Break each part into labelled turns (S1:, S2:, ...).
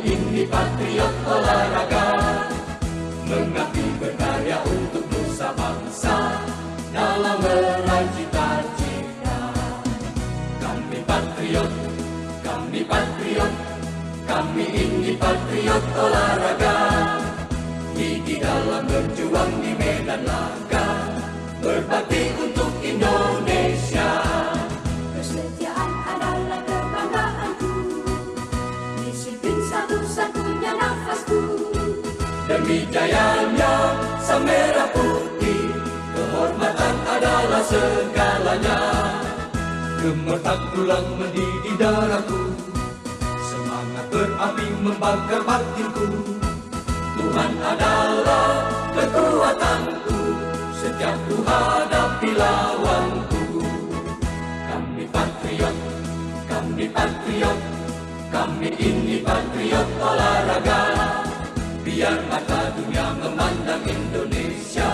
S1: ini patriot olahraga, mengabdi berkarya untuk nusa bangsa dalam meraih cita-cita. Kami patriot, kami patriot, kami ini patriot olahraga, gigi dalam berjuang di medan laga, berbakti untuk Indonesia.
S2: Kesetiaan adalah kebanggaanku, disiplin satu-satunya nafasku.
S1: Demi jayanya sang merah putih, kehormatan adalah segalanya. Gemetar tulang mendidih darahku, semangat berapi membakar batinku. Tuhan adalah kekuatanku, setiap ku hadapi lawanku. Kami patriot, kami patriot, kami ini patriot olahraga. Biar mata dunia memandang Indonesia,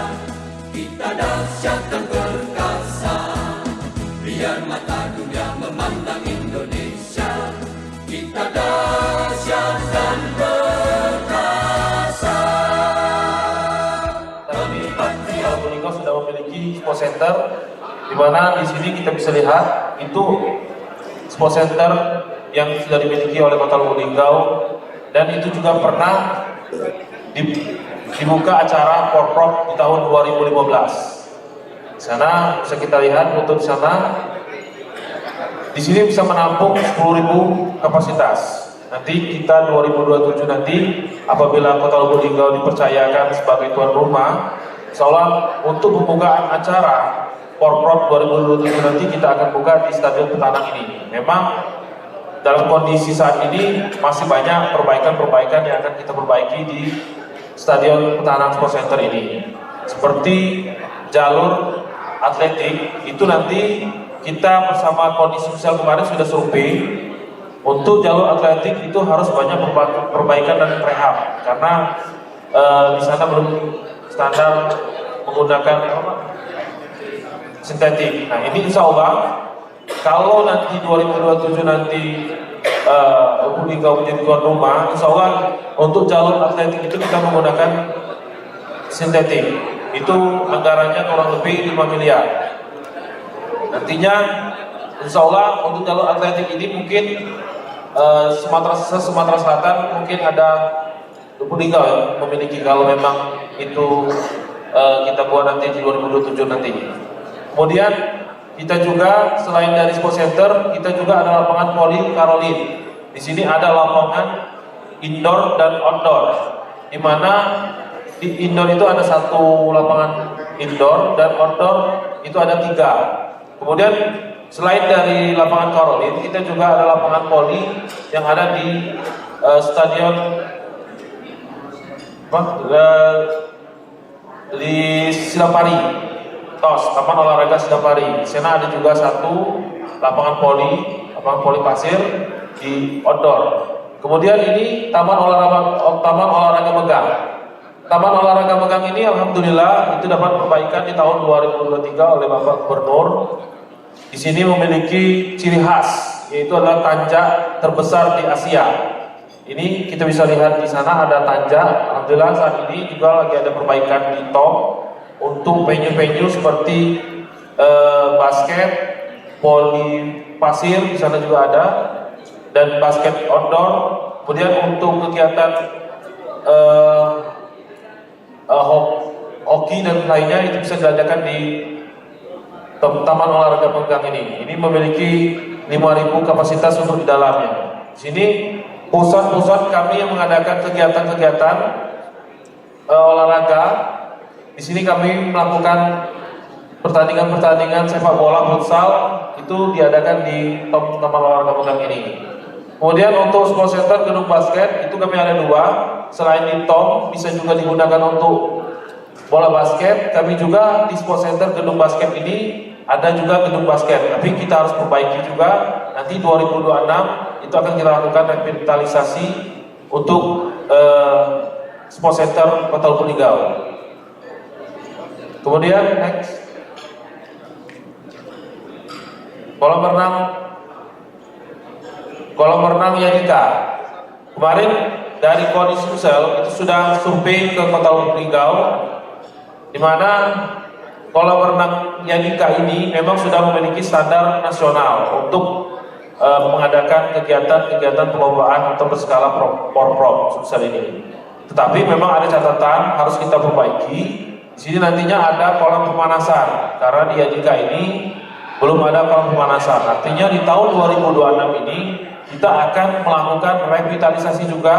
S1: kita dahsyat dan perkasa. Biar mata dunia memandang Indonesia, kita dahsyat dan perkasa.
S3: Kami patriot Lubulingga sudah memiliki sport center, di mana di sini kita bisa lihat itu sport center yang sudah dimiliki oleh Kota Lubulingga, dan itu juga pernah dibuka acara Porprov di tahun 2015. Di sana bisa kita lihat untuk di sana, di sini bisa menampung 10.000 kapasitas. Nanti kita 2027 nanti apabila Kota Lubulingga dipercayakan sebagai tuan rumah, insya Allah untuk pembukaan acara Porprov 2027 nanti kita akan buka di Stadion Petanang ini. Memang dalam kondisi saat ini masih banyak perbaikan-perbaikan yang akan kita perbaiki di Stadion Petanang Sport Center ini. Seperti jalur atletik, itu nanti kita bersama kondisi sosial kemarin sudah survei. Untuk jalur atletik itu harus banyak perbaikan dan rehab, karena di sana belum standar menggunakan sintetik. Nah ini insya Allah kalau nanti 2027 nanti Lubulingga menjadi tuan rumah, insya Allah untuk jalur atletik itu kita menggunakan sintetik. Itu anggarannya kurang lebih 5 miliar. Nantinya insya Allah untuk jalur atletik ini mungkin Sumatera Selatan mungkin ada Lubulingga ya, memiliki, kalau memang itu kita buat nanti di 2027 nanti. Kemudian kita juga selain dari sport center, kita juga ada lapangan voli Karolin. Di sini ada lapangan indoor dan outdoor, di mana di indoor itu ada 1 lapangan indoor dan outdoor itu ada 3. Kemudian selain dari lapangan Karolin, kita juga ada lapangan voli yang ada di stadion di Sidapari, TOS, Taman Olahraga Sidapari. Di sana ada juga 1 lapangan voli pasir di outdoor. Kemudian ini Taman Olahraga Megang. Taman Olahraga Megang ini alhamdulillah itu dapat perbaikan di tahun 2023 oleh Bapak Gubernur. Di sini memiliki ciri khas, yaitu adalah tanjak terbesar di Asia. Ini kita bisa lihat di sana ada tanjak. Alhamdulillah saat ini juga lagi ada perbaikan di top untuk venue-venue seperti basket, voli pasir di sana juga ada, dan basket outdoor. Kemudian untuk kegiatan hoki dan lainnya itu bisa diadakan di Taman Olahraga Megang ini. Ini memiliki 5.000 kapasitas untuk di dalamnya. Di sini pusat-pusat kami yang mengadakan kegiatan-kegiatan olahraga. Di sini kami melakukan pertandingan-pertandingan sepak bola futsal, itu diadakan di Taman Olahraga Megang ini. Kemudian untuk sport center gedung basket itu kami ada 2. Selain di TOM bisa juga digunakan untuk bola basket. Kami juga di sport center gedung basket ini ada juga gedung basket, tapi kita harus perbaiki juga. Nanti 2026 itu akan kita lakukan revitalisasi untuk sport center Kota Lubulingga. Kemudian next, kolam renang Yadika. kemarin dari Koni Sumsel itu sudah survei ke Kota Lubuk Linggau, di mana kolam renang Yadika ini memang sudah memiliki standar nasional untuk mengadakan kegiatan-kegiatan perlombaan atau berskala Porprov Sumsel ini. Tetapi memang ada catatan harus kita perbaiki. Di sini nantinya ada kolam pemanasan karena di Yadika ini belum ada kolam pemanasan. Artinya di tahun 2026 ini kita akan melakukan revitalisasi juga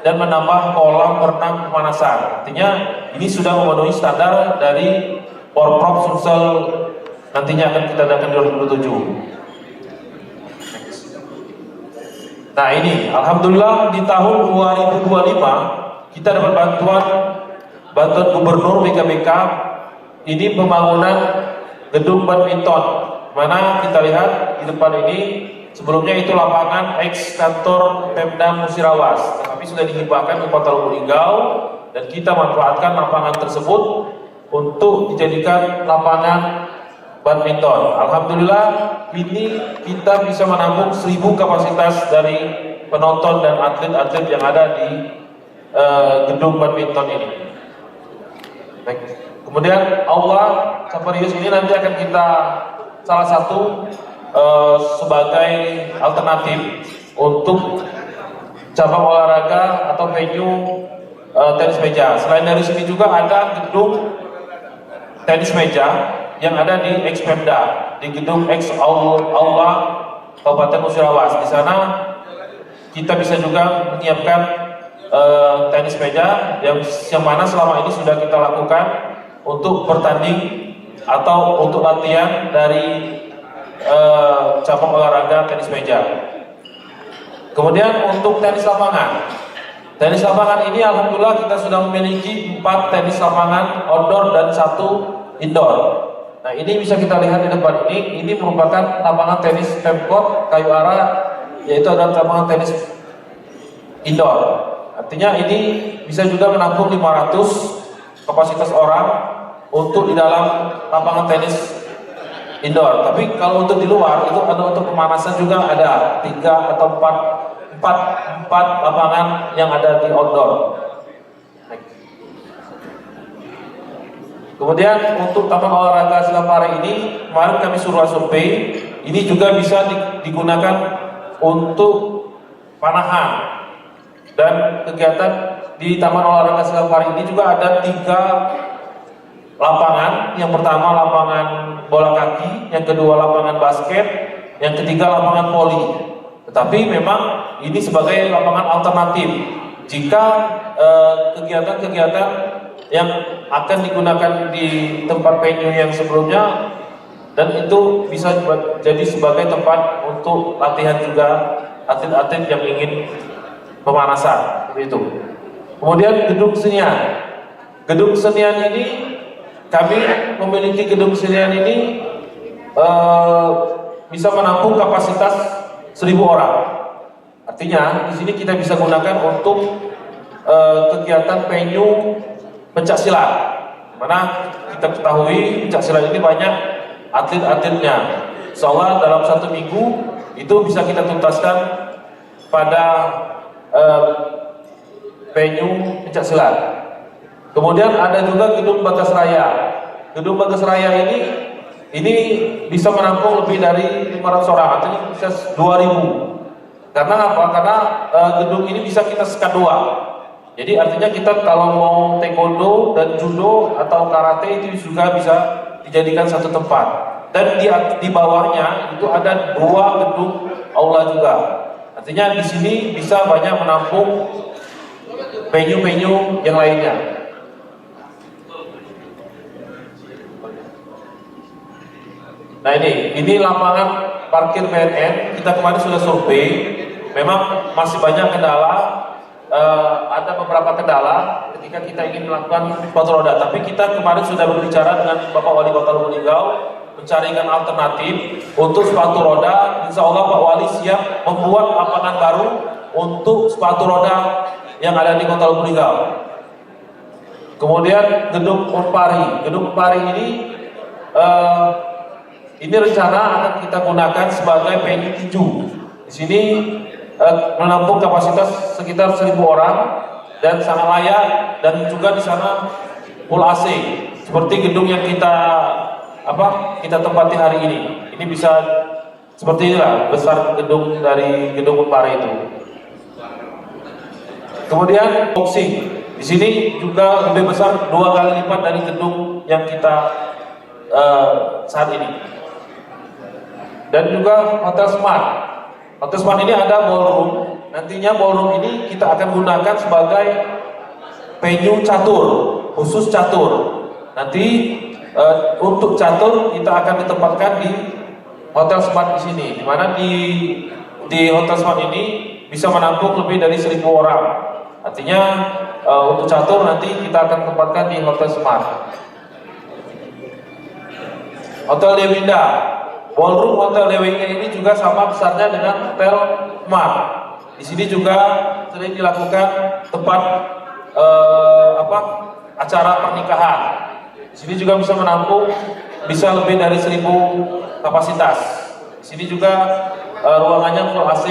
S3: dan menambah kolam renang pemanasan. Artinya ini sudah memenuhi standar dari Porprov Sumsel nantinya akan kita adakan di 2027. Nah ini, alhamdulillah di tahun 2025 kita dapat bantuan Gubernur BKBK ini pembangunan gedung badminton. Mana kita lihat di depan ini sebelumnya itu lapangan ex kantor Pemda Musirawas, tetapi sudah dihibahkan ke Kota Lubuk Linggau dan kita manfaatkan lapangan tersebut untuk dijadikan lapangan badminton. Alhamdulillah ini kita bisa menampung 1000 kapasitas dari penonton dan atlet-atlet yang ada di gedung badminton ini. Baik. Kemudian aula Saparius ini nanti akan kita salah satu sebagai alternatif untuk cabang olahraga atau venue tenis meja. Selain dari sini juga ada gedung tenis meja yang ada di ex-Pemda, di gedung ex-aula Kabupaten Musirawas. Di sana kita bisa juga menyiapkan tenis meja yang mana selama ini sudah kita lakukan untuk bertanding atau untuk latihan dari cabang olahraga tenis meja. Kemudian untuk tenis lapangan. Tenis lapangan ini alhamdulillah kita sudah memiliki 4 tenis lapangan outdoor dan 1 indoor. Nah ini bisa kita lihat di depan ini merupakan lapangan tenis Pemkot Kayu Ara, yaitu adalah lapangan tenis indoor. Artinya ini bisa juga menampung 500 kapasitas orang untuk di dalam lapangan tenis indoor. Tapi kalau untuk di luar itu ada untuk pemanasan juga ada 3 atau 4 lapangan yang ada di outdoor. Kemudian untuk taman olahraga Silapare ini kemarin kami suruh survei, ini juga bisa digunakan untuk panahan dan kegiatan di taman olahraga Silapare ini juga ada 3 lapangan. Yang pertama lapangan bola kaki, yang kedua lapangan basket, yang ketiga lapangan voli. Tetapi memang ini sebagai lapangan alternatif jika kegiatan-kegiatan yang akan digunakan di tempat venue yang sebelumnya, dan itu bisa jadi sebagai tempat untuk latihan juga atlet-atlet yang ingin pemanasan itu. Kemudian gedung kesenian. Gedung kesenian ini kami memiliki gedung kesenian ini bisa menampung kapasitas 1000 orang. Artinya di sini kita bisa gunakan untuk kegiatan venue pencak silat. Mana kita ketahui pencak silat ini banyak atlet-atletnya. Insyaallah dalam 1 minggu itu bisa kita tuntaskan pada venue pencak silat. Kemudian ada juga gedung Bagas Raya. Gedung Bagas Raya ini bisa menampung lebih dari 500 orang, artinya bisa 2000. Karena apa? Karena gedung ini bisa kita sekat 2. Jadi artinya kita kalau mau taekwondo dan judo atau karate itu juga bisa dijadikan satu tempat. Dan di bawahnya itu ada 2 gedung aula juga. Artinya di sini bisa banyak menampung venue-venue yang lainnya. Nah ini lapangan parkir BNN. Kita kemarin sudah survei, memang masih banyak kendala. Ada beberapa kendala ketika kita ingin melakukan sepatu roda, tapi kita kemarin sudah berbicara dengan Bapak Wali Kota Lubuk Linggau mencarikan alternatif untuk sepatu roda. Insya Allah Pak Wali siap membuat lapangan baru untuk sepatu roda yang ada di Kota Lubuk Linggau. Kemudian gedung Unpari. Gedung Unpari ini rencana akan kita gunakan sebagai venue tinju. Di sini menampung kapasitas sekitar 1.000 orang dan sangat layak, dan juga di sana full AC seperti gedung yang kita tempati hari ini. Ini bisa seperti inilah besar gedung dari gedung Unpare itu. Kemudian boxing di sini juga lebih besar 2 kali lipat dari gedung yang kita saat ini. Dan juga Hotel Smart. Hotel Smart ini ada ballroom. Nantinya ballroom ini kita akan gunakan sebagai venue catur, khusus catur. Nanti untuk catur kita akan ditempatkan di Hotel Smart di sini, di mana di Hotel Smart ini bisa menampung lebih dari 1.000 orang. Artinya untuk catur nanti kita akan tempatkan di Hotel Smart. Hotel Dewinda, ballroom Hotel Dewinda ini juga sama besarnya dengan Hotel Smart. Di sini juga sering dilakukan tempat acara pernikahan. Di sini juga bisa menampung bisa lebih dari 1.000 kapasitas. Di sini juga ruangannya full AC.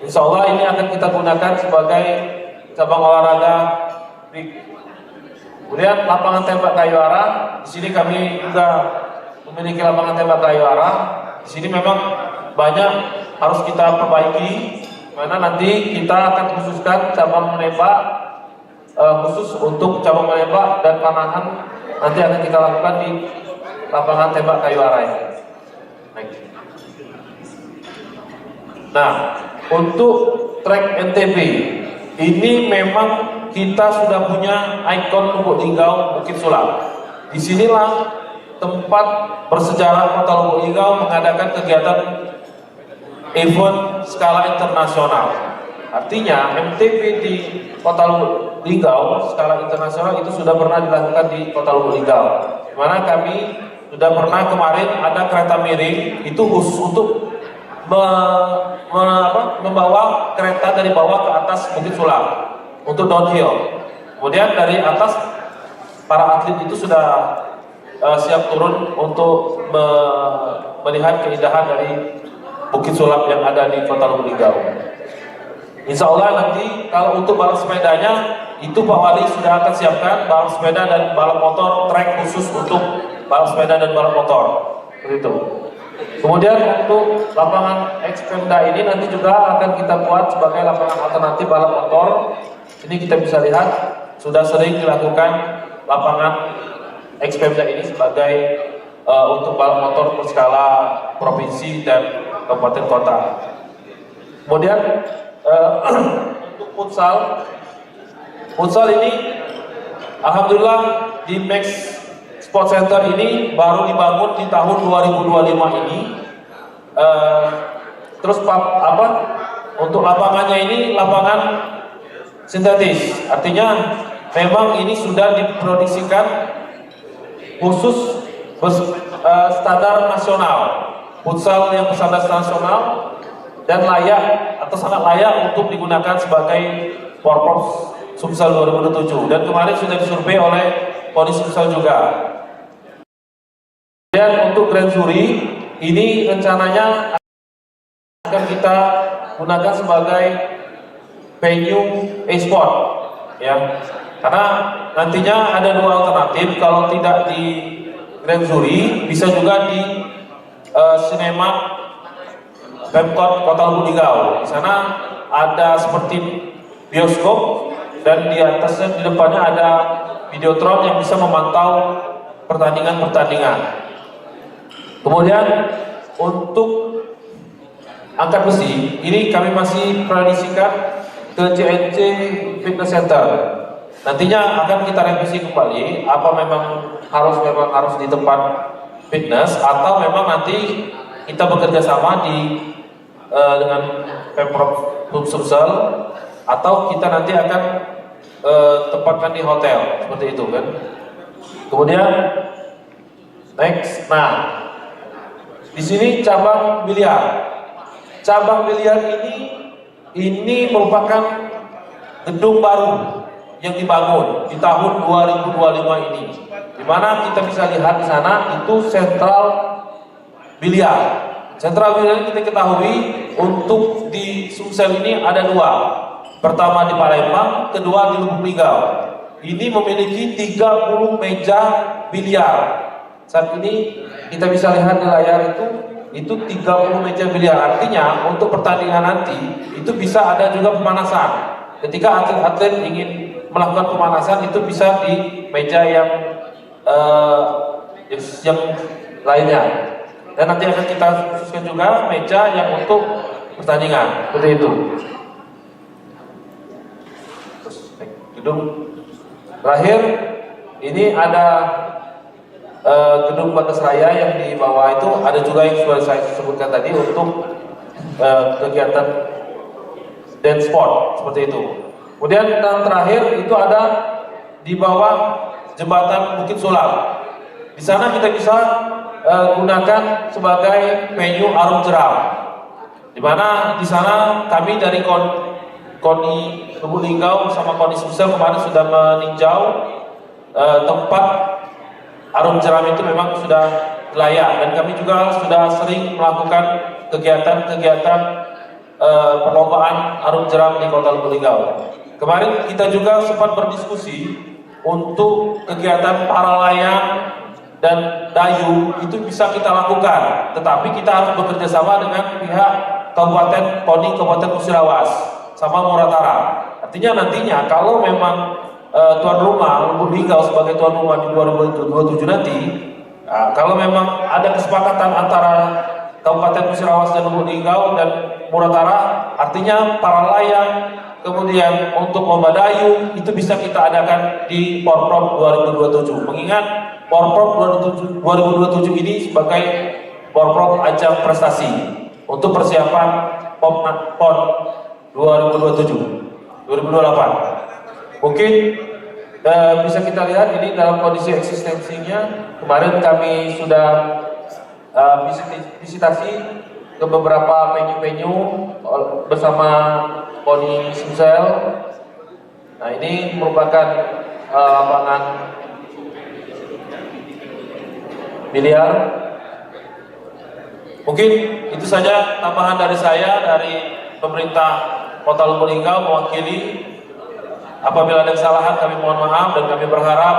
S3: Insya Allah ini akan kita gunakan sebagai cabang olahraga. Kemudian lapangan tembak kayu arah. Di sini kami juga memiliki lapangan tembak kayu arah. Di sini memang banyak harus kita perbaiki, mana nanti kita akan khususkan cabang menembak khusus untuk cabang menembak dan panahan nanti akan kita lakukan di lapangan tembak kayu arah ini. Nah, untuk trek NTB ini memang kita sudah punya ikon Lubuk Linggau Bukit Sulap. Disinilah tempat bersejarah Kota Lubuk Linggau mengadakan kegiatan event skala internasional. Artinya MTB di Kota Lubuk Linggau skala internasional itu sudah pernah dilakukan di Kota Lubuk Linggau. Di mana kami sudah pernah kemarin ada kereta miring itu khusus untuk membawa kereta dari bawah ke atas Bukit Sulap untuk downhill. Kemudian dari atas para atlet itu sudah siap turun untuk melihat keindahan dari Bukit Sulap yang ada di Kota Lubuk Linggau. Insya Allah nanti kalau untuk balap sepedanya itu Pak Wali sudah akan siapkan balap sepeda dan balap motor, trek khusus untuk balap sepeda dan balap motor. Seperti itu. Kemudian untuk lapangan Expemda ini nanti juga akan kita buat sebagai lapangan alternatif balap motor. Ini kita bisa lihat sudah sering dilakukan lapangan Expemda ini sebagai untuk balap motor berskala provinsi dan kabupaten kota. Kemudian untuk futsal ini alhamdulillah di Max Sport Center ini baru dibangun di tahun 2025 ini. Terus untuk lapangannya ini lapangan sintetis. Artinya memang ini sudah diproduksikan khusus standar nasional. Futsal yang standar nasional dan layak atau sangat layak untuk digunakan sebagai Porprov Sumsel 2007, dan kemarin sudah disurvei oleh Poni Sumsel juga. Dan untuk Grand Jury ini rencananya akan kita gunakan sebagai venue e-sport, ya. Karena nantinya ada 2 alternatif. Kalau tidak di Grand Jury, bisa juga di sinema Pemkot Kota Lubuk Linggau. Di sana ada seperti bioskop dan di atasnya di depannya ada videotron yang bisa memantau pertandingan-pertandingan. Kemudian untuk angkat besi ini kami masih prediksikan ke CNC Fitness Center. Nantinya akan kita revisi kembali apa memang harus di tempat fitness atau memang nanti kita bekerja sama dengan Pemprov Sumsel atau kita nanti akan tempatkan di hotel seperti itu kan. Kemudian next, nah di sini cabang biliar. Cabang biliar ini merupakan gedung baru yang dibangun di tahun 2025 ini. Di mana kita bisa lihat di sana itu sentral biliar. sentra wilayah kita ketahui untuk di Sumsel ini ada 2. Pertama di Palembang, kedua di Lubuk Linggau. Ini memiliki 30 meja biliar. Saat ini kita bisa lihat di layar itu 30 meja biliar. Artinya untuk pertandingan nanti itu bisa ada juga pemanasan. Ketika atlet-atlet ingin melakukan pemanasan itu bisa di meja yang lainnya. Dan nanti akan kita khususkan juga meja yang untuk pertandingan. Seperti itu. Gedung terakhir ini ada gedung batas raya yang di bawah itu ada juga yang sudah saya sebutkan tadi untuk kegiatan dance sport seperti itu. Kemudian yang terakhir itu ada di bawah jembatan Bukit Sulam. Di sana kita bisa gunakan sebagai venue arung jeram. Di mana di sana kami dari KONI Lubuk Linggau bersama KONI Sumsel kemarin sudah meninjau tempat arung jeram itu memang sudah layak, dan kami juga sudah sering melakukan kegiatan-kegiatan perlombaan arung jeram di Kota Lubuk Linggau. Kemarin kita juga sempat berdiskusi untuk kegiatan para layang dan dayu itu bisa kita lakukan, tetapi kita harus bekerja sama dengan pihak Kabupaten Kabupaten Musirawas sama Muratara. Artinya nantinya kalau memang tuan rumah Lubuk Linggau sebagai tuan rumah di 2027 nanti, kalau memang ada kesepakatan antara Kabupaten Musirawas dan Lubuk Linggau dan Muratara, artinya para layang kemudian untuk lomba dayu itu bisa kita adakan di Porprov 2027. Mengingat Porprov 2027 ini sebagai Porprov ajang prestasi untuk persiapan PON 2027 2028. Mungkin bisa kita lihat ini dalam kondisi eksistensinya. Kemarin kami sudah visitasi ke beberapa venue-venue bersama KONI Sumsel. Nah, ini merupakan lapangan biliar. Mungkin itu saja tambahan dari saya, dari pemerintah Kota Lubuk Linggau mewakili. Apabila ada kesalahan kami mohon maaf, dan kami berharap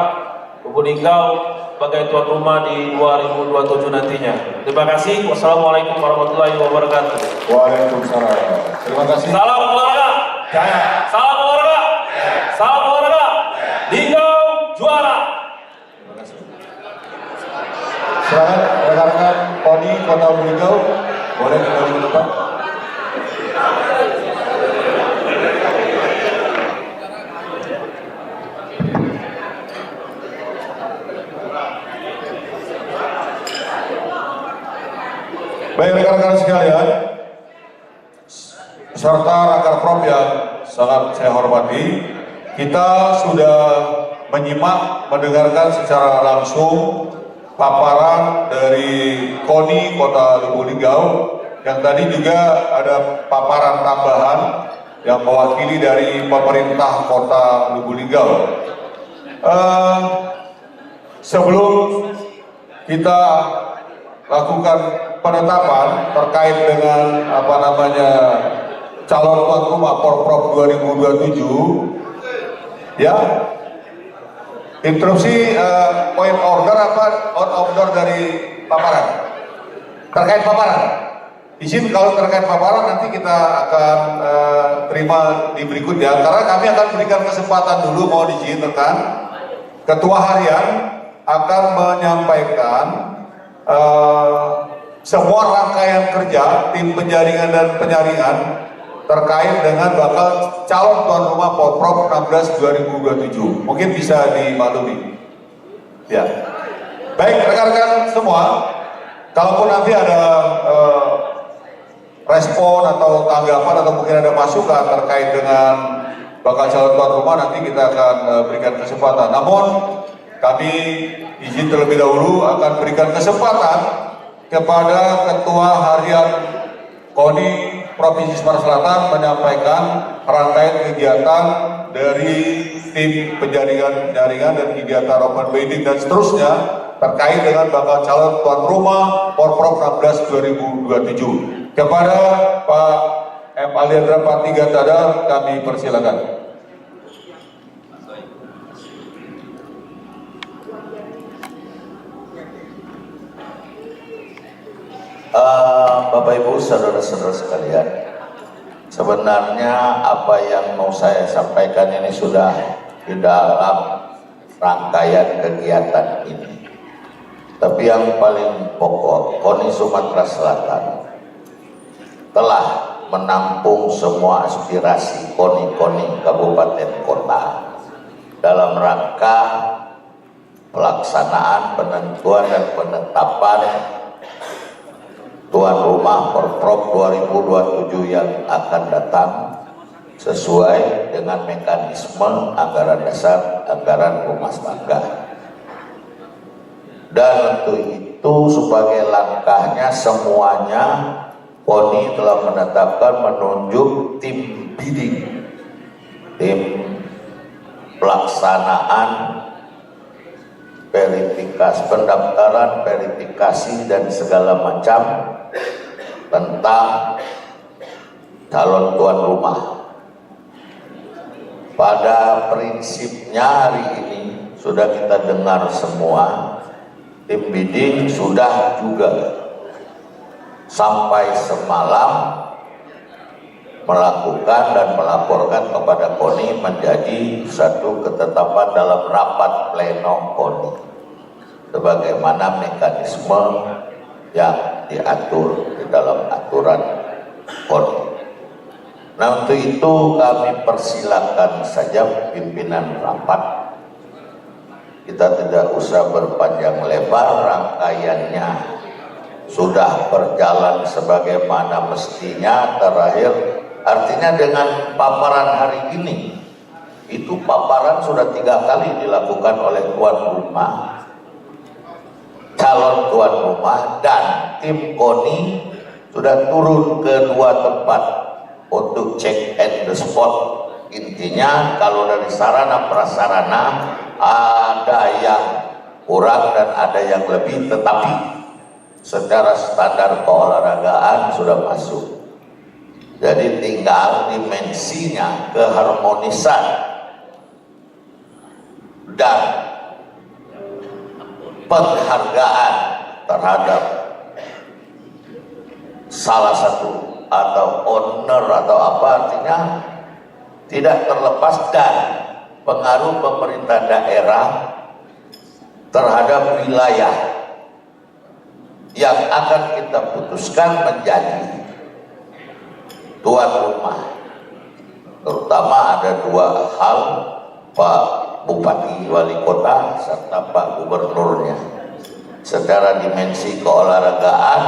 S3: Lubuk Linggau sebagai tuan rumah di 2027 nantinya. Terima kasih. Wassalamualaikum warahmatullahi wabarakatuh.
S4: Waalaikumsalam. Terima kasih.
S3: Salam olahraga.
S4: Jaya.
S3: Salam olahraga. Salam olahraga. Linggau juara.
S4: Terima kasih. Silakan rekan-rekan KONI Kota Lubuk Linggau, boleh kembali ke depan. Baik rekan-rekan sekalian, serta Rakarprov yang sangat saya hormati, kita sudah menyimak, mendengarkan secara langsung paparan dari KONI Kota Lubuk Linggau, yang tadi juga ada paparan tambahan yang mewakili dari pemerintah Kota Lubuk Linggau. Sebelum kita lakukan penetapan terkait dengan calon tuan rumah Porprov 2027, ya, interupsi point order on order dari paparan terkait paparan. Izin kalau terkait paparan nanti kita akan terima di berikutnya, karena kami akan berikan kesempatan dulu, mohon izin rekan, Ketua Harian akan menyampaikan semua rangkaian kerja tim penjaringan dan penyaringan terkait dengan bakal calon tuan rumah Porprov 16 2027. Mungkin bisa dimaklumi. Ya. Baik rekan-rekan semua, kalaupun nanti ada respon atau tanggapan atau mungkin ada masukan terkait dengan bakal calon tuan rumah, nanti kita akan berikan kesempatan. Namun kami izin terlebih dahulu akan berikan kesempatan kepada Ketua Harian KONI Provinsi Sumatera Selatan menyampaikan rangkaian kegiatan dari tim penjaringan dan kegiatan open bidding dan seterusnya terkait dengan bakal calon tuan rumah Porprov 16 2027. Kepada Pak M. Aliandra Pati Gatada kami persilakan.
S5: Bapak Ibu, saudara-saudara sekalian, sebenarnya apa yang mau saya sampaikan ini sudah di dalam rangkaian kegiatan ini. Tapi yang paling pokok, KONI Sumatera Selatan telah menampung semua aspirasi KONI-KONI kabupaten kota dalam rangka pelaksanaan penentuan dan penetapan tuan rumah Porprov 2027 yang akan datang sesuai dengan mekanisme anggaran dasar, anggaran rumah tangga. Dan untuk itu sebagai langkahnya semuanya KONI telah menetapkan menunjuk tim bidding, tim pelaksanaan verifikasi, pendaftaran, verifikasi dan segala macam tentang calon tuan rumah. Pada prinsipnya hari ini sudah kita dengar semua, tim bidding sudah juga sampai semalam melakukan dan melaporkan kepada KONI menjadi satu ketetapan dalam rapat pleno KONI sebagaimana mekanisme yang diatur di dalam aturan KONI. Nah, untuk itu kami persilakan saja pimpinan rapat, kita tidak usah berpanjang lebar, rangkaiannya sudah berjalan sebagaimana mestinya. Terakhir artinya dengan paparan hari ini, itu paparan sudah 3 kali dilakukan oleh tuan rumah, calon tuan rumah, dan tim KONI sudah turun ke 2 tempat untuk check and the spot. Intinya kalau dari sarana prasarana ada yang kurang dan ada yang lebih, tetapi secara standar keolahragaan sudah masuk. Jadi tinggal dimensinya, keharmonisan dan penghargaan terhadap salah satu atau owner atau apa, artinya tidak terlepas dari pengaruh pemerintah daerah terhadap wilayah yang akan kita putuskan menjadi tuan rumah. Terutama ada 2 hal, Pak Bupati Wali Kota serta Pak Gubernurnya. Secara dimensi keolahragaan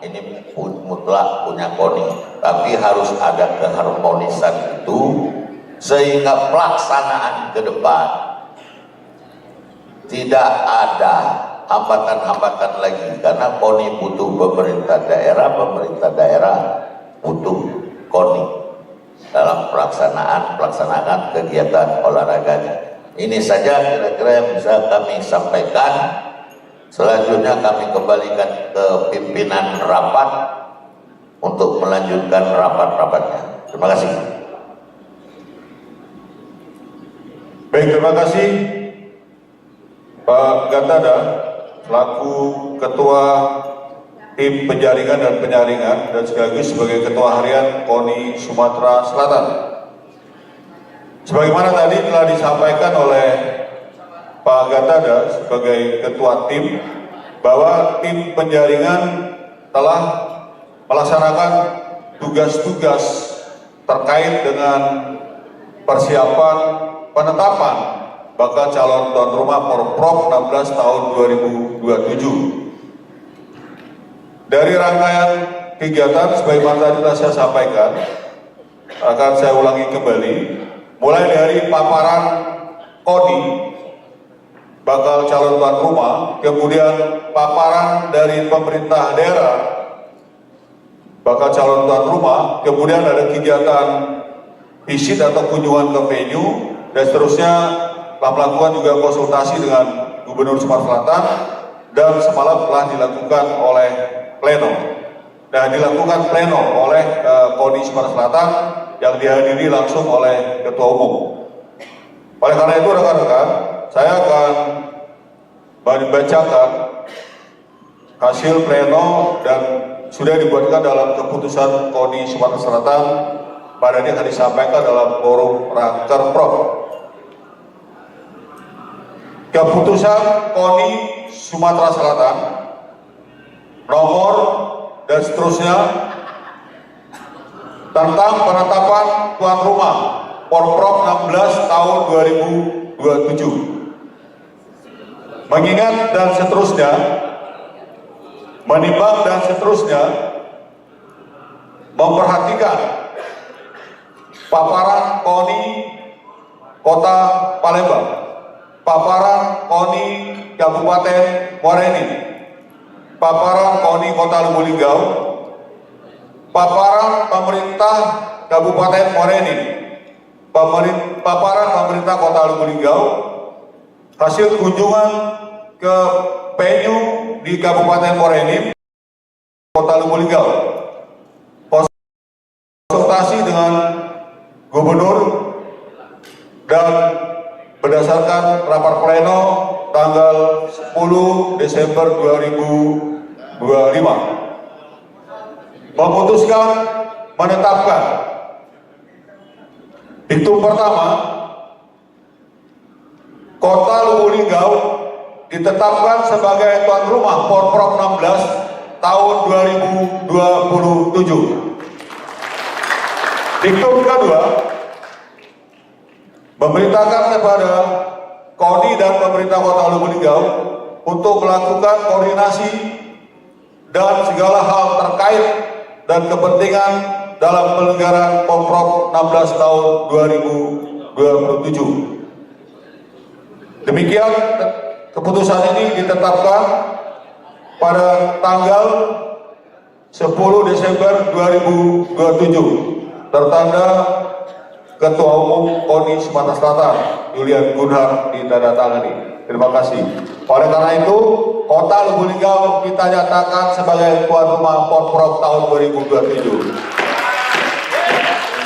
S5: ini mutlak punya KONI, tapi harus ada keharmonisan itu sehingga pelaksanaan ke depan tidak ada hambatan-hambatan lagi, karena KONI butuh pemerintah daerah butuh KONI dalam pelaksanaan kegiatan olahraganya. Ini saja kira-kira yang bisa kami sampaikan. Selanjutnya kami kembalikan ke pimpinan rapat untuk melanjutkan rapat-rapatnya. Terima kasih.
S4: Baik, terima kasih Pak Gatada selaku Ketua Tim Penjaringan dan Penyaringan dan sekaligus sebagai Ketua Harian KONI Sumatera Selatan. Sebagaimana tadi telah disampaikan oleh Pak Gatada sebagai Ketua Tim, bahwa tim penjaringan telah melaksanakan tugas-tugas terkait dengan persiapan penetapan bakal calon tuan rumah Porprov 16 tahun 2027. Dari rangkaian kegiatan sebagaimana tadi telah saya sampaikan, akan saya ulangi kembali, mulai dari paparan KONI bakal calon tuan rumah, kemudian paparan dari pemerintah daerah bakal calon tuan rumah, kemudian ada kegiatan visit atau kunjungan ke venue, dan seterusnya telah melakukan juga konsultasi dengan Gubernur Sumatera Selatan dan semalam telah dilakukan oleh pleno. Nah, dilakukan pleno oleh KONI Sumatera Selatan yang dihadiri langsung oleh Ketua Umum. Oleh karena itu rekan-rekan, saya akan membacakan hasil pleno dan sudah dibuatkan dalam keputusan KONI Sumatera Selatan pada ini akan disampaikan dalam forum Rakerprov. Keputusan KONI Sumatera Selatan nomor dan seterusnya tentang penetapan tuan rumah Porprov 16 tahun 2027. Mengingat dan seterusnya, menimbang dan seterusnya, memperhatikan paparan KONI Kota Palembang, paparan KONI Kabupaten Muara Enim, paparan KONI Kota Lubuk Linggau, paparan pemerintah Kabupaten Muara Enim, paparan pemerintah Kota Lubuk Linggau, hasil kunjungan ke venue di Kabupaten Muara Enim, Kota Lubuk Linggau, konsultasi dengan Gubernur, dan berdasarkan rapat pleno tanggal 10 Desember 2025 memutuskan menetapkan hitung pertama Kota Lubuk Linggau ditetapkan sebagai tuan rumah Porprov 16 tahun 2027. Diktum kedua, memerintahkan kepada KONI dan pemerintah Kota Lubuk Linggau untuk melakukan koordinasi dan segala hal terkait dan kepentingan dalam penyelenggaraan Porprov 16 tahun 2027. Demikian keputusan ini ditetapkan pada tanggal 10 Desember 2027. Tertanda Ketua Umum KONI Sumatera Selatan Julian Gunhar ditandatangani. Terima kasih. Oleh karena itu, Kota Lubuk Linggau kita nyatakan sebagai tuan rumah Porprov tahun 2027.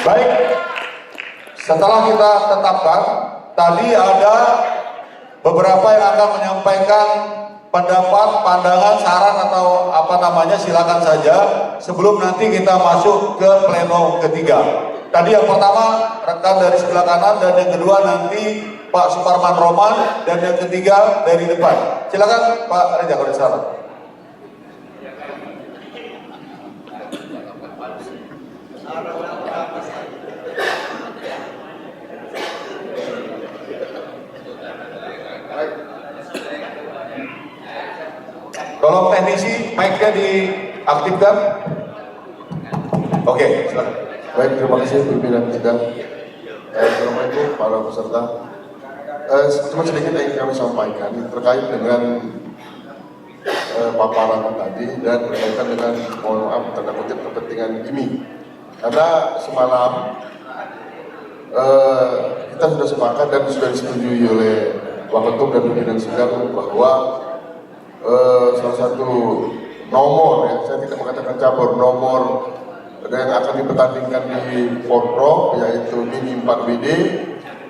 S4: Baik, setelah kita tetapkan, tadi ada beberapa yang akan menyampaikan pendapat, pandangan, saran atau apa namanya, silakan saja sebelum nanti kita masuk ke pleno ketiga. Tadi yang pertama rekan dari sebelah kanan dan yang kedua nanti Pak Suparman Roman dan yang ketiga dari depan. Silakan Pak Reza kalau ada saran. Tolong teknisi, mic-nya diaktifkan. Oke, silakan.
S6: Baik, terima kasih pimpinan sidang. Assalamualaikum para peserta. Cuma sedikit yang ingin kami sampaikan terkait dengan paparan tadi dan berkaitan dengan, mohon maaf, tanda kutip kepentingan ini. Karena semalam kita sudah sepakat dan sudah disetujui oleh Waketum dan pimpinan sidang bahwa salah satu nomor, ya, saya tidak mengatakan cabur, nomor yang akan dipertandingkan di Porprov yaitu Mini 4WD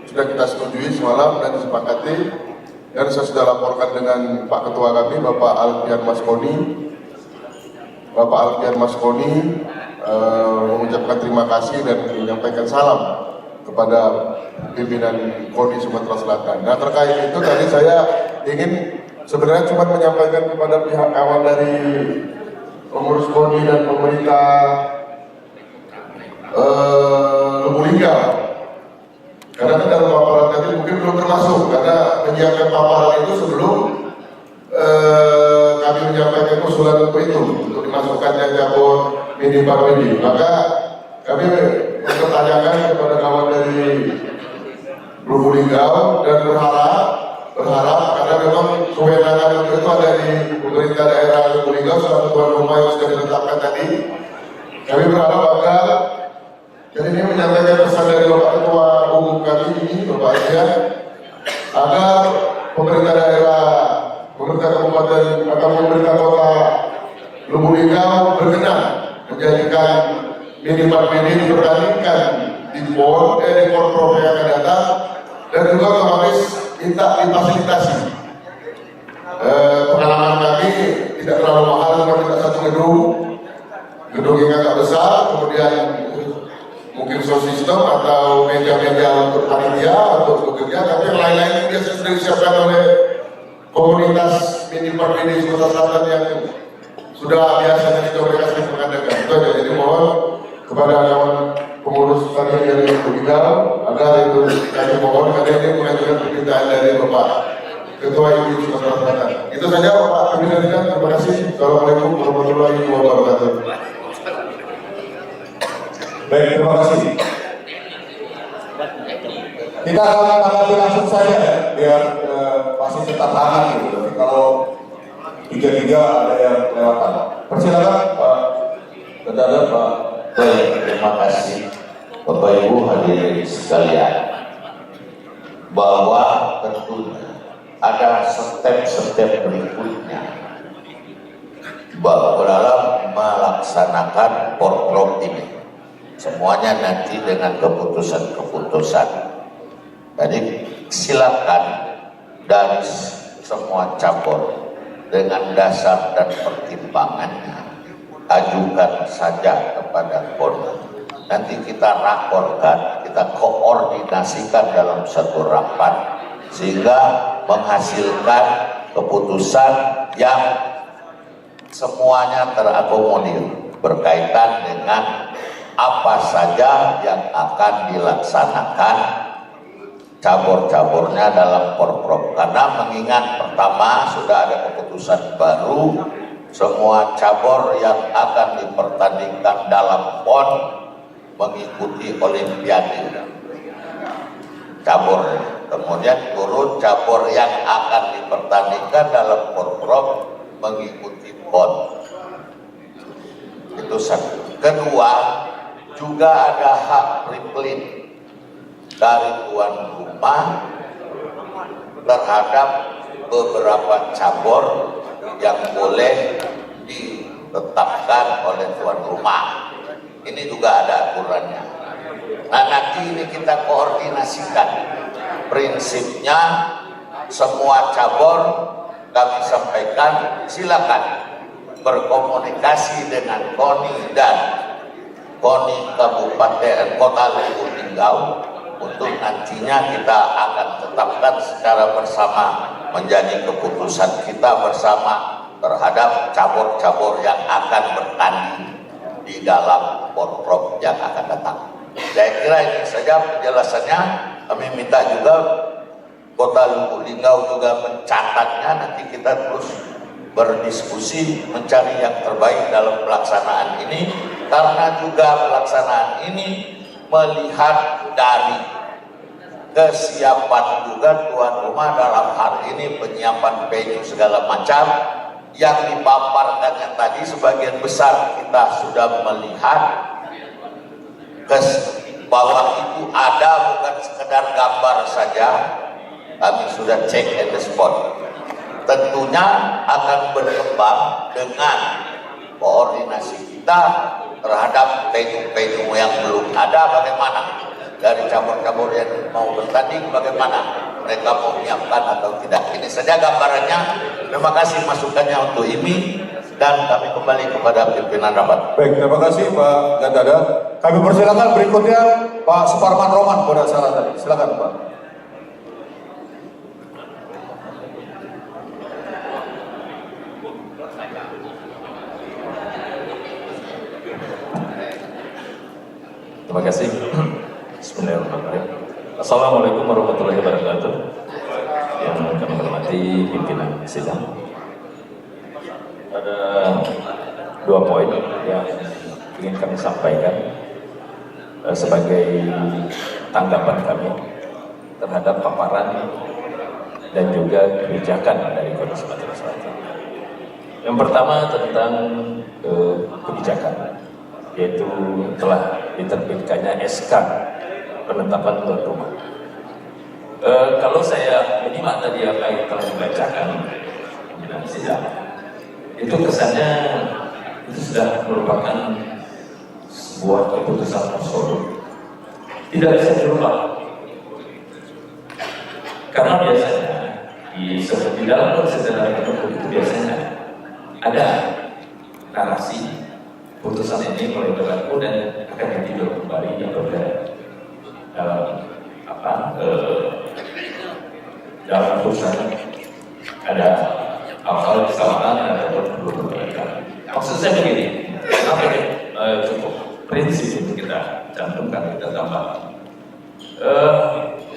S6: sudah kita setujui semalam dan disepakati, dan saya sudah laporkan dengan Pak Ketua kami Bapak Alfian Maskoni. Bapak Alfian Maskoni mengucapkan terima kasih dan menyampaikan salam kepada pimpinan KONI Sumatera Selatan. Nah, terkait itu tadi saya ingin sebenarnya cuma menyampaikan kepada pihak kawan dari pengurus KONI dan pemerintah Lubuk Linggau, karena kan dalam paparan tadi mungkin belum termasuk, karena menyiapkan paparan itu sebelum kami menyampaikan usulan untuk dimasukkannya cabur Mini 4WD. Maka kami mempertanyakan kepada kawan dari Lubuk Linggau dan berharap karena memang kewenangan itu ada di pemerintah daerah Lubuk Linggau selaku tuan rumah yang sudah ditetapkan tadi. Kami berharap agar, jadi ini menyampaikan pesan dari Bapak Ketua Umum kami ini, Bapak Adrian, agar pemerintah daerah pemerintah kabupaten atau pemerintah kota Lubuk Linggau berkenan menjadikan minimal ini dipertandingkan di Porprov yang akan datang, dan juga otomatis minta difasilitasi. Pengalaman kami tidak terlalu mahal, cuma kita satu gedung yang agak besar, kemudian mungkin sound system atau meja-meja untuk panitia untuk bekerja, tapi yang lain-lain biasa sudah disiapkan oleh komunitas mini Parkini Kota Selatan yang sudah biasanya kita mereka sering mengadakan. Itu aja. Jadi mohon kepada kawan pengurus tadi dari Linggau agar itu kami mohon karena ini mengajukan permintaan dari Bapak Ketua Ibu Sumatera Selatan. Itu saja Pak Pimpinan. Terima kasih. Assalamualaikum warahmatullahi wabarakatuh.
S4: Baik, terima kasih. Kita akan tanggapi langsung saja ya, biar masih tetap hangat gitu. Tapi kalau tiga-tiga ada yang lewatan. Persilakan Pak Kedada, Pak.
S5: Baik, terima kasih Bapak Ibu hadirin sekalian, bahwa tentunya ada step-step berikutnya bahwa dalam melaksanakan Porprov ini. Semuanya nanti dengan keputusan-keputusan. Jadi silakan dari semua cabur dengan dasar dan pertimbangannya ajukan saja kepada PON. Nanti kita raporkan, kita koordinasikan dalam satu rapat sehingga menghasilkan keputusan yang semuanya terakomodir berkaitan dengan apa saja yang akan dilaksanakan cabur-caburnya dalam Porprov. Karena mengingat pertama sudah ada keputusan baru, semua cabur yang akan dipertandingkan dalam PON mengikuti Olimpiade cabur. Kemudian turun cabur yang akan dipertandingkan dalam Porprov mengikuti PON. Itu satu. Kedua, juga ada hak privilege dari tuan rumah terhadap beberapa cabur yang boleh ditetapkan oleh tuan rumah. Ini juga ada aturannya. Nah, nanti ini kita koordinasikan. Prinsipnya semua cabur kami sampaikan, silakan berkomunikasi dengan KONI dan KONI Kabupaten Kota Lubuk Linggau untuk nantinya kita akan tetapkan secara bersama menjadi keputusan kita bersama terhadap cabur-cabur yang akan bertanding di dalam Porprov yang akan datang. Saya kira ini saja penjelasannya. Kami minta juga Kota Lubuk Linggau juga mencatatnya, nanti kita terus berdiskusi mencari yang terbaik dalam pelaksanaan ini, karena juga pelaksanaan ini melihat dari kesiapan juga tuan rumah dalam hal ini penyiapan venue segala macam yang dipaparkannya tadi. Sebagian besar kita sudah melihat bahwa itu ada, bukan sekedar gambar saja. Kami sudah cek at the spot. Tentunya akan berkembang dengan koordinasi kita terhadap venue-venue yang belum ada, bagaimana dari cabur-cabur yang mau bertanding, bagaimana mereka mau menyiapkan atau tidak. Ini saja gambarannya. Terima kasih masukannya untuk ini, dan kami kembali kepada pimpinan rapat.
S4: Baik, terima kasih Pak Gandada. Kami persilakan berikutnya Pak Suparman Roman pada saat tadi. Silakan Pak.
S7: Terima kasih. Bismillahirrahmanirrahim. Assalamualaikum warahmatullahi wabarakatuh. Yang kami hormati pimpinan sidang. Ada 2 poin yang ingin kami sampaikan sebagai tanggapan kami terhadap paparan dan juga kebijakan dari Kota Sumatera Selatan. Yang pertama tentang kebijakan, yaitu telah diterbitkannya SK penetapan tuan rumah. Kalau saya menyimak tadi apa yang telah dibacakan, pimpinan sidang. Itu kesannya itu sudah merupakan sebuah keputusan absolut, tidak bisa dirubah. Karena biasanya di dalam konsiderasi itu biasanya ada narasi putusan ini mulai berlaku dan akan ditinjau kembali apabila dalam putusan ada hal-hal kesalahan atau perlu perbaikan. Maksud saya begini, apa cukup prinsip untuk kita cantumkan, kita tambah.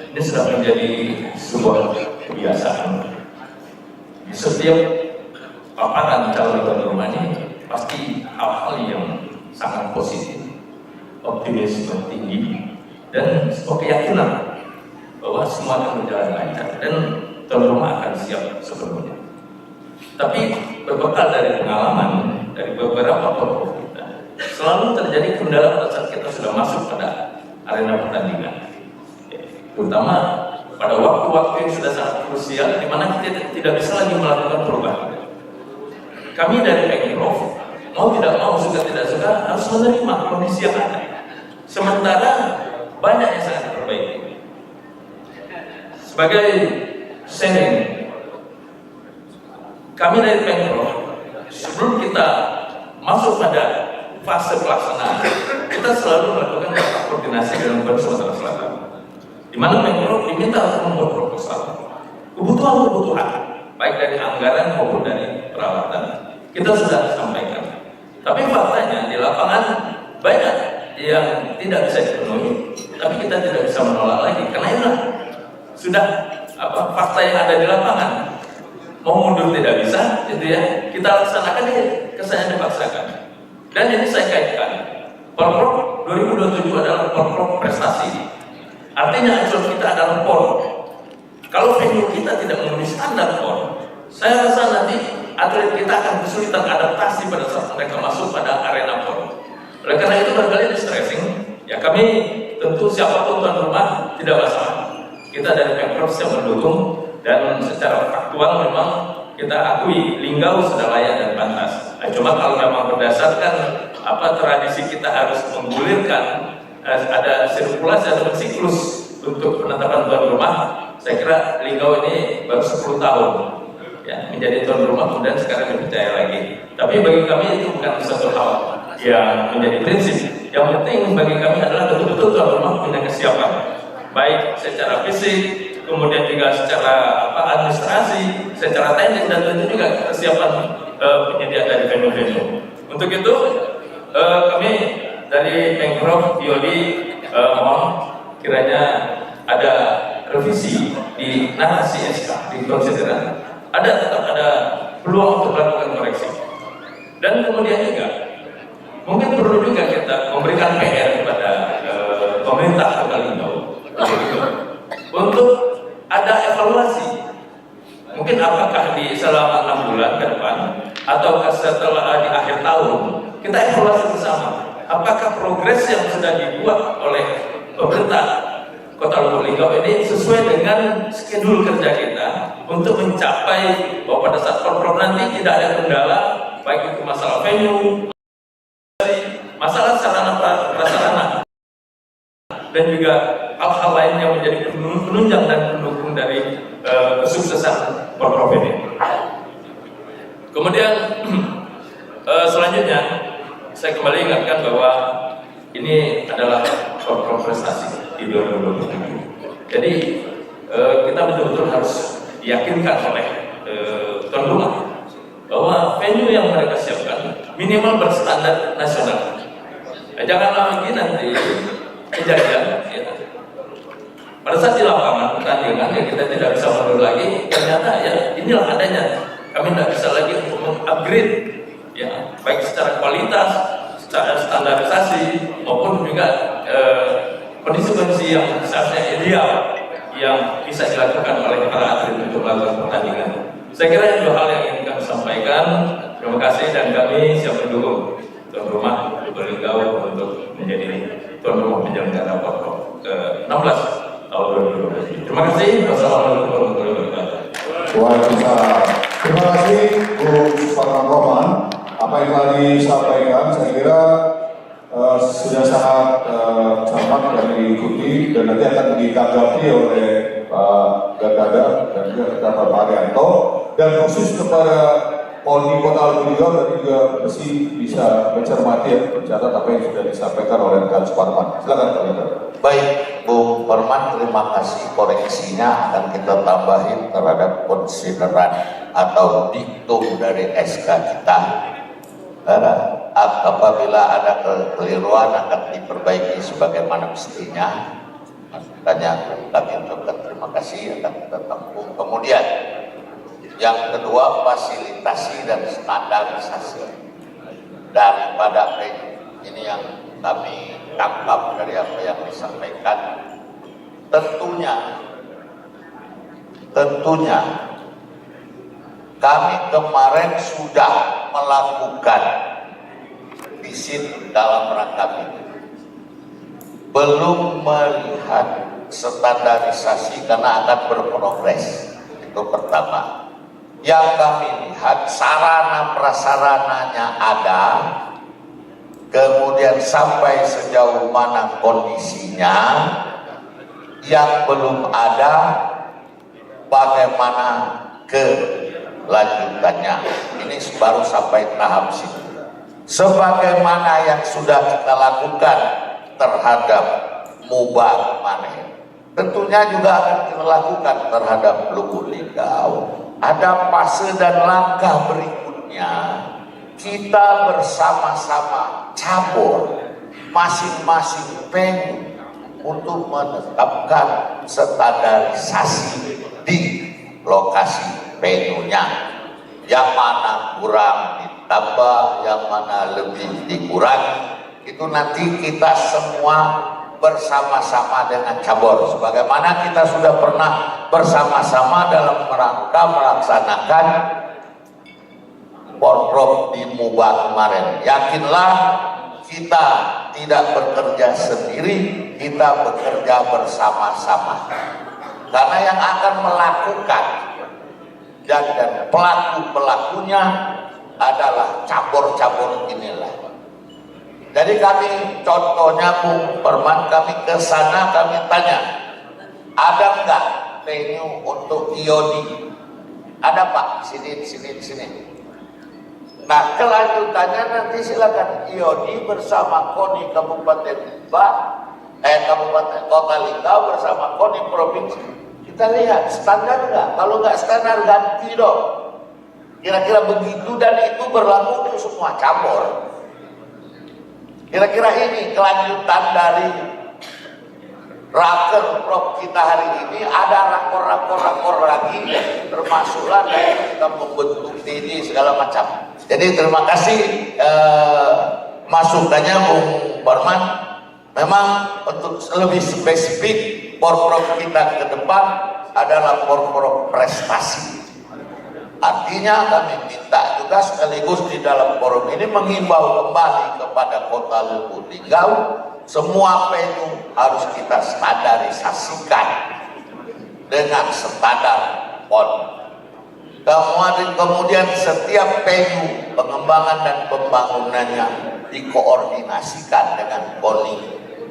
S7: Ini sudah menjadi sebuah kebiasaan. Di setiap paparan calon tuan rumah ini pasti hal-hal yang sangat positif, optimisme tinggi, dan sebuah keyakinan bahwa semua akan berjalan lancar dan tuan rumah akan siap sepenuhnya. Tapi berbekal dari pengalaman dari beberapa tokoh kita, selalu terjadi kendala pada saat kita sudah masuk pada arena pertandingan, terutama pada waktu-waktu yang sudah sangat krusial, di mana kita tidak bisa lagi melakukan perubahan. Kami dari Pemprov mau tidak mau, suka tidak suka, harus menerima kondisi yang ada. Sementara banyak yang sangat diperbaiki. Sebagai sharing, kami dari Pemprov sebelum kita masuk pada fase pelaksanaan, kita selalu melakukan koordinasi dengan Gubernur Sumatera Selatan, di mana Pemprov diminta untuk membuat proposal kebutuhan baik dari anggaran maupun dari peralatan. Kita sudah sampaikan, tapi faktanya di lapangan banyak yang tidak bisa dipenuhi, tapi kita tidak bisa menolak lagi karena itu sudah fakta yang ada di lapangan. Mau mundur tidak bisa, gitu ya. Kita laksanakan ini kesannya dipaksakan. Dan ini saya kaitkan, Porprov 2027 adalah Porprov prestasi. Artinya acuan kita adalah PON. Kalau venue kita tidak memenuhi standar PON, saya rasa nanti atlet kita akan kesulitan adaptasi pada saat mereka masuk pada arena PON. Oleh karena itu barangkali di stressing, ya kami tentu siapapun tuan rumah tidak masalah. Kita dari Pemprov siap mendukung dan secara faktual memang kita akui Linggau sudah layak dan pantas. Cuma kalau memang berdasarkan tradisi kita harus menggulirkan, ada sirkulasi atau siklus untuk penetapan tuan rumah, saya kira Linggau ini baru 10 tahun ya, menjadi tuan rumah, kemudian sekarang dipercaya lagi. Tapi bagi kami itu bukan satu hal yang menjadi prinsip. Yang penting bagi kami adalah betul-betul tuan rumah punya kesiapan, baik secara fisik, kemudian juga secara administrasi, secara teknis, dan tentu juga kesiapan penyediaan dari venue-venue. Untuk itu kami dari Pemprov Yodi mohon kiranya ada revisi di narasi SK, di konsideran tetap ada peluang untuk melakukan koreksi. Dan kemudian juga mungkin perlu juga kita memberikan PR kepada pemerintah Kota Linggau untuk ada evaluasi. Mungkin apakah selama 6 bulan ke depan ataukah setelah di akhir tahun kita evaluasi bersama, apakah progres yang sudah dibuat oleh pemerintah Kota Lubuk Linggau ini sesuai dengan skedul kerja kita untuk mencapai bahwa pada saat Porprov nanti tidak ada kendala, baik itu masalah venue, masalah sarana prasarana, dan juga hal-hal lain yang menjadi penunjang dan pendukung dari kesuksesan Porprov ini. Kemudian selanjutnya saya kembali ingatkan bahwa ini adalah Porprov prestasi di 2027. Jadi kita betul-betul harus diyakinkan oleh tuan rumah bahwa venue yang mereka siapkan minimal berstandar nasional. Jangan lagi nanti kejadian ya. Pada saat di lapangan pertandingan ya kita tidak bisa mundur lagi, ternyata ya inilah adanya, kami tidak bisa lagi untuk mengupgrade ya, baik secara kualitas, secara standarisasi maupun juga kondisi-kondisi yang seharusnya ideal yang bisa dilakukan oleh para atlet untuk melakukan pertandingan. Saya kira itu hal yang ingin kami sampaikan. Terima kasih, dan kami siap mendukung tuan rumah Linggau untuk menjadi tuan rumah penyelenggara Porprov ke-16 tahun 2020. Terima kasih. Wassalamualaikum warahmatullahi wabarakatuh.
S6: Waalaikumsalam. Terima kasih.
S4: disampaikan saya kira sudah sangat cermat dan diikuti dan nanti akan ditanggapi oleh Pak Gatada dan juga Pak Arianto, dan khusus kepada Poni Kota Lubulingga dan juga Besi bisa mencermati ya, mencatat apa yang sudah disampaikan oleh Kang Suparman. Silakan Pak Gatada.
S5: Baik, Bung Parman, terima kasih. Koreksinya akan kita tambahin terhadap konsideran atau diktum dari SK kita. Apabila ada kekeliruan akan diperbaiki sebagaimana mestinya. Makanya kami ucapkan terima kasih, akan kita tampung. Kemudian yang kedua, fasilitasi dan standarisasi daripada ini yang kami tangkap dari apa yang disampaikan. Tentunya kami kemarin sudah melakukan visit dalam rangka ini. Belum melihat standarisasi karena akan berprogres. Itu pertama. Yang kami lihat sarana prasarananya ada, kemudian sampai sejauh mana kondisinya. Yang belum ada, bagaimana kelanjutannya. Ini baru sampai tahap situ. Sebagaimana yang sudah kita lakukan terhadap Mubah kemarin, tentunya juga akan kita lakukan terhadap Lubulingga. Ada fase dan langkah berikutnya. Kita bersama-sama cabur masing-masing venue untuk menetapkan standarisasi di lokasi venue-nya. Yang mana kurang ditambah, yang mana lebih dikurangi. Itu nanti kita semua bersama-sama dengan cabur, sebagaimana kita sudah pernah bersama-sama dalam rangka melaksanakan Porprov di Mubah kemarin. Yakinlah kita tidak bekerja sendiri, kita bekerja bersama-sama, karena yang akan melakukan dan pelaku-pelakunya adalah cabur-cabur inilah. Jadi kami contohnya Bung Perman, kami ke sana kami tanya, ada enggak venue untuk IOD? Ada Pak, sini. Nah kelanjutannya nanti silakan IOD bersama KONI Kabupaten Kabupaten Kota Lingga bersama KONI Provinsi. Kita lihat standar enggak? Kalau enggak standar ganti dong. Kira-kira begitu, dan itu berlaku untuk semua cabur. Kira-kira ini kelanjutan dari raker Prof kita hari ini. Ada rakor lagi, termasuklah dari kita membentuk TD segala macam. Jadi terima kasih masukannya Bung Parman. Memang untuk lebih spesifik Porprov kita ke depan adalah Porprov prestasi. Artinya kami minta juga sekaligus di dalam forum ini mengimbau kembali kepada Kota Lubulingga, semua venue harus kita standarisasikan dengan standar PON. Kemudian setiap venue pengembangan dan pembangunannya dikoordinasikan dengan KONI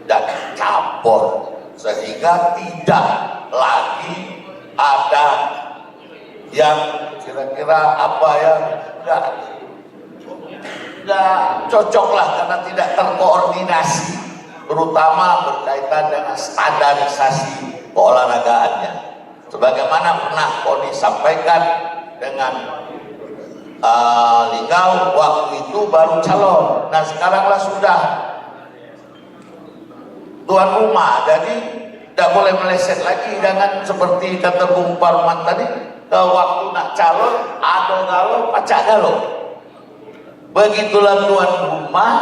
S5: dan cabur, sehingga tidak lagi ada yang kira-kira apa yang nggak cocok lah karena tidak terkoordinasi, terutama berkaitan dengan standarisasi keolahragaannya. Sebagaimana pernah KONI sampaikan dengan Linggau, waktu itu baru calon. Nah sekaranglah sudah tuan rumah, jadi tidak boleh meleset lagi. Jangan seperti kata Bung Parman tadi, ke waktu nak calon ado galo pacak galo. Begitulah tuan rumah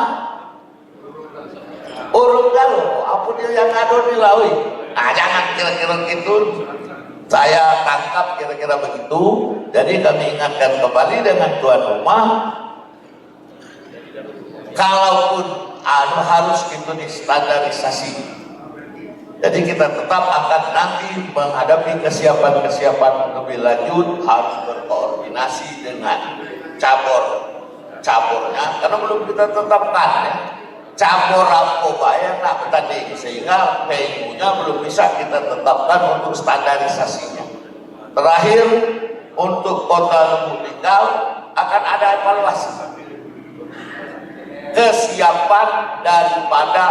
S5: urung galo, apa dia yang ado dilaui. Nah jangan kira-kira gitu, saya tangkap kira-kira begitu. Jadi kami ingatkan kembali dengan tuan rumah, kalaupun harus itu distandarisasi. Jadi kita tetap akan nanti menghadapi kesiapan lebih lanjut, harus berkoordinasi dengan cabur cabornya karena belum kita tetapkan ya. Cabur apa yang nak bertanding sehingga venue-nya belum bisa kita tetapkan untuk standarisasinya. Terakhir untuk Kota Lubuk Linggau akan ada evaluasi kesiapan daripada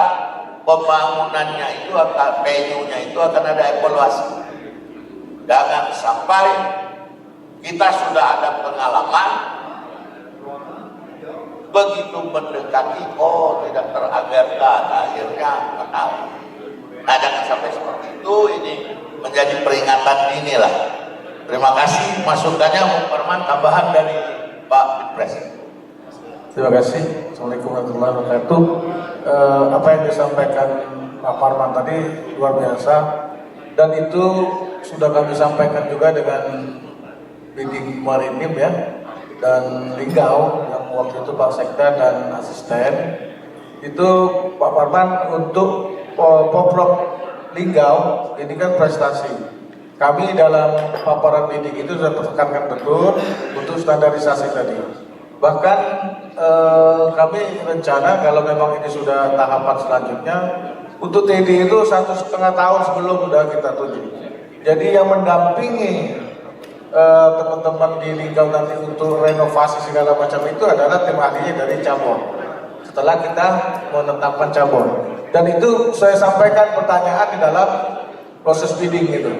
S5: pembangunannya itu akan venue-nya itu akan ada evaluasi. Jangan sampai kita sudah ada pengalaman begitu mendekati tidak teranggarkan akhirnya menang. Nah jangan sampai seperti itu, ini menjadi peringatan dini lah. Terima kasih masukannya Bung Parman, tambahan dari Pak Bipres.
S3: Terima kasih. Assalamualaikum warahmatullahi wabarakatuh. Apa yang disampaikan Pak Parman tadi luar biasa, dan itu sudah kami sampaikan juga dengan bidding maritim ya, dan Linggau yang waktu itu Pak Sekda dan asisten itu Pak Parman untuk Poprov Linggau ini kan prestasi. Kami dalam paparan bidding itu sudah tekankan betul untuk standarisasi tadi. Bahkan kami rencana kalau memang ini sudah tahapan selanjutnya untuk TD itu 1,5 tahun sebelum sudah kita tuju. Jadi yang mendampingi teman-teman di Linggau nanti untuk renovasi segala macam itu adalah tim ahlinya dari cabur. Setelah kita menetapkan cabur, dan itu saya sampaikan pertanyaan di dalam proses bidding itu.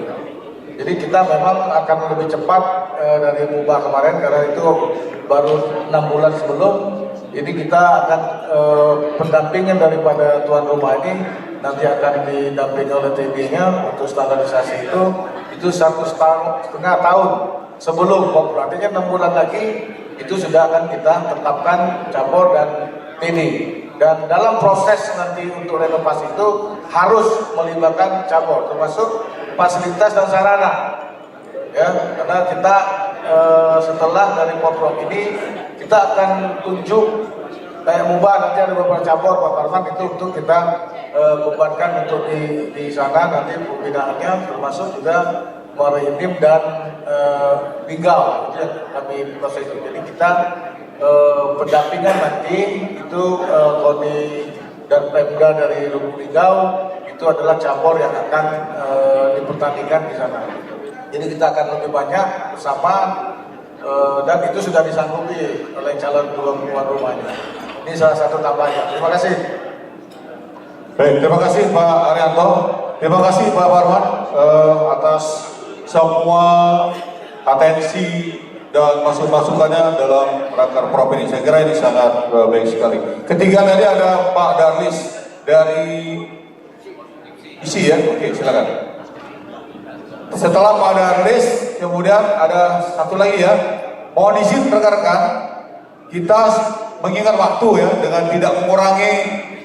S3: Jadi kita memang akan lebih cepat dari MUBA kemarin karena itu baru 6 bulan sebelum. Ini kita akan pendampingan daripada tuan rumah ini nanti akan didampingi oleh TB-nya untuk standarisasi itu 1,5 tahun sebelum Poprov. Artinya 6 bulan lagi itu sudah akan kita tetapkan cabur dan TB. Dan dalam proses nanti untuk renovasi itu harus melibatkan cabur, termasuk fasilitas dan sarana. Ya, karena kita setelah dari Poprov ini kita akan tunjuk kayak MUBA nanti ada beberapa cabur Pak Parman itu untuk kita bebankan untuk di sana nanti pembinaannya termasuk juga maritim dan Linggau itu yang kami proses itu. Jadi kita pendampingan nanti itu KONI dan Pemda dari Lubuk Linggau itu adalah cabur yang akan dipertandingkan di sana. Jadi kita akan lebih banyak bersama dan itu sudah disanggupi oleh calon tuan rumahnya. Ini salah satu tambahannya. Terima kasih.
S4: Baik, terima kasih Pak Arianto. Terima kasih Pak Parman atas semua atensi dan masukannya dalam raker prop ini. Saya kira ini sangat baik sekali. Ketiga tadi ada Pak Darlis dari isi ya. Oke, silakan. Setelah Pak Darlis, kemudian ada satu lagi ya. Mohon izin rekan-rekan, kita mengingat waktu ya dengan tidak mengurangi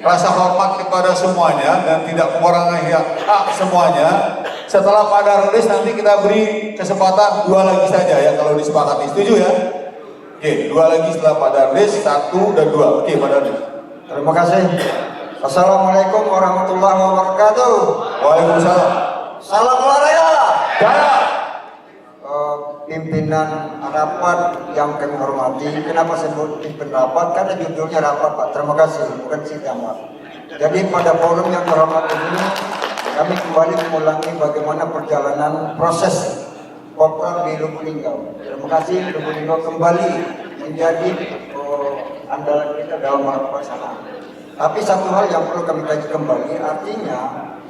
S4: rasa hormat kepada semuanya dan tidak mengurangi hak semuanya. Setelah Pak Darlis nanti kita beri kesempatan 2 lagi saja ya kalau disepakati. Setuju ya? Oke, 2 lagi setelah Pak Darlis, 1 dan 2. Oke, Pak Darlis.
S8: Terima kasih. Assalamualaikum warahmatullahi wabarakatuh.
S4: Waalaikumsalam.
S8: Salam olahraga.
S4: Jaya.
S8: Pimpinan rapat yang kami hormati, kenapa sebut pimpin rapat? Karena judulnya rapat Pak. Terima kasih, bukan sidang Pak. Jadi pada forum yang terhormat ini, kami kembali mengulangi bagaimana perjalanan proses Poprov di Lubuk Linggau. Terima kasih Lubuk Linggau kembali menjadi andalan kita dalam pelaksanaan. Tapi satu hal yang perlu kami kaji kembali, artinya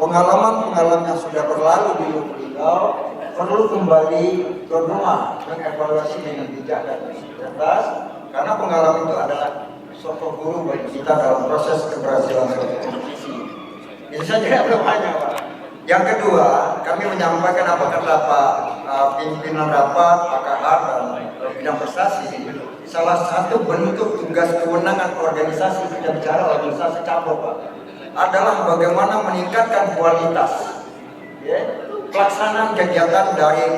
S8: pengalaman-pengalaman yang sudah berlalu di Lubuk Linggau perlu kembali ke rumah mengevaluasi dengan bijak dan cerdas, karena pengalaman itu adalah suatu guru bagi kita dalam proses keberhasilan suatu kompetisi. Ini saja yang banyak Pak. Yang kedua, kami menyampaikan apa kata Pak pimpinan rapat, Pak Kahar dan bidang prestasi. Salah satu bentuk tugas kewenangan organisasi, kita bicara organisasi cabur Pak, adalah bagaimana meningkatkan kualitas pelaksanaan kegiatan dari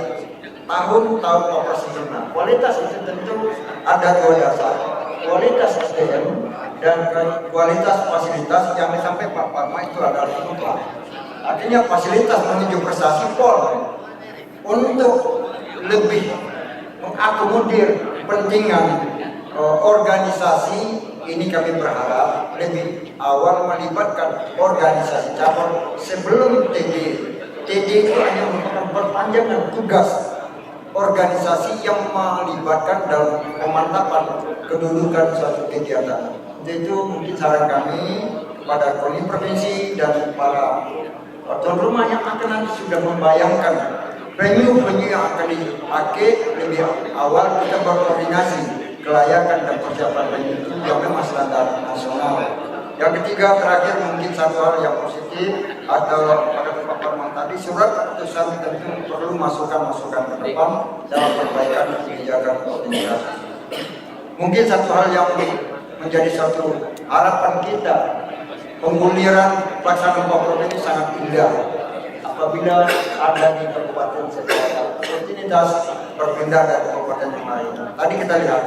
S8: tahun operasional. Kualitas itu tentu ada 2 dasar, kualitas SDM dan kualitas fasilitas yang sampai Pak Parma itu adalah mutlak. Artinya fasilitas menuju prestasi Polri untuk lebih mengakomodir kepentingan organisasi ini kami berharap lebih awal melibatkan organisasi cabur sebelum TD. TD itu hanya merupakan perpanjangan tugas organisasi yang melibatkan dalam pemantapan kedudukan suatu kegiatan. Itu mungkin saran kami kepada KONI provinsi dan para tuan rumah yang akan nanti sudah membayangkan venue-venue yang akan dipakai lebih awal kita berkoordinasi kelayakan dan persiapan venue itu yang memang standar nasional. Yang ketiga terakhir mungkin satu hal yang positif atau pada paparan tadi surat keputusan tentu perlu masukan-masukan ke depan dalam perbaikan kebijakan koordinasi. Mungkin satu hal yang menjadi satu harapan kita, pengguliran pelaksanaan Pemprov ini sangat indah apabila ada di kabupaten secara rutinitas berpindah dari kabupaten yang lain. Tadi kita lihat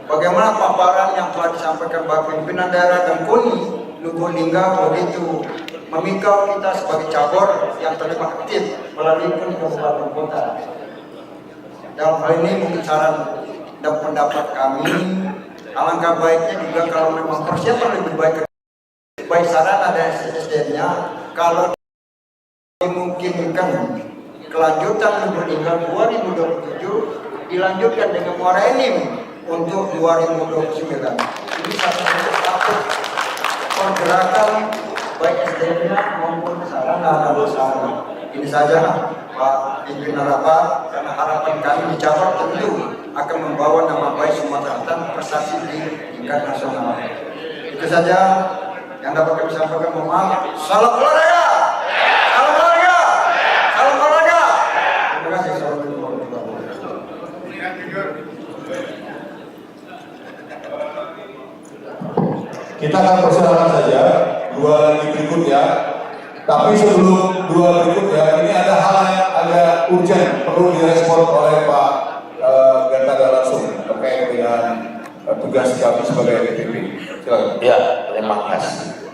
S8: bagaimana paparan yang telah disampaikan Bapak Pimpinan Daerah dan KONI Lubulingga begitu memikau kita sebagai cabur yang terlibat aktif melalui KONI Kabupaten Kota. Dalam hal ini mungkin saran dan pendapat kami, alangkah baiknya juga kalau memang persiapan lebih baik sarana dan SDM-nya, kalau dimungkinkan kelanjutan Lubulingga 2027 dilanjutkan dengan Muara Enim untuk 2029. Ini satu pergerakan baik SDM-nya maupun sarana dan prasarana. Ini saja Pak Pimpinan Rapat, karena harapan kami di cabang tentu akan membawa nama baik Sumatera Selatan prestasi di tingkat nasional. Itu saja yang dapat kami sampaikan. Mohon maaf. Salam olahraga, salam olahraga, salam olahraga. Terima kasih. Assalamualaikum warahmatullahi wabarakatuh.
S4: Kita akan persilakan saja dua lagi berikutnya. Tapi sebelum dua berikutnya, ini ada hal yang agak urgent perlu direspon oleh Pak Gantara langsung terkait dengan tugas kami sebagai DPP. Silakan.
S5: Ya, terima kasih.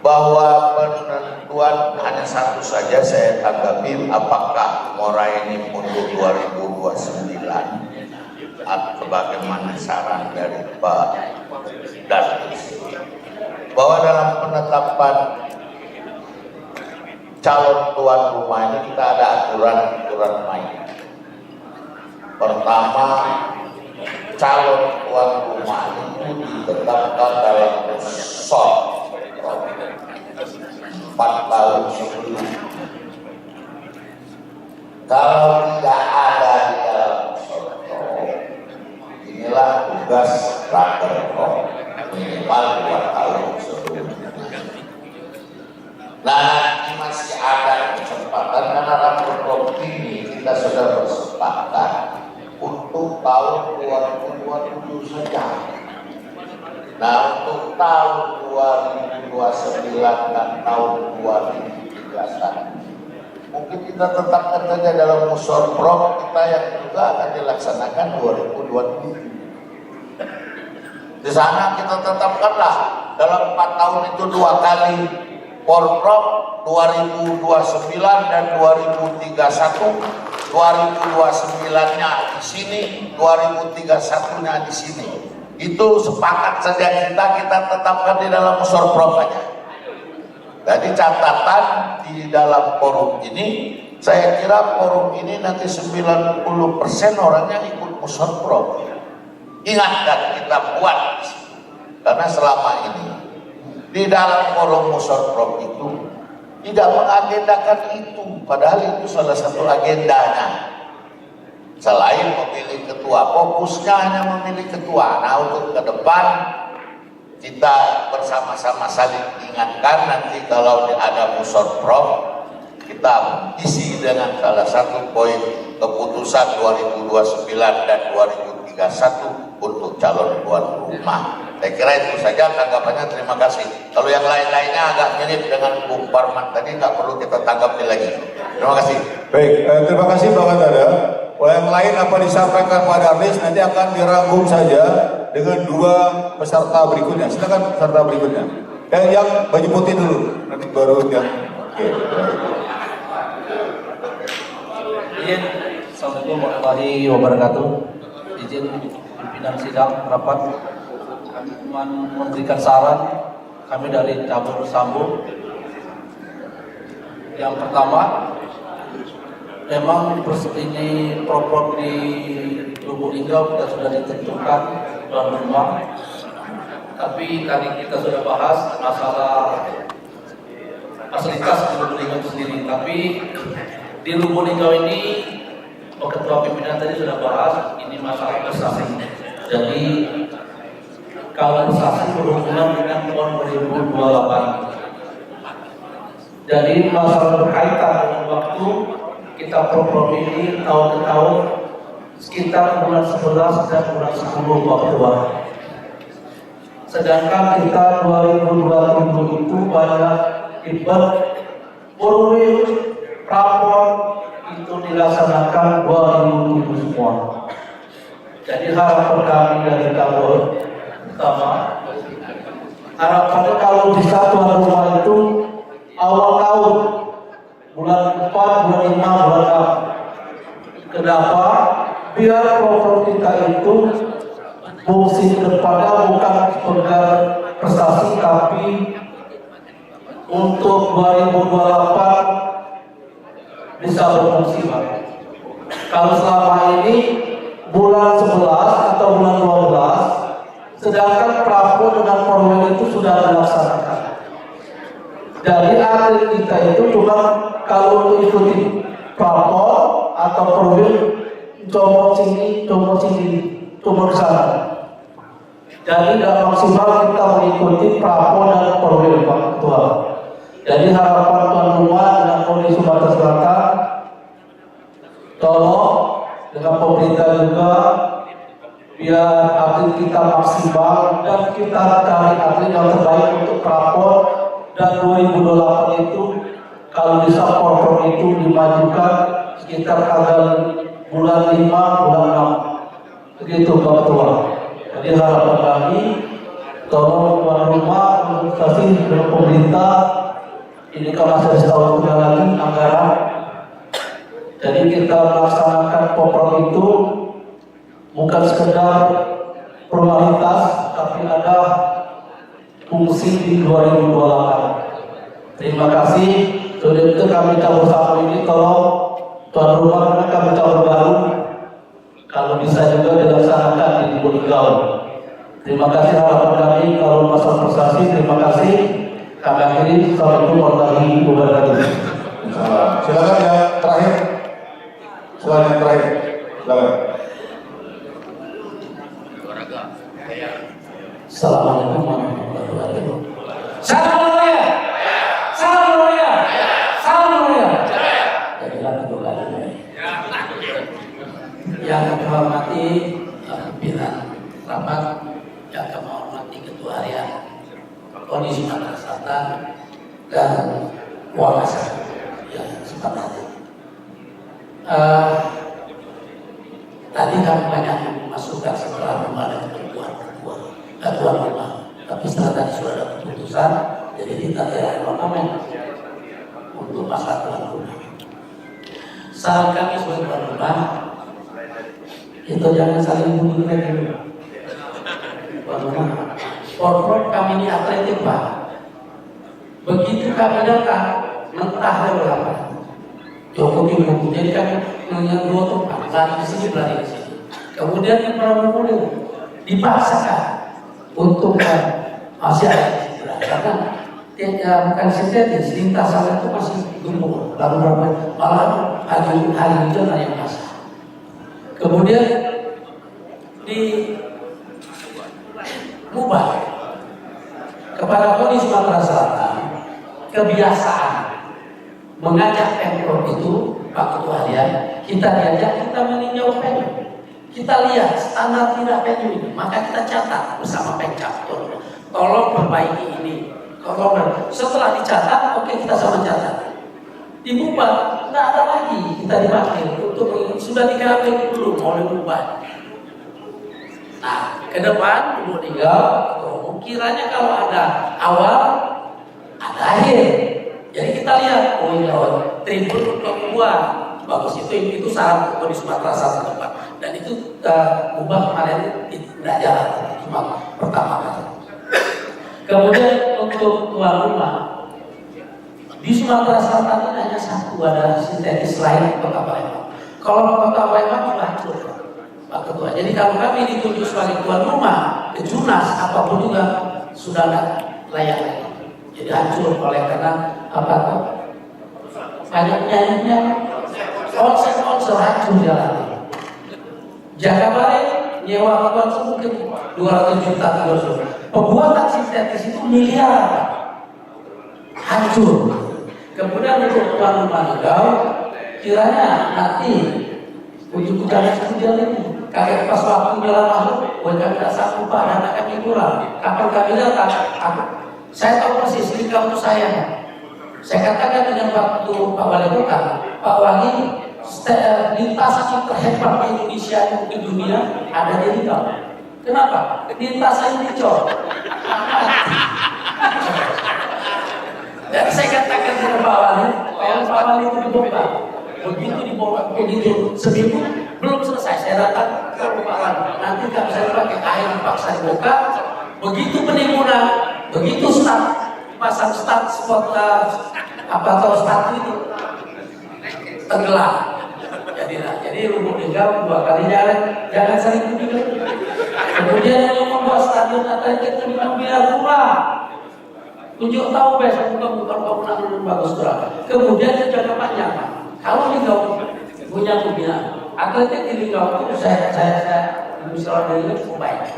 S5: Bahwa penentuan hanya satu saja saya tanggapi, apakah Muara Enim untuk 2029 atau bagaimana saran dari Pak Danis, bahwa dalam penetapan calon tuan rumah ini kita ada aturan-aturan main. Pertama, calon tuan rumah itu ditetapkan dalam musyawarah 4 tahun sebelum. Kalau tidak ada di dalam musyawarah, inilah tugas rakernas minimal 2 tahun sebelum. Nah, ini masih ada kesempatan karena rakernas ini kita sudah bersepakat untuk tahun 2027 saja. Nah, untuk tahun 2029 dan tahun 2031 mungkin kita tetapkan saja dalam musyawarah kita yang juga akan dilaksanakan 2027. Di sana kita tetapkanlah dalam 4 tahun itu 2 kali Porprov 2029 dan 2031, 2029-nya di sini, 2031-nya di sini. Itu sepakat saja kita tetapkan di dalam musyawarah aja. Jadi catatan di dalam forum ini, saya kira forum ini nanti 90% orangnya ikut musyawarah. Ingat dan kita buat, karena selama ini di dalam forum musyawarah itu tidak mengagendakan itu, padahal itu salah satu agendanya. Selain memilih ketua, fokusnya hanya memilih ketua. Nah, untuk ke depan kita bersama-sama saling ingatkan, nanti kalau ada musyawarah kita isi dengan salah satu poin keputusan 2029 dan 2031 untuk calon tuan rumah. Saya kira itu saja tanggapannya. Terima kasih. Kalau yang lain-lainnya agak mirip dengan Bung Parman tadi, tak perlu kita tanggapi lagi. Terima kasih.
S4: Baik, terima kasih Pak Gantara. Yang lain apa disampaikan Pak Darnis nanti akan dirangkum saja dengan 2 peserta berikutnya. Silakan peserta berikutnya. Yang baju putih dulu, nanti baru yang. Oke.
S9: Izin, Assalamualaikum warahmatullahi wabarakatuh. Izin pimpinan sidang rapat memberikan saran kami dari cabur Sambo. Yang pertama, memang ini propor di Lubuk Linggau kita sudah ditentukan tuan rumah, tapi tadi kita sudah bahas masalah fasilitas di Lubuk Linggau itu sendiri. Tapi di Lubuk Linggau ini ketua pimpinan tadi sudah bahas ini masalah prestasi. Jadi kalau prestasi berhubungan dengan PON 2028. Jadi masalah berkaitan dengan waktu kita program ini tahun ke tahun sekitar bulan 11 dan bulan 10 waktuan. Sedangkan kita 2027 itu banyak event Purwil rapor itu dilaksanakan 2007 semua. Jadi harapan kami dari cabur pertama, harapannya kalau bisa tuan rumah itu awal tahun bulan 4, bulan 5, bulan 6. Kenapa? Biar program kita itu fungsi kepada bukan sekedar prestasi, tapi untuk 2028 bisa berfungsi, Pak. Kalau selama ini bulan 11 atau bulan 12, sedangkan prapon dengan formal itu sudah dilaksanakan. Jadi atlet kita itu cuma kalau untuk ikuti prapon atau profil comot sini, comot sana. Jadi tidak maksimal kita mengikuti prapon dan profil, Pak Ketua. Jadi harapan tuan rumah dengan Polri Sumatera Selatan, tolong dengan pemerintah juga biar atlet kita maksimal dan kita cari atlet yang terbaik untuk prapon. Dan 2028 itu kalau bisa program itu dimajukan sekitar tanggal bulan 5, bulan 6. Begitu Pak Ketua. Jadi harapan kami tolong tuan rumah, organisasi dan pemerintah ini kan masih setahun lagi anggaran. Jadi kita melaksanakan program itu bukan sekedar formalitas, tapi ada fungsi di 2028. Terima kasih. Sudah itu kami cabur Sambo ini tolong tuan rumah karena kami cabur baru. Kalau bisa juga dilaksanakan di Lubuk Linggau. Terima kasih harapan kami kalau masalah prestasi. Terima kasih. Kami akhiri. Assalamualaikum warahmatullahi wabarakatuh.
S4: Silakan yang terakhir. Silakan yang terakhir. Silakan.
S9: Assalamualaikum warahmatullahi wabarakatuh.
S10: Salam Mulia, salam Mulia, salam Mulia.
S9: Jadilah kedua kalinya. Yang kami hormati pimpinan rapat, yang kami hormati ketua harian KONI Sumatera Selatan dan Wakasa yang sempat hadir. Tadi kami banyak masukan setelah memulai tuan rumah, tapi setelah tadi sudah ada keputusan, jadi kita tidak ornamen untuk masalah tuan rumah. Saran kami sebagai tuan rumah itu jangan saling bunuh lagi. Tuan rumah, program kami ini atletik, Pak. Begitu kami datang, mentah berapa? Cukup. Jadi kami mengenai dua tempat, lari di sini, lari di sini. Kemudian di Pramudia dipaksakan untuk masih ada karena bukan sintetis, lintasan itu masih gembur, lalu malah hari itu yang basah. Kemudian di Mubah kepada KONI Sumatera Selatan kebiasaan mengajak Pemprov itu Pak Ketua Harian, kita diajak, kita meninjau Pemprov. Kita lihat standar tidak penyu ini, maka kita catat bersama Pemkab. Tolong perbaiki ini. Setelah dicatat, oke, kita sama catat. Dibuat, nggak ada lagi kita dipanggil untuk sudah dikatakan dulu mau diubah. Nah, ke depan Lubuk Linggau, kiranya kalau ada awal, ada akhir. Jadi kita lihat, tribun untuk membuat bagus itu syarat untuk di Sumatera Selatan tempat. Dan itu kita ubah kemarin tidak jalan, cuma pertama kali. Kemudian untuk tuan rumah di Sumatera Selatan ini hanya satu, ada sintetis lain Kota Palembang. Kalau Kota Palembang sudah hancur, Pak Ketua. Jadi kalau kami ditunjuk sebagai tuan rumah ke Junas, apapun juga sudah tidak layak lagi. Jadi hancur oleh karena apa tuh? Banyaknya onsen hancur jalan. Jakabaring nyewa konsen mungkin 200 juta 300. Pembuatan sintetis itu miliar, hancur. Kemudian untuk tuan rumah Ligau, kiranya nanti ujung-ujungnya seperti ini. Kakek pas waktu jalan masuk, buat kami tidak sanggup Pak, dana kami kurang. Kapan kami datang? Saya tahu persis Ligau itu saya. Saya katakan dengan waktu Pak Wali Kota, Pak Wali, lintasan yang terhebat di Indonesia di dunia ada di Ligau. Kenapa? Lintasan dicor. Dan saya katakan kepada Pak Wali, kalau Pak Wali itu dibongkar, begitu dibongkar, begitu seminggu belum selesai, saya datang ke Pak Wali. Nanti kalau saya pakai air dipaksa dibongkar, begitu penimbunan, begitu pasang spot apa atau start itu tenggelam. Jadi Lubuk Linggau 2 kali jangan sering juga. Kemudian yang membuat stadion atletik 5 miliar rupiah. Tunjuk tahu besok bukan bangunan bagus kurang. Kemudian jangka panjang. Kalau Linggau punya pembinaan atletik di Linggau itu saya misalnya dari itu baik.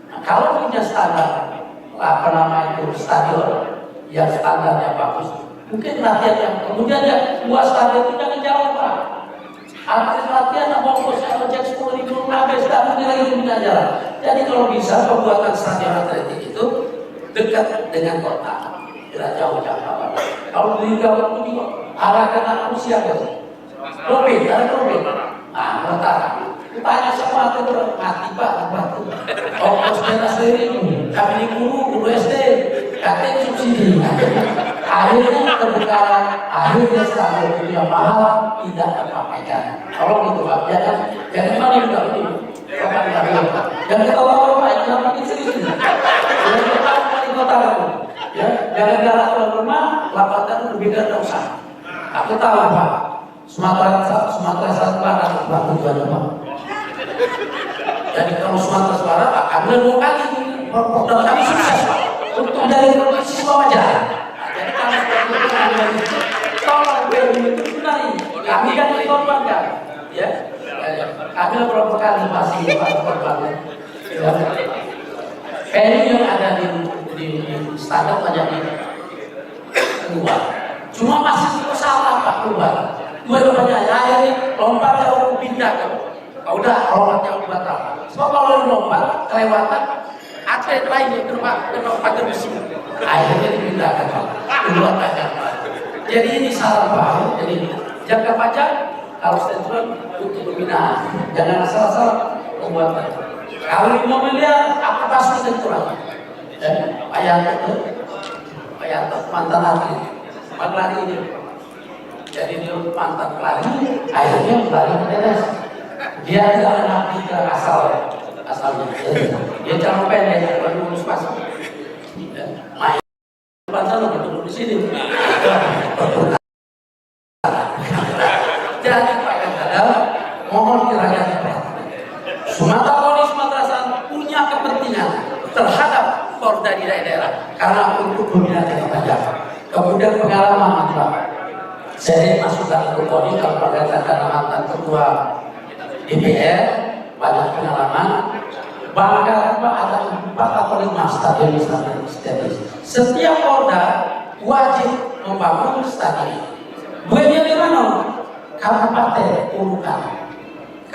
S9: Nah, kalau punya standar apa nama itu stadion yang standarnya bagus, mungkin latihan yang kemudian ya buat stadion itu jangan jauh Pak. Atlet latihan bongkos kalau cek 10.000 habis tak mungkin lagi punya jalan. Jadi kalau bisa pembuatan stadion atletik itu dekat dengan kota, tidak jauh-jauh. Kalau di Ligau itu arahkan manusia gitu. Robin, ada Robin. Nah, pertama, tanya semua itu mati Pak, batu. Ongkos bela sendiri, kami di guru SD, katanya subsidi. Akhirnya terbekalan, akhirnya stadion itu yang mahal tidak terpapaikan. Kalau gitu Pak, jangan mana juga ini. Jangan ketawa Pak, jangan makin serius. Kota ya, gara-gara tuan rumah, lapatan lebih dari usah. Aku tahu Pak, Sumatera Selatan ada tujuannya Pak. Jadi kalau Sumatera Selatan, kami mau kali dan kami sukses Pak. Untuk dari provinsi semua wajar. Jadi kami seperti tolong BUMN itu benar ini. Kami kan dikorbankan, ya. Kami beberapa kali masih korban. Venue yang ada di standar banyak ini keluar, cuma masih salah Pak keluar. Dua banyak akhirnya lompat jauh pindah ke, udah lompat jauh batal. Sebab kalau lompat kelewatan atlet lain yang kena pagar besi, akhirnya dipindahkan Pak keluar aja. Jadi ini salah Pak. Jadi jangka panjang harus tentuan untuk pembinaan, jangan asal-asal pembuatan. Kalau 5 miliar, apa pasti tentuan. Pak Yanto mantan atlet, pelari ini. Jadi dia mantan pelari, akhirnya pelari menetes. Dia tidak mengabdi ke asalnya. Dia calon pendek, baru lulus pasang. Main pasang betul di sini. Jadi Pak Yanto, mohon kiranya Sumatera Selatan punya kepentingan terhadap Porda di daerah karena untuk pembinaan jangka panjang. Kemudian pengalaman Pak, saya masukkan ke Koni kalau berkaitan mantan ketua DPR, banyak pengalaman. Bahkan Pak ada 4 atau 5 stadion statis. Setiap Porda wajib membangun stadion. Duitnya di mana? Kabupaten urukan.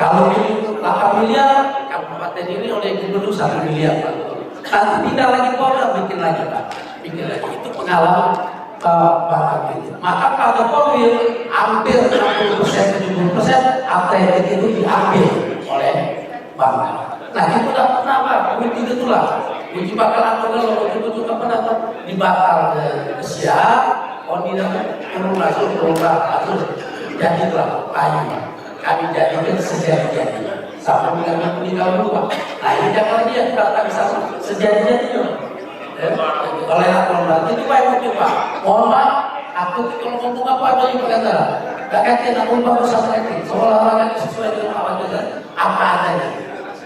S9: Kalau ini 8 miliar, kabupaten ini oleh gubernur 1 miliar Pak. Nanti tidak lagi Polda, bikin lagi Pak. Bikin lagi, itu pengalaman Pak. Maka Pak Jokowi hampir 60%, 70% atletik itu diambil oleh Bangka. Nah itu tidak pernah Pak, begitu itulah. Uji bakal atau betul-betul pernah dibatal ke siap, turun langsung, terus jadilah kayu. Kami jadikan sejati-jati.
S10: sampai meninggal dulu Pak. Nah ini jangan dia tak bisa sejadi-jadinya. Oleh laporan itu Pak itu Pak. Mohon maaf, aku kalau ngomong apa aja yang berkata. Gak kaitin aku bagus atletik, seolah-olah sesuai dengan apa adanya.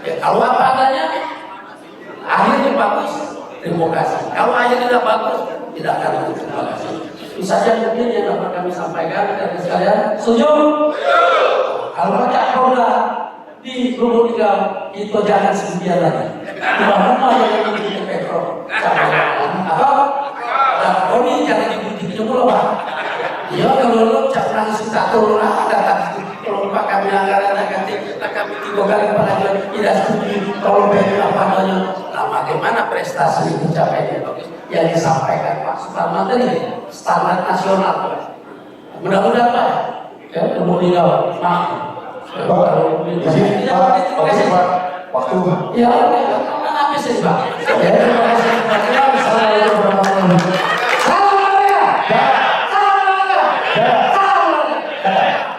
S10: Ya, kalau apa adanya, akhirnya bagus, terima kasih. Kalau akhirnya tidak bagus, tidak akan bagus. Terima kasih. Itu saja mungkin yang dapat kami sampaikan dari sekalian. Setuju? Kalau baca Kapolda di Lubuk Linggau, itu jangan sendirian lagi. Rumah-rumah yang dibutuhkan Petro, atau Koni jangan dibutuhkan dulu Pak. Ya kalau lu jangan suka turun ada kalau Pak kami anggaran nanti kami 3 kali kepala tidak setuju kalau beli apa namanya. Nah bagaimana prestasi pencapaian yang disampaikan Pak Suparman tadi standar nasional mudah-mudahan Pak ya kemudian maaf
S6: waktu
S10: ya kan habis sih Pak ya terima kasih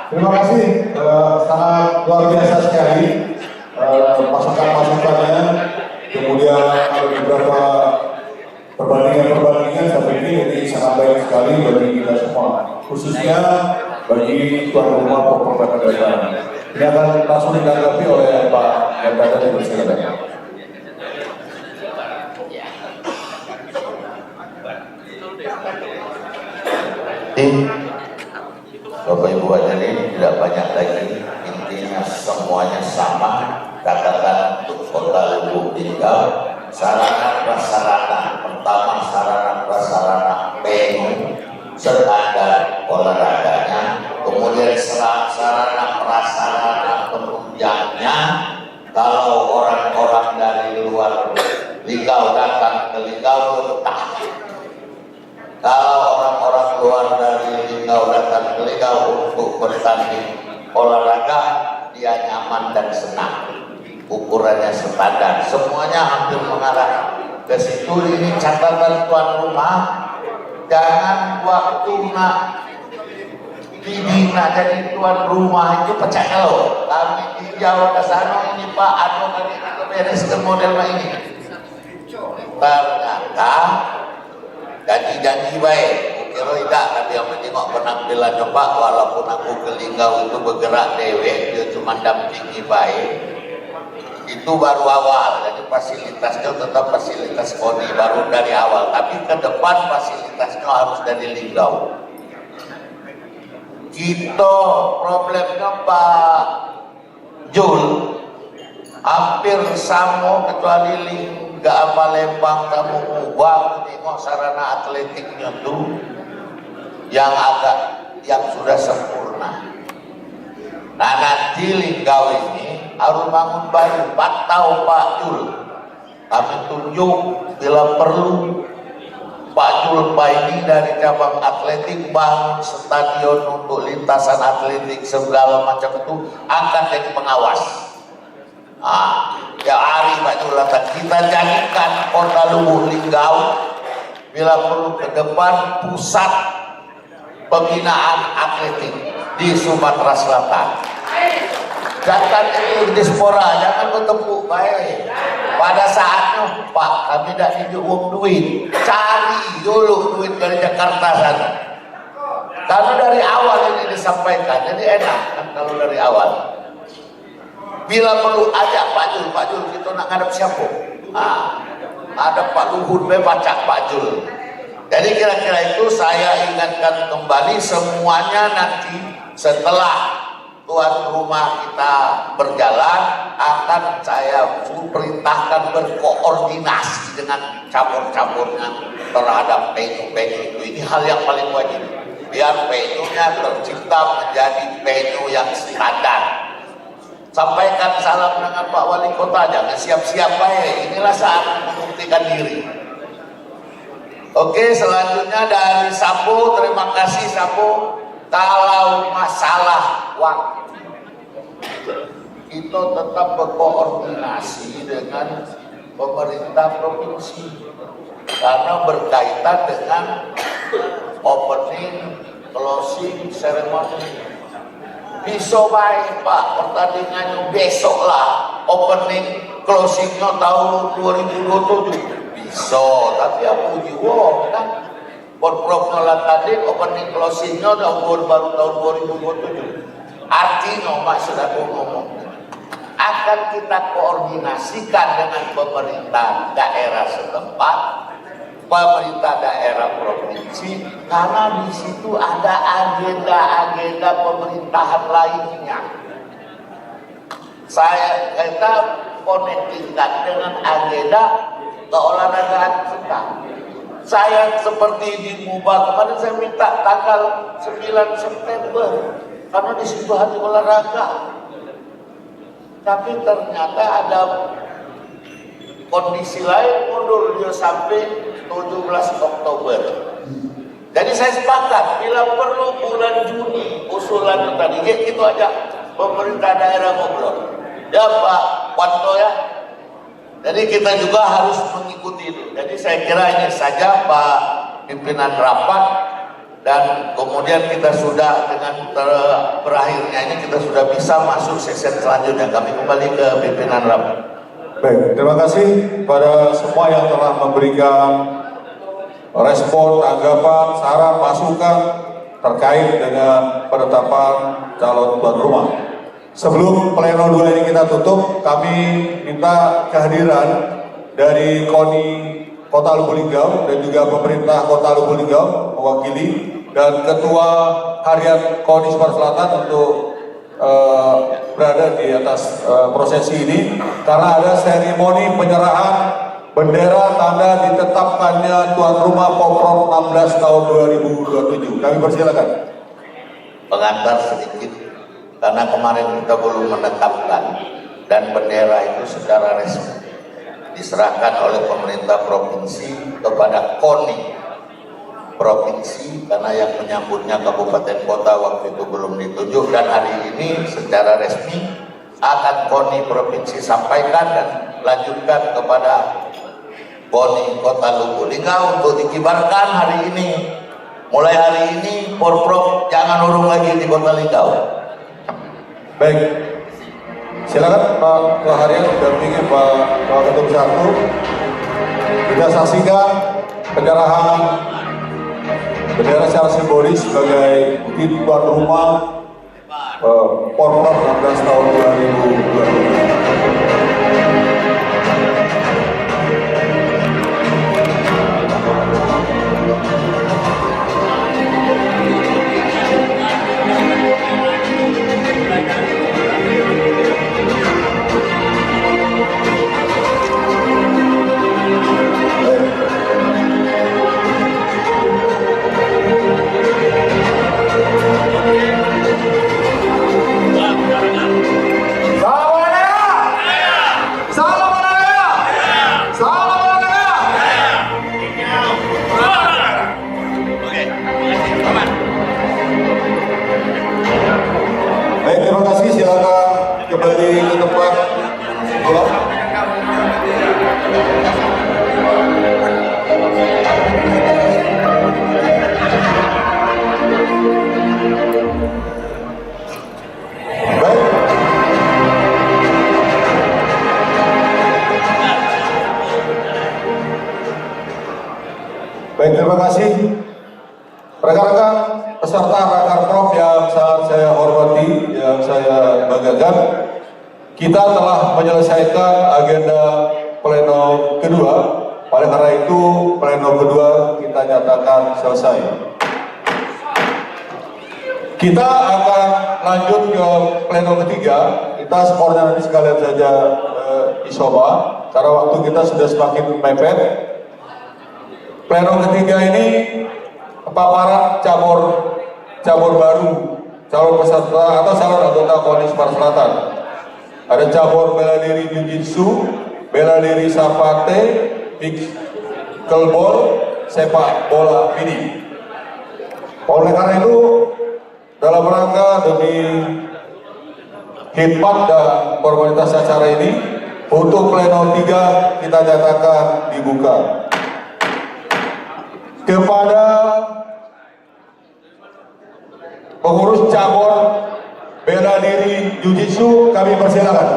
S6: terima kasih, sangat luar biasa sekali masukan-masukannya. Kemudian ada beberapa perbandingan saya pikir ini sangat baik sekali bagi kita semua, khususnya bagi tuan rumah Pemprov Dki. Ini akan langsung ditanggapi oleh Pak Ganda dan Bersilakan.
S5: Bapak Ibu hadirin, tidak banyak lagi, intinya semuanya sama. Katakan untuk Kota Lubuk Linggau, sarana prasarana pertama, sarana prasarana venue standar olahraganya, kemudian sarana prasarana penunjangnya. Kalau orang-orang dari luar Linggau datang ke Linggau betah. Kalau orang-orang luar dari Linggau datang ke Linggau untuk bertanding olahraga, dia nyaman dan senang. Ukurannya standar, semuanya hampir mengarah ke situ. Ini catatan tuan rumah, jangan waktu nak dibina jadi tuan rumah itu pecah kalau kami tinjau ke sana ini Pak, aduh kami kita bereskan model ini. Ternyata janji-janji baik, kira tidak, tapi yang menengok penampilannya Pak, walaupun aku ke Linggau itu bergerak dewek, dia cuma dampingi baik. Itu baru awal, jadi fasilitasnya tetap fasilitas KONI baru dari awal, tapi ke depan fasilitasnya harus dari Linggau. Kita problemnya Pak Jul hampir sama kecuali Linggau apa Lembang kamu ubah, tengok sarana atletiknya tuh yang sudah sempurna. Nah nanti Linggau ini harus bangun baru, tahu Pak Jul. Kami tunjuk bila perlu Pak Jul Pak ini dari cabang atletik bangun stadion untuk lintasan atletik segala macam itu akan jadi pengawas. Ya hari Pak Jul kita jadikan Kota Lubuk Linggau bila perlu ke depan pusat pembinaan atletik di Sumatera Selatan. Jangan itu diaspora, jangan bertepuk baik. Pada saatnya Pak, kami tidak dijual duit, cari dulu duit dari Jakarta sana. Karena dari awal ini disampaikan, jadi enak kan kalau dari awal. Bila perlu ajak Pak Jul kita nak ngadep siapa? Ada Pak Luhut baca Pak Jul. Jadi kira-kira itu saya ingatkan kembali semuanya nanti setelah tuan rumah kita berjalan akan saya perintahkan berkoordinasi dengan cabur-caburnya terhadap venue-venue itu. Ini hal yang paling wajib biar venue-nya tercipta menjadi venue yang standar. Sampaikan salam dengan Pak Wali Kota, jangan siap-siap baik, inilah saat membuktikan diri. Oke, selanjutnya dari Sambo, terima kasih Sambo. Kalau masalah waktu, kita tetap berkoordinasi dengan pemerintah provinsi karena berkaitan dengan opening, closing ceremony. Bisa baik Pak, pertandingannya besok lah, opening closingnya tahun 2027 bisa, tapi aku jiwa kan Porprofnya lah tadi opening closingnya baru tahun 2027. Artinya maksud aku ngomong akan kita koordinasikan dengan pemerintah daerah setempat, pemerintah daerah provinsi, karena di situ ada agenda-agenda pemerintahan lainnya. Kita connectingkan dengan agenda keolahragaan kita. Saya seperti di MUBA kemarin saya minta tanggal 9 September karena di situ hari olahraga. Tapi ternyata ada kondisi lain mundur dia sampai 17 Oktober. Jadi saya sepakat bila perlu bulan Juni usulan tadi gitu aja pemerintah daerah ngobrol. Ya Pak Wanto ya. Jadi kita juga harus mengikuti itu. Jadi saya kira ini saja Pak pimpinan rapat dan kemudian kita sudah dengan berakhirnya ini kita sudah bisa masuk sesi selanjutnya. Kami kembali ke pimpinan rapat.
S4: Baik, terima kasih pada semua yang telah memberikan respon, tanggapan, saran, masukan terkait dengan penetapan calon tuan rumah. Sebelum pleno 2 ini kita tutup, kami minta kehadiran dari KONI Kota Lubuk Linggau dan juga pemerintah Kota Lubuk Linggau mewakili dan Ketua Harian KONI Sumatera Selatan untuk berada di atas prosesi ini karena ada seremoni penyerahan bendera tanda ditetapkannya tuan rumah Porprov 16 tahun 2027. Kami persilakan.
S5: Pengantar sedikit karena kemarin kita belum menetapkan dan bendera itu secara resmi diserahkan oleh pemerintah provinsi kepada KONI provinsi karena yang menyambutnya kabupaten kota waktu itu belum ditunjuk dan hari ini secara resmi akan KONI provinsi sampaikan dan lanjutkan kepada KONI Kota Lubuk Linggau untuk dikibarkan hari ini. Mulai hari ini Porprov jangan urung lagi di Kota Linggau.
S4: Baik, silakan Pak Ketua Harian dampingi Pak Ketum 1. Kita saksikan penyerahan bendera secara simbolis sebagai bukti tuan rumah Porprov 16 tahun 2020. Baik, terima kasih rekan-rekan peserta Rakarprov yang sangat saya hormati, yang saya banggakan. Kita telah menyelesaikan agenda pleno kedua. Oleh karena itu, pleno kedua kita nyatakan selesai. Kita akan lanjut ke pleno ketiga. Kita semuanya nanti sekalian saja isoba, karena waktu kita sudah semakin mepet. Pleno ketiga ini paparan cabur baru, calon peserta atau calon anggota KONI Sumatera Selatan. Ada cabur bela diri jiu-jitsu, bela diri sapate, pickleball, sepak bola mini. Oleh karena itu, dalam rangka demi khidmat dan formalitas acara ini, untuk pleno 3 kita nyatakan dibuka. Kepada pengurus cabur bela diri Jiu-Jitsu kami persilakan.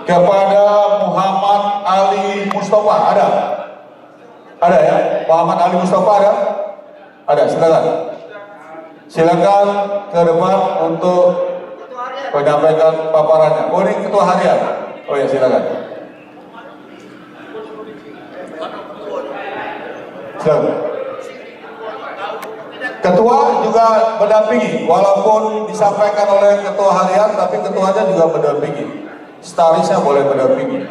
S4: Kepada Muhammad Ali Mustafa, ada? Ada ya? Muhammad Ali Mustafa ada? Ada, silakan. Silakan ke depan untuk menyampaikan paparannya. Oh, ini ketua harian. Oh ya, silakan. Silakan. Ketua juga mendampingi, walaupun disampaikan oleh ketua harian, tapi ketuanya juga mendampingi. Starisnya boleh mendampingi.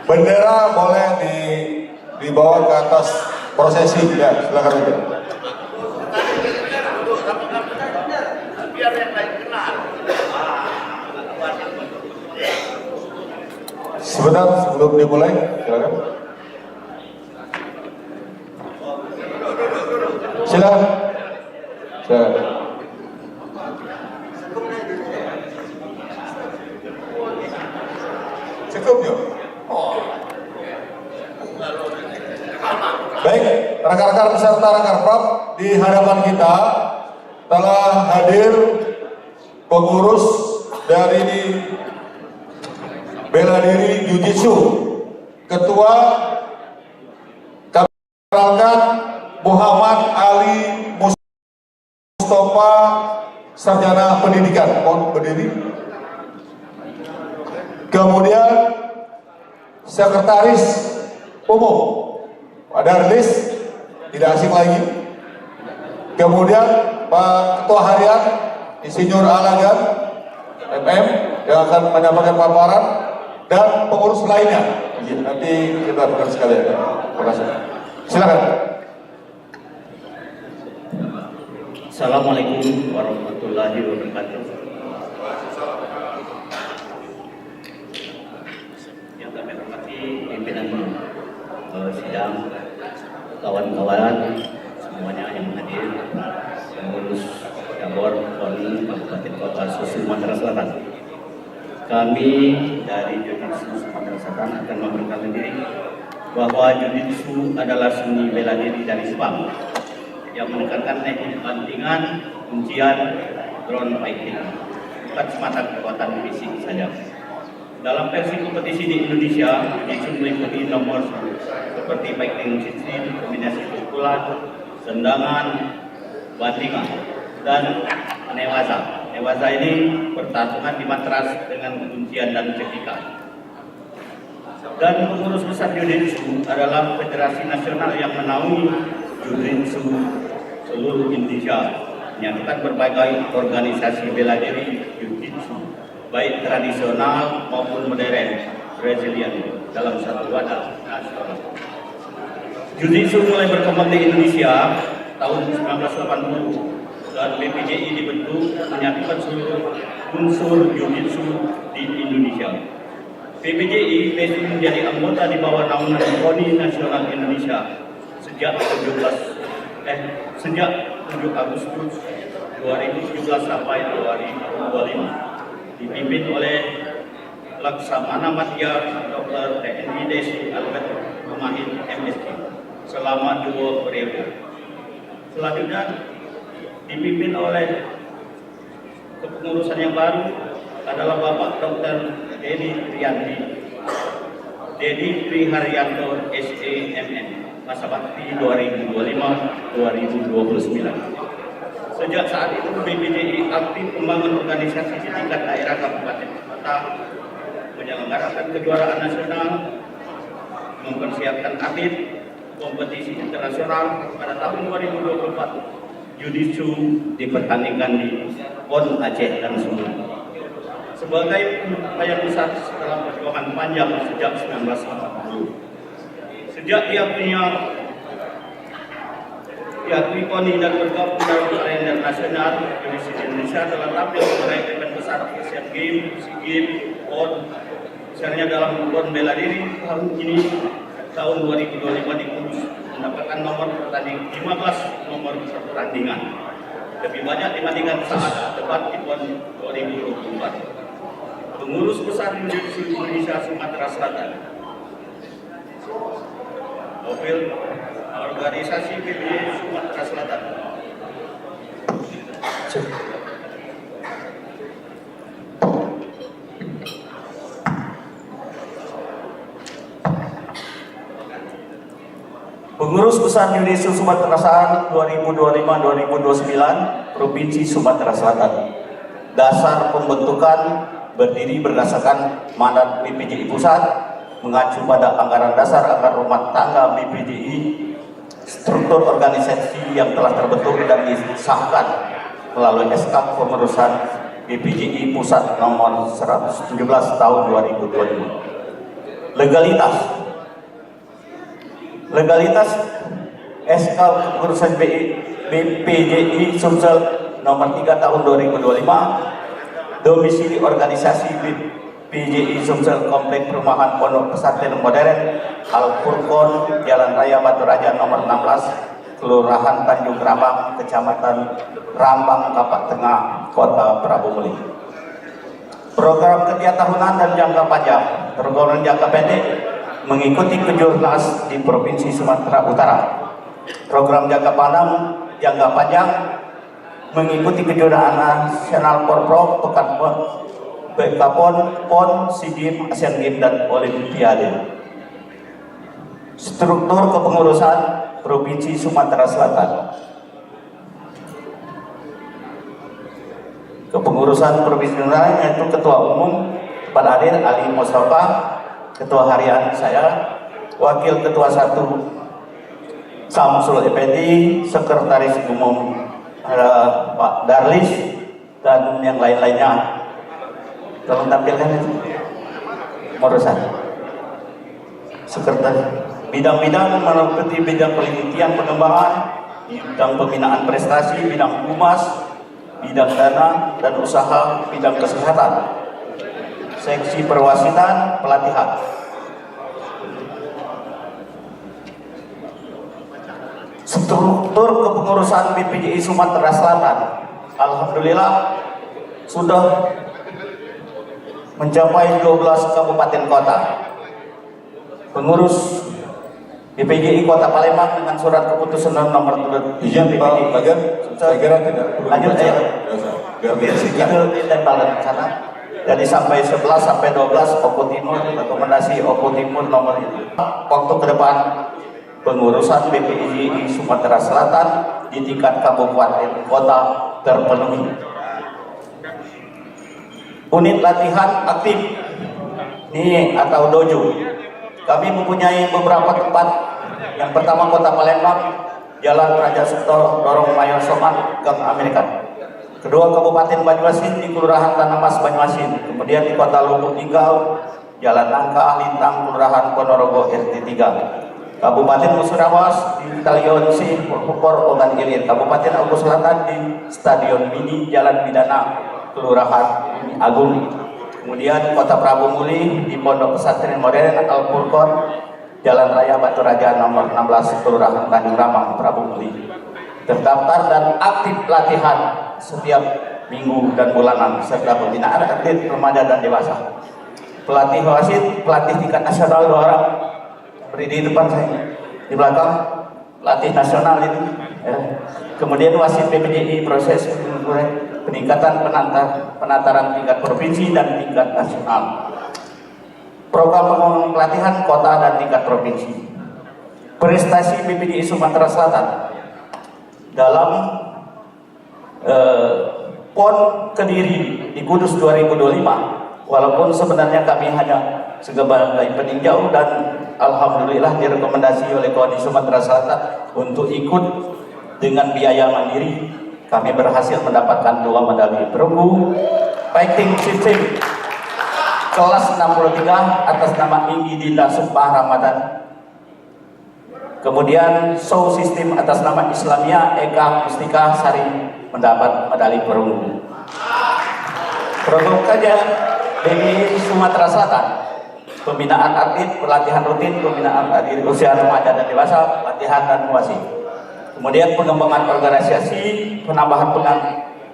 S4: Bendera boleh dibawa ke atas prosesi, ya silakan aja. Sebentar sebelum dimulai, silakan. Silakan. Silakan. Cukupnya. Baik, rekan-rekan peserta Rakerpraf, di hadapan kita telah hadir pengurus dari bela diri Jiu-Jitsu. Ketua kami perkenalkan Muhammad Ali Mustafa, sarjana pendidikan. Mohon berdiri. Kemudian sekretaris umum Pak Darlis, tidak asing lagi. Kemudian Pak Ketua Harian Insinyur Alagan MM yang akan menyampaikan paparan, dan pengurus lainnya. Nanti kita dengar sekalian. Terima kasih. Silakan.
S11: Assalamualaikum warahmatullahi wabarakatuh. Yang kami hormati pimpinan sidang, kawan-kawan semuanya yang hadir, pengurus cabur KONI Kabupaten Kota Sumatera Selatan. Kami dari Jiu-Jitsu Sumatera Selatan akan memperkenalkan diri bahwa Jiu-Jitsu adalah seni bela diri dari Jepang yang menekankan teknik bantingan, kuncian, ground fighting, bukan semata kekuatan fisik saja. Dalam versi kompetisi di Indonesia, Jiu-Jitsu meliputi nomor seperti fighting system, kombinasi pukulan, tendangan, bantingan, dan newaza. Newaza ini pertarungan di matras dengan kuncian dan cekikan. Dan pengurus besar Jiu-Jitsu adalah federasi nasional yang menaungi Jiu-Jitsu seluruh Indonesia, menyatukan berbagai organisasi bela diri Jiu-Jitsu, baik tradisional maupun modern, Brazilian, dalam satu wadah nasional. Jiu-Jitsu mulai berkembang di Indonesia tahun 1980. Dan BPJI dibentuk menyatukan seluruh unsur Jiu-Jitsu di Indonesia. BPJI menjadi anggota di bawah naungan KONI Nasional Indonesia sejak 7 Agustus 2017 sampai 2025, dipimpin oleh Laksamana Madya Dr. TNI Desi Albert Mahid MSc selama 2 periode. Selanjutnya dipimpin oleh kepengurusan yang baru adalah Bapak Dr. Dedi Triharyanto SEMN, masa bakti 2025-2029. Sejak saat itu BPJI aktif membangun organisasi di tingkat daerah kabupaten kota, menyelenggarakan kejuaraan nasional, mempersiapkan atlet kompetisi internasional. Pada tahun 2024 Jiu-Jitsu dipertandingkan di PON Aceh dan Sumut. Sebagai upaya besar setelah perjuangan panjang sejak 1940. Sejak diakui KONI dan bergabung dalam kalender nasional, Jiu-Jitsu Indonesia telah tampil meraih event besar Asian Games, SEA Games, PON. Misalnya dalam PON bela diri tahun ini, tahun 2025 di Kudus, mendapatkan nomor pertandingan 15 nomor pertandingan, lebih banyak dibandingkan saat debat di PON 2024. Pengurus besar Jiu-Jitsu Indonesia Sumatera Selatan, Profil organisasi BPJI Sumatera Selatan. Pengurus Besar Yudis Sumatera Selatan 2025-2029 Provinsi Sumatera Selatan. Dasar pembentukan berdiri berdasarkan mandat BPJI Pusat mengacu pada anggaran dasar anggaran rumah tangga BPJI, struktur organisasi yang telah terbentuk dan disahkan melalui SK Pengurusan BPJI Pusat nomor 117 tahun 2025. Legalitas SK Pengurusan BPJI Sumsel nomor 3 tahun 2025, domisili organisasi BPJI Sumsel Komplek Perumahan Pondok Pesantren Modern Al-Furqon, Jalan Raya Batu Raja nomor 16, Kelurahan Tanjung Rambang, Kecamatan Rambang, Kapak Tengah, Kota Prabu Muli. Program kerja tahunan dan jangka panjang. Program jangka pendek mengikuti kejurnas di Provinsi Sumatera Utara. Program jangka panjang mengikuti kejuaraan nasional Porprov, Bekapon, PON, SEA Games, Asian Games, dan Olimpiade. Struktur kepengurusan Provinsi Sumatera Selatan. Kepengurusan Provinsi Sumatera Selatan yaitu Ketua Umum Pak Hadir Ali Mustafa, Ketua Harian saya, Wakil Ketua 1 Samsul Effendi, Sekretaris Umum Pak Darlis, dan yang lain-lainnya. Tolong tampilkan itu urusan sekretaris. Bidang-bidang meliputi bidang penelitian pengembangan, bidang pembinaan prestasi, bidang humas, bidang dana dan usaha, bidang kesehatan, seksi perwasitan, pelatihan. Struktur kepengurusan BPJI Sumatera Selatan, alhamdulillah sudah mencapai 12 kabupaten kota. Pengurus BPJI Kota Palembang dengan surat keputusan nomor 7 BPJI.
S4: Saya kira tidak perlu
S11: lanjut
S4: dibaca.
S11: itu ditembalan sana. Jadi sampai 11 sampai 12 Oku Timur, rekomendasi Oku Timur nomor itu. Waktu ke depan pengurusan BPJI Sumatera Selatan di tingkat kabupaten kota terpenuhi. Unit latihan aktif ini atau dojo. Kami mempunyai beberapa tempat. Yang pertama Kota Palembang, Jalan Raja Suto, Dorong Mayor Soman, Gang Amerika. Kedua Kabupaten Banyuasin di Kelurahan Tanah Mas Banyuasin. Kemudian di Kota Lubuk Linggau, Jalan Nangka Lintang, Kelurahan Ponorogo RT 3. Kabupaten Musirawas di Talion C, Purpur Ogan Ilir. Kabupaten Ogo Selatan di Stadion Mini, Jalan Bidana, Kelurahan Agung. Kemudian Kota Prabu Muli di Pondok Pesantren Modern Al-Furqon, Jalan Raya Batu Raja nomor 16, Kelurahan Tanjung Rambang, Prabu Muli. Terdaftar dan aktif latihan setiap minggu dan bulanan serta pembinaan atlet remaja dan dewasa. Pelatih wasit, pelatih tingkat nasional 2 orang berdiri di depan saya, di belakang pelatih nasional itu. Ya. Kemudian wasit BPJI proses peningkatan penataran tingkat provinsi dan tingkat nasional. Program pelatihan kota dan tingkat provinsi. Prestasi BPJI Sumatera Selatan dalam PON Kediri di Kudus 2025, walaupun sebenarnya kami hanya sebagai peninjau dan alhamdulillah direkomendasi oleh KONI Sumatera Selatan untuk ikut dengan biaya mandiri. Kami berhasil mendapatkan 2 medali perunggu fighting system kelas 63 atas nama Inggi Dinda Sumpah Ramadan. Kemudian show sistem atas nama Islamia Eka Mustika Sari mendapat medali perunggu. Program kerja BPJI Sumatera Selatan, pembinaan atlet, pelatihan rutin, pembinaan atlet usia remaja dan dewasa, pelatihan dan wasit. Kemudian pengembangan organisasi, penambahan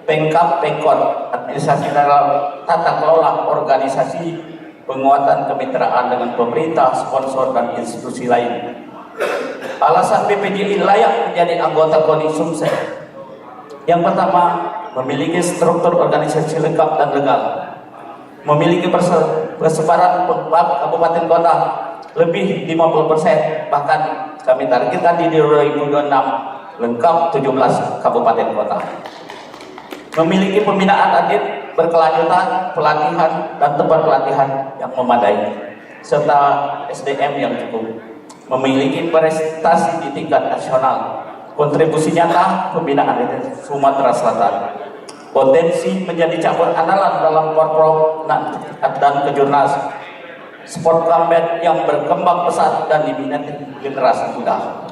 S11: pengkap, pengkot, administrasi dalam tata kelola organisasi, penguatan kemitraan dengan pemerintah, sponsor dan institusi lain. Alasan BPJI layak menjadi anggota KONI Sumsel. Yang pertama,
S10: memiliki struktur organisasi lengkap dan legal, memiliki persebaran kabupaten kota lebih 50%, bahkan kami targetkan di 2026 lengkap 17 kabupaten kota. Memiliki pembinaan atlet berkelanjutan, pelatihan dan tempat pelatihan yang memadai, serta SDM yang cukup. Memiliki prestasi di tingkat nasional, kontribusi nyata pembinaan atlet Sumatera Selatan, potensi menjadi cabur andalan dalam Porprov dan Kejurnas, sport combat yang berkembang pesat dan diminati generasi muda.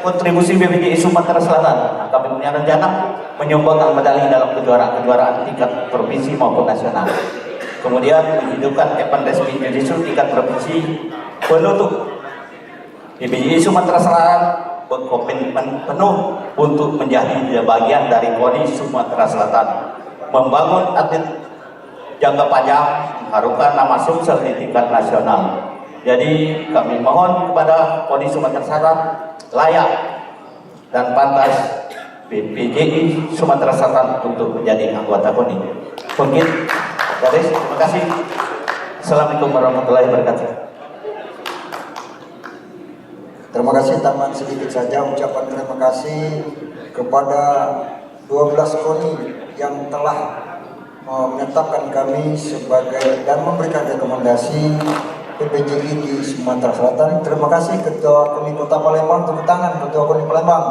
S10: Kontribusi BPJI Sumatera Selatan, kami punya rencana menyumbangkan medali dalam kejuaraan tingkat provinsi maupun nasional. Kemudian menghidupkan event resmi Jiu-Jitsu tingkat provinsi penutup. BPJI Sumatera Selatan berkomitmen penuh untuk menjadi bagian dari KONI Sumatera Selatan, membangun atlet jangka panjang, mengharumkan nama Sumsel di tingkat nasional. Jadi kami mohon kepada KONI Sumatera Selatan layak dan pantas BPJI Sumatera Selatan untuk menjadi anggota KONI. Mungkin terima kasih. Assalamualaikum warahmatullahi wabarakatuh.
S8: Terima kasih, taman sedikit saja ucapan terima kasih kepada 12 KONI yang telah menetapkan kami sebagai dan memberikan rekomendasi BPJI di Sumatera Selatan. Terima kasih Ketua KONI Kota Palembang, tepuk tangan Ketua KONI Palembang.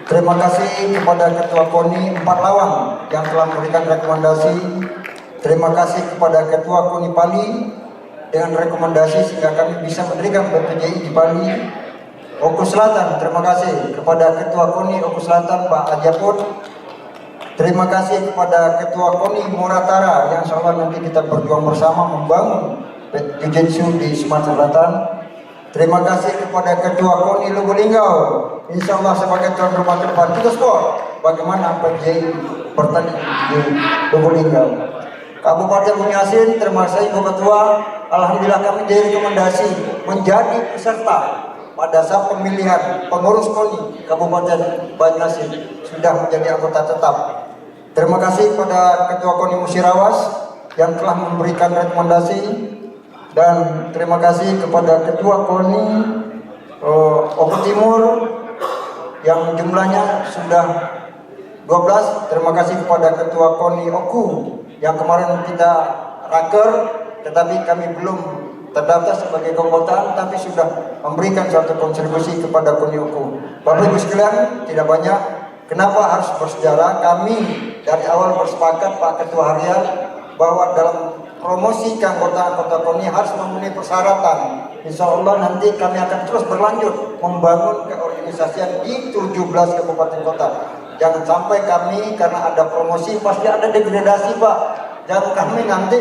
S8: Terima kasih kepada Ketua KONI 4 Lawang yang telah memberikan rekomendasi. Terima kasih kepada Ketua KONI Pali dengan rekomendasi sehingga kami bisa mendirikan BPJI di Pali. Oku Selatan, terima kasih kepada Ketua KONI Oku Selatan Pak Ajapur. Terima kasih kepada Ketua KONI Muratara yang insyaallah nanti kita berjuang bersama membangun Jiu-Jitsu di Sumatera Selatan. Terima kasih kepada Ketua KONI Lubulingau, insyaallah sebagai tuan rumah ke depan kita sport bagaimana PJI bertanding di Lubulingau. Kabupaten Bumi Asin, terima kasih Ibu Ketua. Alhamdulillah kami direkomendasi menjadi peserta pada saat pemilihan pengurus KONI Kabupaten Banyuasin, sudah menjadi anggota tetap. Terima kasih kepada Ketua KONI Musirawas yang telah memberikan rekomendasi. Dan terima kasih kepada Ketua KONI Oku Timur yang jumlahnya sudah 12. Terima kasih kepada Ketua KONI Oku yang kemarin kita raker, tetapi kami belum terdaftar sebagai keanggotaan, tapi sudah memberikan suatu kontribusi kepada KONI Oku. Bapak Ibu sekalian, tidak banyak. Kenapa harus bersejarah? Kami dari awal bersepakat Pak Ketua Harian bahwa dalam promosi keanggotaan Kota KONI harus memenuhi persyaratan. Insya Allah nanti kami akan terus berlanjut membangun keorganisasian di 17 kabupaten kota. Jangan sampai kami karena ada promosi pasti ada degradasi Pak. Jangan kami nanti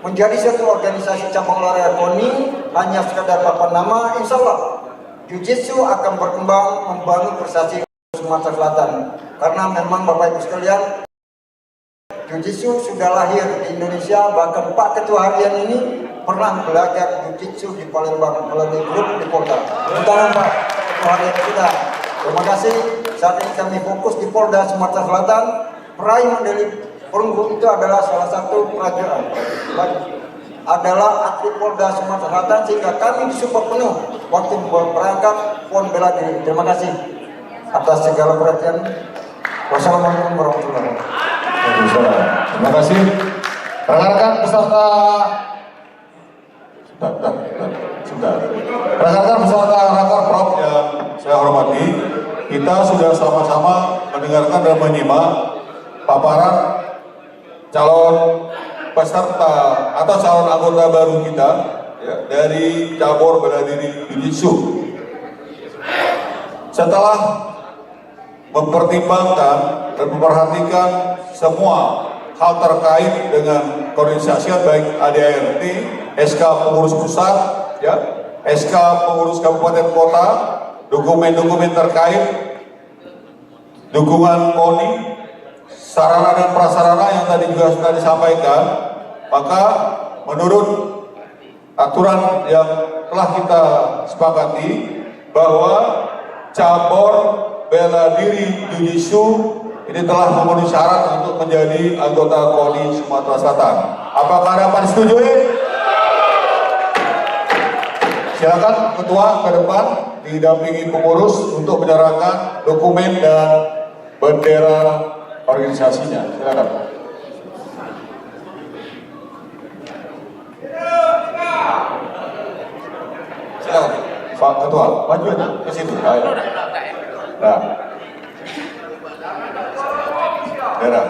S8: menjadi satu organisasi cabang olahraga KONI hanya sekadar papan nama. Insya Allah Jiu-Jitsu akan berkembang membangun prestasi Sumatera Selatan. Karena memang Bapak Ibu sekalian, Jiu-Jitsu sudah lahir di Indonesia, bahkan Pak Ketua Harian ini pernah belajar Jiu-Jitsu di Palembang melalui grup di Polda. Tangan Pak Ketua Harian kita. Terima kasih. Saat ini kami fokus di Polda Sumatera Selatan. Peraih medali perunggu itu adalah salah satu prajurit, adalah atlet Polda Sumatera Selatan, sehingga kami disupport penuh waktu berangkat pon bela diri. Terima kasih atas segala perhatian. Wassalamualaikum warahmatullahi wabarakatuh.
S4: Terima kasih. Rekan-rekan peserta rekan-rekan peserta Rakor Prov yang saya hormati, kita sudah sama-sama mendengarkan dan menyimak paparan calon peserta atau calon anggota baru kita ya, dari cabur bela diri Jiu-Jitsu. Setelah mempertimbangkan dan memperhatikan semua hal terkait dengan koordinasi baik ADART, SK pengurus pusat, ya, SK pengurus kabupaten kota, dokumen-dokumen terkait, dukungan KONI, sarana dan prasarana yang tadi juga sudah disampaikan, maka menurut aturan yang telah kita sepakati bahwa cabur bela diri Jiu-Jitsu ini telah memenuhi syarat untuk menjadi anggota KONI Sumatera Selatan. Apakah dapat disetujui? Silakan ketua ke depan didampingi pengurus untuk menyerahkan dokumen dan bendera organisasinya. Silakan. Silakan, Pak Ketua, maju aja ke situ. Ayo. Nah. Bendera.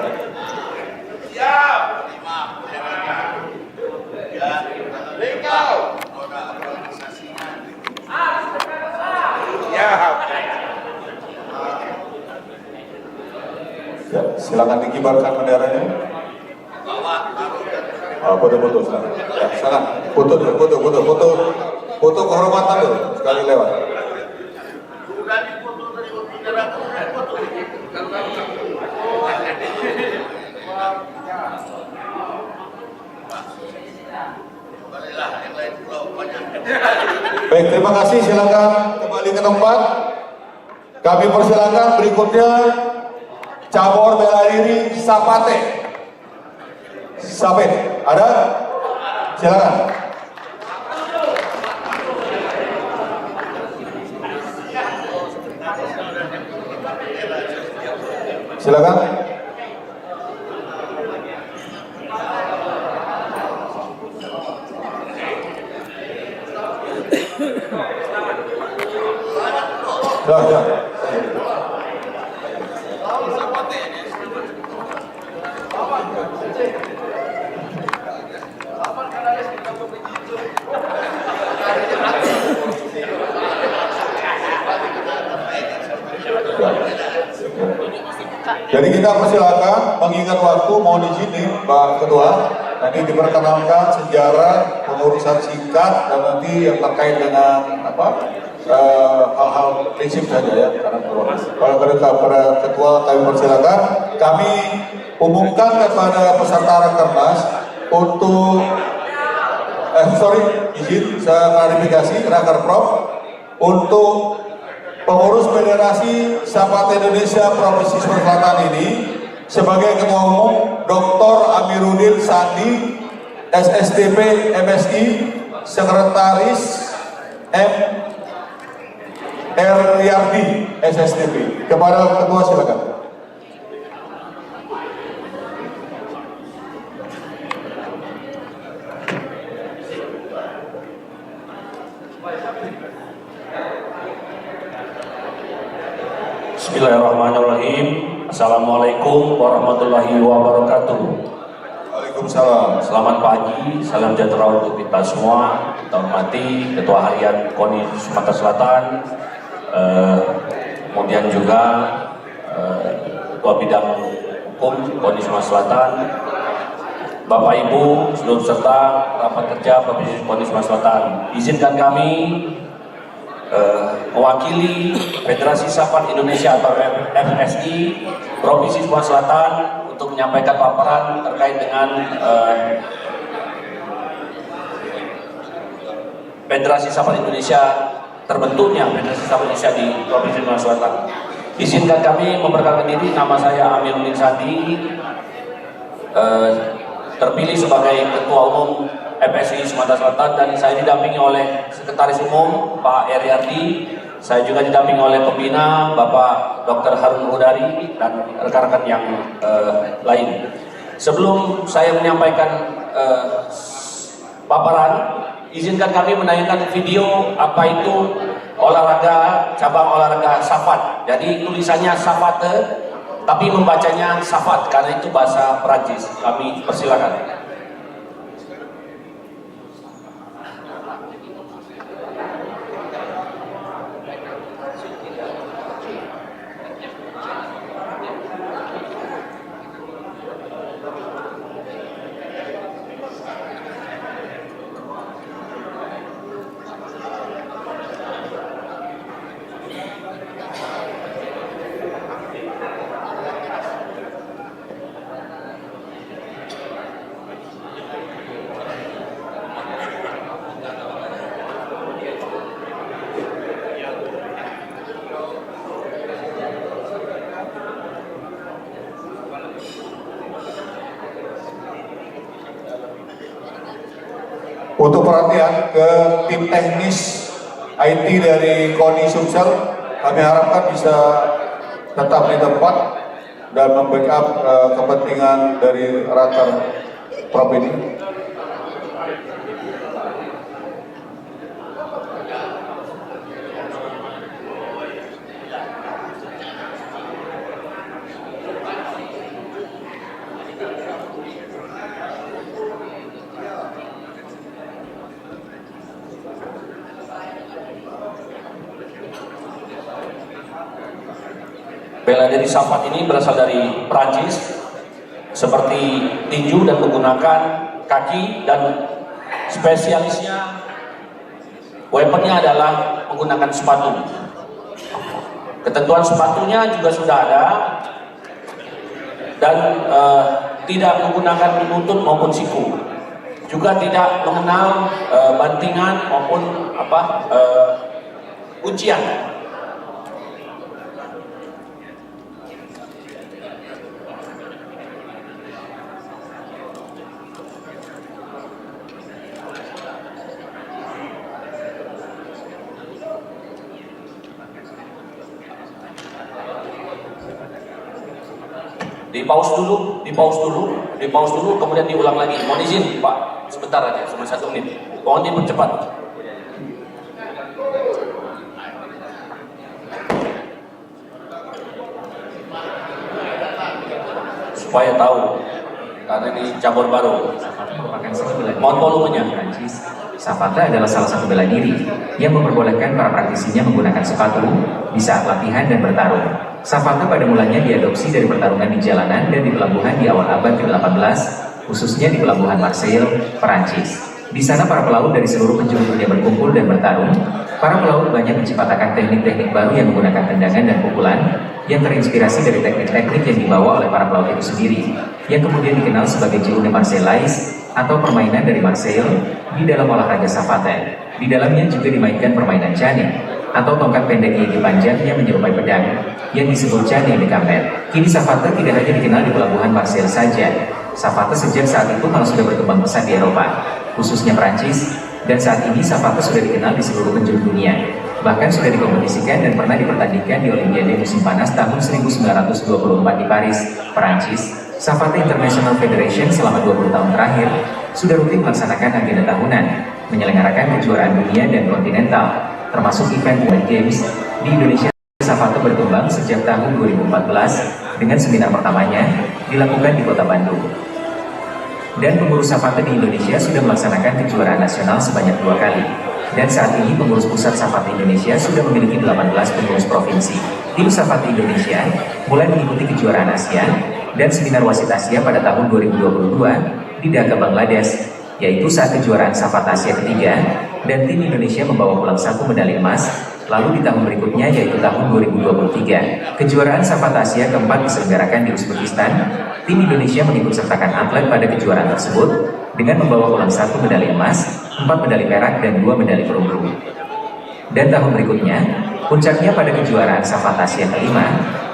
S4: Ya, silakan dikibarkan benderanya. Foto-foto silakan. Ya, silakan. Foto kehormatan dulu sekali lewat. Baik, terima kasih. Silakan kembali ke tempat. Kami persilakan berikutnya cabur bela diri Sapate. Ada? Silakan. Silakan. Ya. Jadi kita persilakan, mengingat waktu, mohon izin nih Pak Ketua, nanti diperkenalkan sejarah pengurusan singkat dan nanti yang terkait dengan hal-hal prinsip saja ya. Kalau pada Ketua kami persilakan, kami umumkan kepada peserta Rakernas untuk izin saya klarifikasi Rakerprov untuk pengurus Federasi Sapate Indonesia Provinsi Sumatera Selatan ini sebagai Ketua Umum Dr. Amiruddin Sandi, SSDP MSI, Sekretaris M. R. Yardi, SSDP. Kepada Ketua silakan.
S12: Bismillahirrahmanirrahim. Assalamualaikum warahmatullahi wabarakatuh.
S4: Waalaikumsalam.
S12: Selamat pagi, salam sejahtera untuk kita semua. Kita hormati Ketua Harian KONI Sumatera Selatan, kemudian juga Ketua Bidang Hukum KONI Sumatera Selatan, Bapak Ibu seluruh peserta rapat kerja Provinsi KONI Sumatera Selatan. Izinkan kami mewakili Federasi Sapate Indonesia atau FSI Provinsi Sumatera Selatan untuk menyampaikan paparan terkait dengan Federasi Sapate Indonesia, terbentuknya Federasi Sapate Indonesia di Provinsi Sumatera Selatan. Izinkan kami memperkenalkan diri, nama saya Amiruddin Sandi, terpilih sebagai Ketua Umum FSI Sumatera Selatan, dan saya didampingi oleh Sekretaris Umum Pak Yardi. Saya juga didampingi oleh pembina Bapak Dr. Harun Hudari dan rekan-rekan yang lain. Sebelum saya menyampaikan paparan, izinkan kami menayangkan video apa itu olahraga, cabang olahraga Safat. Jadi tulisannya Sapate, tapi membacanya Safat karena itu bahasa Perancis. Kami persilakan.
S4: untuk perhatian ke tim teknis IT dari KONI Sumsel, kami harapkan bisa tetap di tempat dan membackup kepentingan dari Raker Prop ini.
S12: Bela diri Safat ini berasal dari Perancis, seperti tinju dan menggunakan kaki, dan spesialisnya weaponnya adalah menggunakan sepatu. Ketentuan sepatunya juga sudah ada dan tidak menggunakan lutut maupun siku, juga tidak mengenal bantingan maupun kuncian. Di pause dulu, kemudian diulang lagi. Mohon izin Pak, sebentar aja, cuma 1 menit. Mohon dipercepat. Supaya tahu, karena ini cabur baru. Mohon volumenya.
S13: Zapata adalah salah satu bela diri yang memperbolehkan para praktisinya menggunakan sepatu di saat latihan dan bertarung. Zapata pada mulanya diadopsi dari pertarungan di jalanan dan di pelabuhan di awal abad ke-18, khususnya di pelabuhan Marseille, Perancis. Di sana para pelaut dari seluruh penjuru dunia berkumpul dan bertarung. Para pelaut banyak menciptakan teknik-teknik baru yang menggunakan tendangan dan pukulan yang terinspirasi dari teknik-teknik yang dibawa oleh para pelaut itu sendiri, yang kemudian dikenal sebagai jeu de Marseillaise atau permainan dari Marseille di dalam olahraga Zapata. Di dalamnya juga dimainkan permainan cane atau tongkat pendek gigi panjang yang menyerupai pedang yang disebut cane de Camber. Kini Zapata tidak hanya dikenal di pelabuhan Marseille saja. Zapata sejak saat itu malah sudah berkembang pesat di Eropa, khususnya Prancis, dan saat ini Zapata sudah dikenal di seluruh penjuru dunia. Bahkan sudah dikompetisikan dan pernah dipertandingkan di Olimpiade musim panas tahun 1924 di Paris, Perancis. Zapata International Federation selama 20 tahun terakhir sudah rutin melaksanakan agenda tahunan, menyelenggarakan kejuaraan dunia dan kontinental, termasuk event World Games di Indonesia. Zapata berkembang sejak tahun 2014 dengan seminar pertamanya dilakukan di Kota Bandung. Dan pengurus Zapata di Indonesia sudah melaksanakan kejuaraan nasional sebanyak 2 kali. Dan saat ini pengurus pusat Zapata Indonesia sudah memiliki 18 pengurus provinsi. Tim Zapata Indonesia mulai mengikuti kejuaraan Asia dan seminar wasit Asia pada tahun 2022 di Dhaka, Bangladesh, yaitu saat kejuaraan Zapata Asia ketiga, dan tim Indonesia membawa pulang 1 medali emas. Lalu di tahun berikutnya, yaitu tahun 2023, kejuaraan Zapata Asia keempat diselenggarakan di Uzbekistan. Tim Indonesia mengikut sertakan atlet pada kejuaraan tersebut dengan membawa pulang 1 medali emas, 4 medali perak, dan 2 medali perunggu. Dan tahun berikutnya, puncaknya pada kejuaraan Zapata Asia kelima,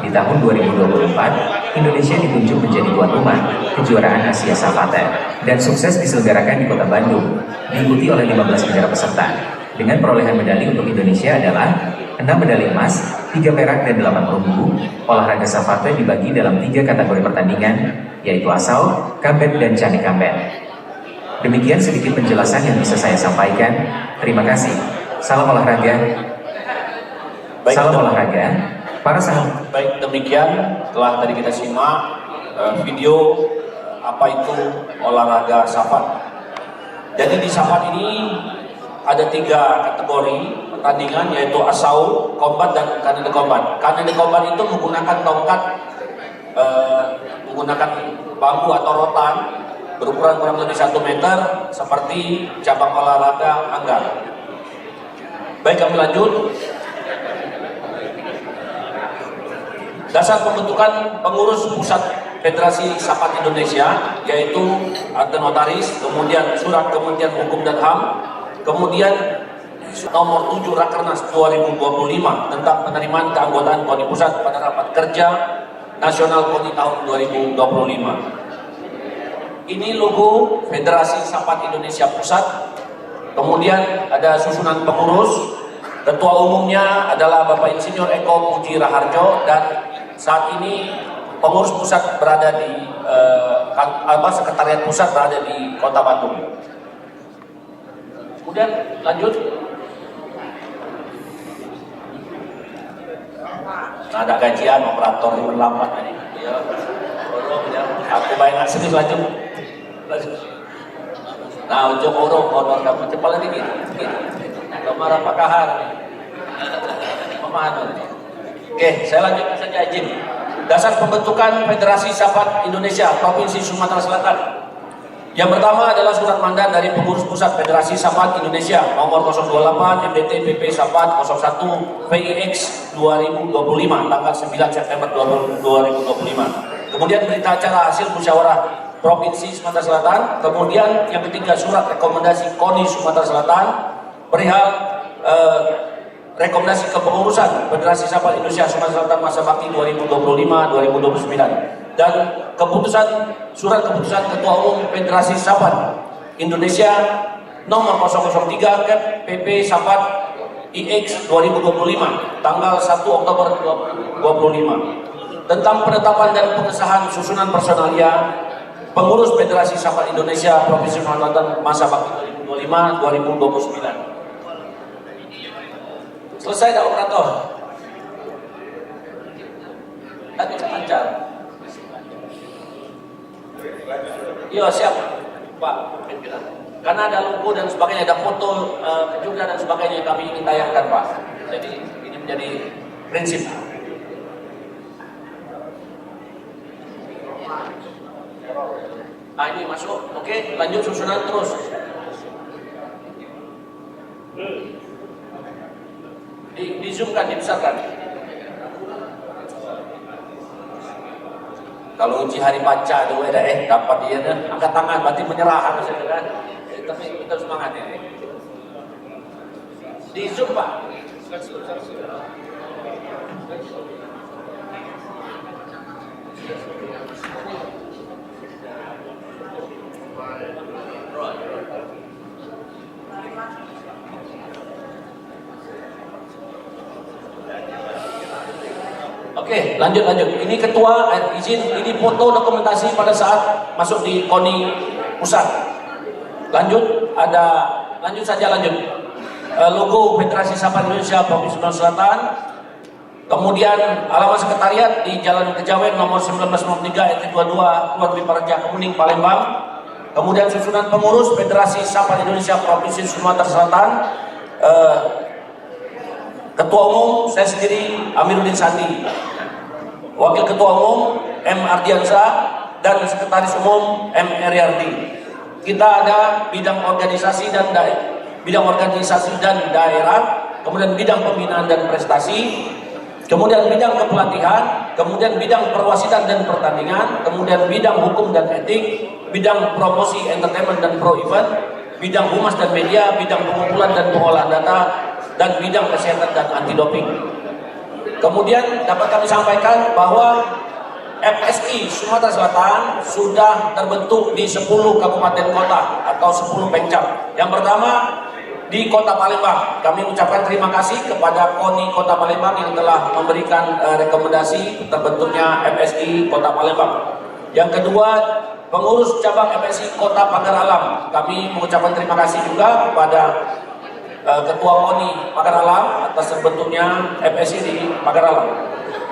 S13: di tahun 2024, Indonesia ditunjuk menjadi tuan rumah kejuaraan Asia Zapata, dan sukses diselenggarakan di Kota Bandung, diikuti oleh 15 negara peserta. Dengan perolehan medali untuk Indonesia adalah 6 medali emas, 3 perak, dan 8 perunggu. Olahraga Zapata dibagi dalam 3 kategori pertandingan, yaitu asal, kambet, dan cane kambet. Demikian sedikit penjelasan yang bisa saya sampaikan. Terima kasih. Salam olahraga. Salam olahraga. Para sahabat.
S12: Baik, demikian telah tadi kita simak video apa itu olahraga Zapata. Jadi di Zapata ini ada 3 kategori pertandingan, yaitu assault, combat, dan cane de combat. Cane de combat itu menggunakan tongkat, menggunakan bambu atau rotan berukuran kurang lebih 1 meter, seperti cabang olahraga anggar. Baik, kami lanjut. Dasar pembentukan pengurus pusat Federasi Zapata Indonesia, yaitu akte notaris, kemudian surat Kementerian Hukum dan HAM, kemudian nomor 7 Rakernas 2025 tentang penerimaan keanggotaan KONI Pusat pada rapat kerja nasional KONI tahun 2025. Ini logo Federasi Zapata Indonesia Pusat Kemudian ada susunan pengurus. Ketua umumnya adalah Bapak Insinyur Eko Puji Raharjo, dan saat ini pengurus pusat berada di sekretariat pusat berada di Kota Bandung. Kemudian lanjut. Nah, ada gajian operator yang berlambat ini. Ya, aku bayangkan sedih lanjut. Nah, ujung orang honor kamu cepat lagi gitu. Lemar apa kahar? Pemahaman. Oke, saya lanjutkan saja izin. Dasar pembentukan Federasi Sahabat Indonesia Provinsi Sumatera Selatan. Yang pertama adalah surat mandat dari pengurus pusat Federasi Sahabat Indonesia nomor 028 MDT PP Sahabat 01 VIX 2025 tanggal 9 September 2025. Kemudian berita acara hasil musyawarah Provinsi Sumatera Selatan. Kemudian yang ketiga surat rekomendasi KONI Sumatera Selatan perihal rekomendasi kepengurusan Federasi Sahabat Indonesia Sumatera Selatan masa bakti 2025-2029 dan surat keputusan Ketua Umum Federasi Sahabat Indonesia nomor 003 PP Sahabat IX 2025 tanggal 1 Oktober 2025 tentang penetapan dan pengesahan susunan personalia pengurus Federasi Sahabat Indonesia Provinsi Sumatera Selatan masa bakti 2025-2029. Selesai dah operator. Tadi lancar. Iya siap Pak. Karena ada logo dan sebagainya, ada foto juga dan sebagainya yang kami ingin tayangkan Pak. Jadi ini menjadi prinsip. Nah ini masuk, oke, lanjut susunan terus. Di zoom kan, dibesarkan. Kalau uji hari baca itu dapat dia angkat tangan, berarti menyerah maksudnya kan. Tapi kita semangat ya. Di zoom Pak. Oke, lanjut. Ini ketua, izin, ini foto dokumentasi pada saat masuk di KONI pusat. Lanjut saja. Logo Federasi Sahabat Indonesia Provinsi Sumatera Selatan. Kemudian alamat sekretariat di Jalan Kejawen nomor 1993 RT 22 Tuan Biparaja Kemuning Palembang. Kemudian susunan pengurus Federasi Sahabat Indonesia Provinsi Sumatera Selatan. Ketua umum saya sendiri Amiruddin Sandi, Wakil Ketua Umum M. Ardiansyah, dan Sekretaris Umum M. Eriardi. Kita ada bidang organisasi dan daerah, kemudian bidang pembinaan dan prestasi, kemudian bidang kepelatihan, kemudian bidang perwasitan dan pertandingan, kemudian bidang hukum dan etik, bidang promosi entertainment dan pro event, bidang humas dan media, bidang pengumpulan dan pengolahan data, dan bidang kesehatan dan anti doping. Kemudian dapat kami sampaikan bahwa FSI Sumatera Selatan sudah terbentuk di 10 kabupaten kota atau 10 pengcap. Yang pertama di Kota Palembang. Kami ucapkan terima kasih kepada KONI Kota Palembang yang telah memberikan rekomendasi terbentuknya FSI Kota Palembang. Yang kedua, pengurus cabang FSI Kota Pagar Alam. Kami mengucapkan terima kasih juga kepada Ketua KONI Pagar Alam atas terbentuknya FSI di Pagar Alam.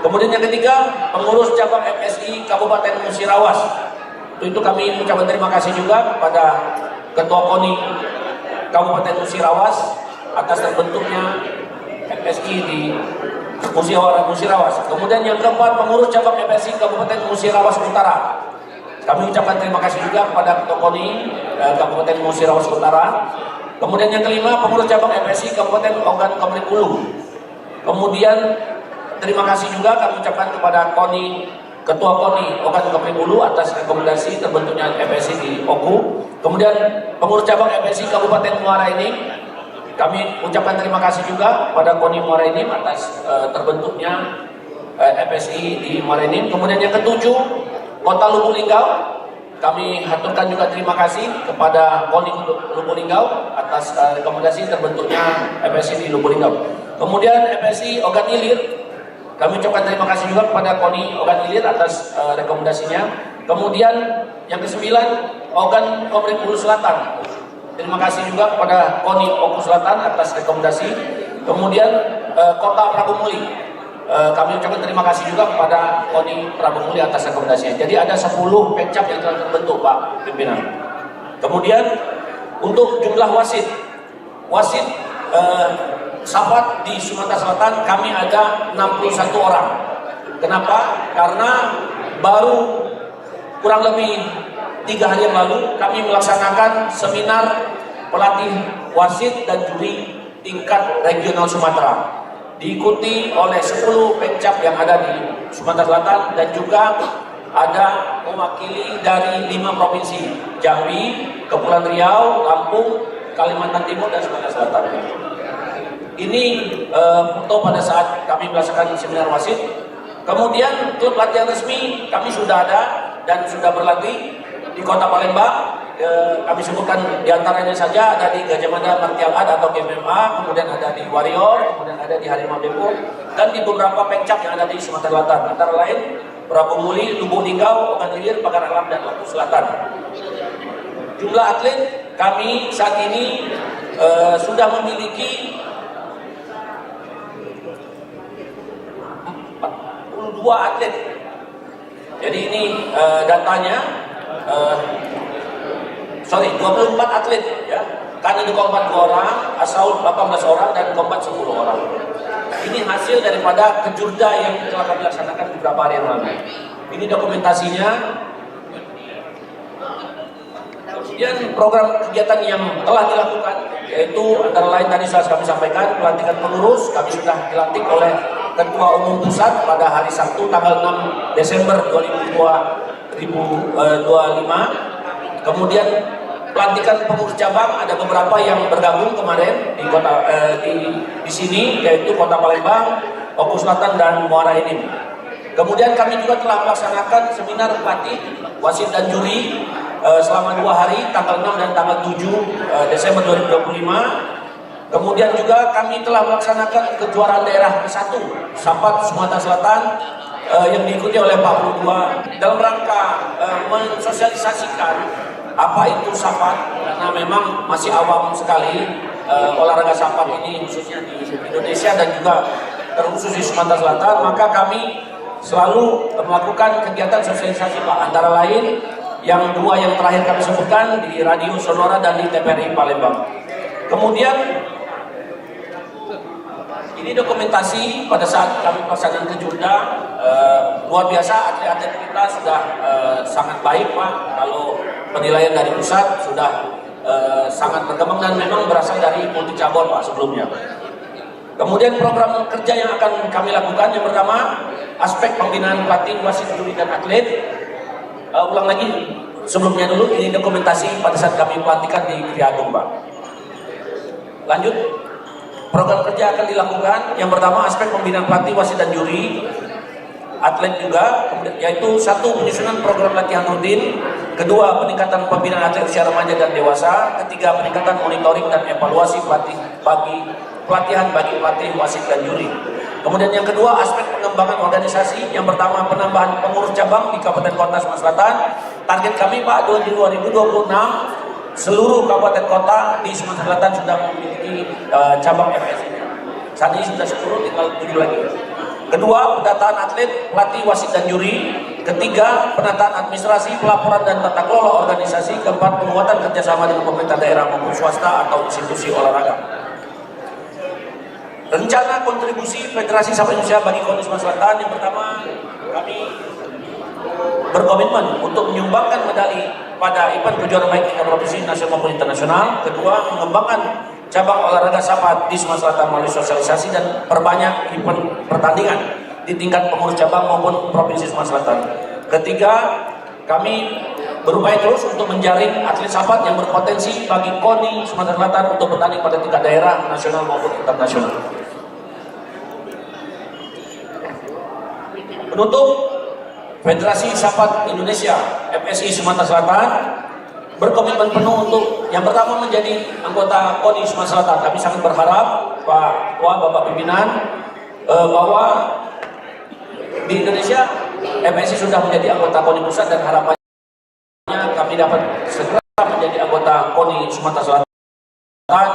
S12: Kemudian yang ketiga, pengurus cabang FSI Kabupaten Musirawas. Itu kami mengucapkan terima kasih juga kepada Ketua KONI Kabupaten Musirawas atas terbentuknya FSI di Musirawas. Kemudian yang keempat, pengurus cabang FSI Kabupaten Musirawas Utara. Kami ucapkan terima kasih juga kepada Ketua KONI Kabupaten Musirawas Utara. Kemudian yang kelima, pengurus cabang FSI Kabupaten Ogan Komering Ulu. Kemudian terima kasih juga kami ucapkan kepada Ketua KONI Ogan Komering Ulu atas rekomendasi terbentuknya FSI di Oku. Kemudian pengurus cabang FSI Kabupaten Muara Enim, kami ucapkan terima kasih juga kepada KONI Muara Enim atas terbentuknya FSI di Muara Enim. Kemudian yang ketujuh, Kota Lubuk Linggau. Kami haturkan juga terima kasih kepada KONI Lubuk Linggau atas rekomendasi terbentuknya FSI di Lubuk Linggau. Kemudian FSI Ogan Ilir, kami ucapkan terima kasih juga kepada KONI Ogan Ilir atas rekomendasinya. Kemudian yang ke-9, Ogan Komering Ulu Selatan. Terima kasih juga kepada KONI Oku Selatan atas rekomendasi. Kemudian Kota Prabu Muli, kami ucapkan terima kasih juga kepada KONI Prabu Muli atas rekomendasinya. Jadi ada 10 pecap yang telah terbentuk, Pak Pimpinan. Kemudian untuk jumlah wasit Safat di Sumatera Selatan kami ada 61 orang. Kenapa? Karena baru kurang lebih 3 hari yang lalu kami melaksanakan seminar pelatih wasit dan juri tingkat regional Sumatera, diikuti oleh 10 pecap yang ada di Sumatera Selatan dan juga ada mewakili dari 5 provinsi, Jambi, Kepulauan Riau, Lampung, Kalimantan Timur, dan Sumatera Selatan. Ini foto pada saat kami melaksanakan seminar wasit. Kemudian klub latihan resmi kami sudah ada dan sudah berlatih di Kota Palembang. Kami sebutkan diantaranya saja, ada di Gajah Mada Martial Art atau GMMA, kemudian ada di Warrior, kemudian ada di Harimau Depok, dan di beberapa pencak yang ada di Sumatera Selatan, antara lain Prabu Muli, Lubuk Linggau, Ogan Ilir, Pagar Alam, dan Lampung Selatan. Jumlah atlet kami saat ini sudah memiliki 42 atlet. Jadi ini datanya 24 atlet ya. Karena di kombat 2 orang, asal 18 orang, dan kombat 10 orang. Ini hasil daripada kejurda yang telah kami laksanakan beberapa hari yang lalu. Ini dokumentasinya. Kemudian program kegiatan yang telah dilakukan, yaitu antara lain tadi sudah kami sampaikan, pelantikan pengurus kami sudah dilantik oleh Ketua Umum Pusat pada hari Sabtu tanggal 6 Desember 2025. Kemudian pelantikan pengurus cabang ada beberapa yang bergabung kemarin di kota di sini, yaitu Kota Palembang, Oku Selatan, dan Muara Enim. Kemudian kami juga telah melaksanakan seminar pelatih wasit dan juri selama 2 hari, tanggal 6 dan tanggal 7 Desember 2025. Kemudian juga kami telah melaksanakan kejuaraan daerah ke-1 Safat Sumatera Selatan yang diikuti oleh 42 dalam rangka mensosialisasikan apa itu Safat, karena memang masih awam sekali olahraga Safat ini khususnya di Indonesia dan juga terkhusus di Sumatera Selatan. Maka kami selalu melakukan kegiatan sosialisasi, Pak, antara lain yang 2 yang terakhir kami sebutkan di Radio Sonora dan di TPRI Palembang. Kemudian ini dokumentasi pada saat kami pelaksanaan kejurda, luar biasa, atlet-atlet kita sudah sangat baik, Pak. Kalau penilaian dari pusat sudah sangat berkembang dan memang berasal dari multi cabur, Pak, sebelumnya. Kemudian program kerja yang akan kami lakukan, yang pertama aspek pembinaan pelatih, wasit, juri, dan atlet. Ulang lagi sebelumnya dulu, ini dokumentasi pada saat kami pelantikan di Kriagung, Pak. Lanjut, program kerja akan dilakukan. Yang pertama aspek pembinaan pelatih, wasit, dan juri, atlet juga, yaitu 1. Penyusunan program latihan rutin. 2. Peningkatan pembinaan atlet usia remaja dan dewasa. 3. Peningkatan monitoring dan evaluasi pelatihan bagi pelatih, wasit, dan juri. Kemudian yang kedua, aspek pengembangan organisasi. Yang pertama, penambahan pengurus cabang di Kabupaten Kota Sumatera Selatan. Target kami, Pak, 2026 seluruh kabupaten kota di Sumatera Selatan sudah memiliki cabang FSI. Saat ini sudah 10, tinggal 7 lagi. Kedua, pendataan atlet, pelatih, wasit, dan juri. 3. Penataan administrasi, pelaporan, dan tata kelola organisasi. 4. Penguatan kerjasama dengan pemerintah daerah maupun swasta atau institusi olahraga. Rencana kontribusi Federasi Sepak Indonesia bagi KONI Sumatera Selatan. Yang pertama, kami berkomitmen untuk menyumbangkan medali pada event kejuaraan baik tingkat provinsi, nasional maupun internasional. Kedua, mengembangkan cabang olahraga Safat di Sumatera Selatan melalui sosialisasi dan perbanyak event pertandingan di tingkat pengurus cabang maupun provinsi Sumatera Selatan. Ketiga, kami berupaya terus untuk menjaring atlet Safat yang berpotensi bagi KONI Sumatera Selatan untuk bertanding pada tingkat daerah, nasional maupun internasional. Penutup, Federasi Safat Indonesia FSI Sumatera Selatan berkomitmen penuh untuk yang pertama menjadi anggota KONI Sumatera Selatan. Kami sangat berharap Pak Ketua, Bapak Pimpinan bahwa di Indonesia MSI sudah menjadi anggota KONI Pusat dan harapannya kami dapat segera menjadi anggota KONI Sumatera Selatan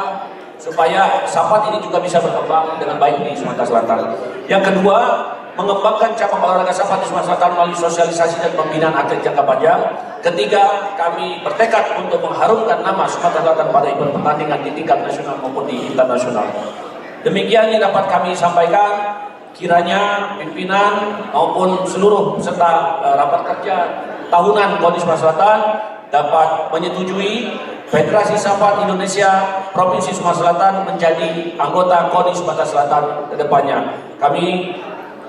S12: supaya SAPAT ini juga bisa berkembang dengan baik di Sumatera Selatan. Yang kedua, mengembangkan cabang olahraga SAPAT di Sumatera Selatan melalui sosialisasi dan pembinaan atlet jangka panjang. Ketiga, kami bertekad untuk mengharumkan nama Sumatera Selatan pada event pertandingan di tingkat nasional maupun di internasional. Demikian yang dapat kami sampaikan. Kiranya pimpinan maupun seluruh peserta rapat kerja tahunan KONI Sumatera Selatan dapat menyetujui Federasi SAPAT Indonesia Provinsi Sumatera Selatan menjadi anggota KONI Sumatera Selatan ke depannya. Kami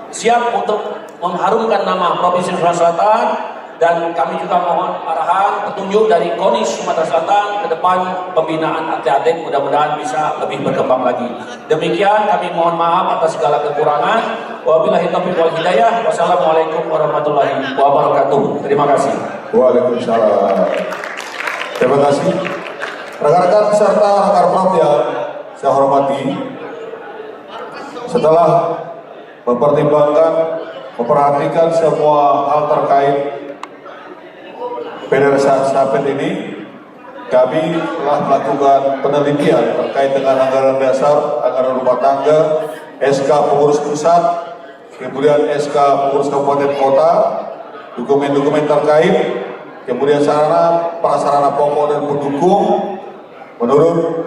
S12: siap untuk mengharumkan nama Provinsi Sumatera Selatan dan kami juga mohon arahan petunjuk dari KONI Sumatera Selatan ke depan pembinaan atlet-atlet mudah-mudahan bisa lebih berkembang lagi. Demikian kami mohon maaf atas segala kekurangan. Wabillahi taufiq wal hidayah. Wassalamualaikum warahmatullahi wabarakatuh. Terima kasih.
S4: Waalaikumsalam. Terima kasih. Rekan-rekan peserta Rakarprov yang saya hormati, setelah memperhatikan semua hal terkait Federasi SAPAT ini, kami telah melakukan penelitian terkait dengan anggaran dasar, anggaran rumah tangga, SK pengurus pusat, kemudian SK pengurus kabupaten kota, dokumen-dokumen terkait, kemudian sarana prasarana pokok dan pendukung menurut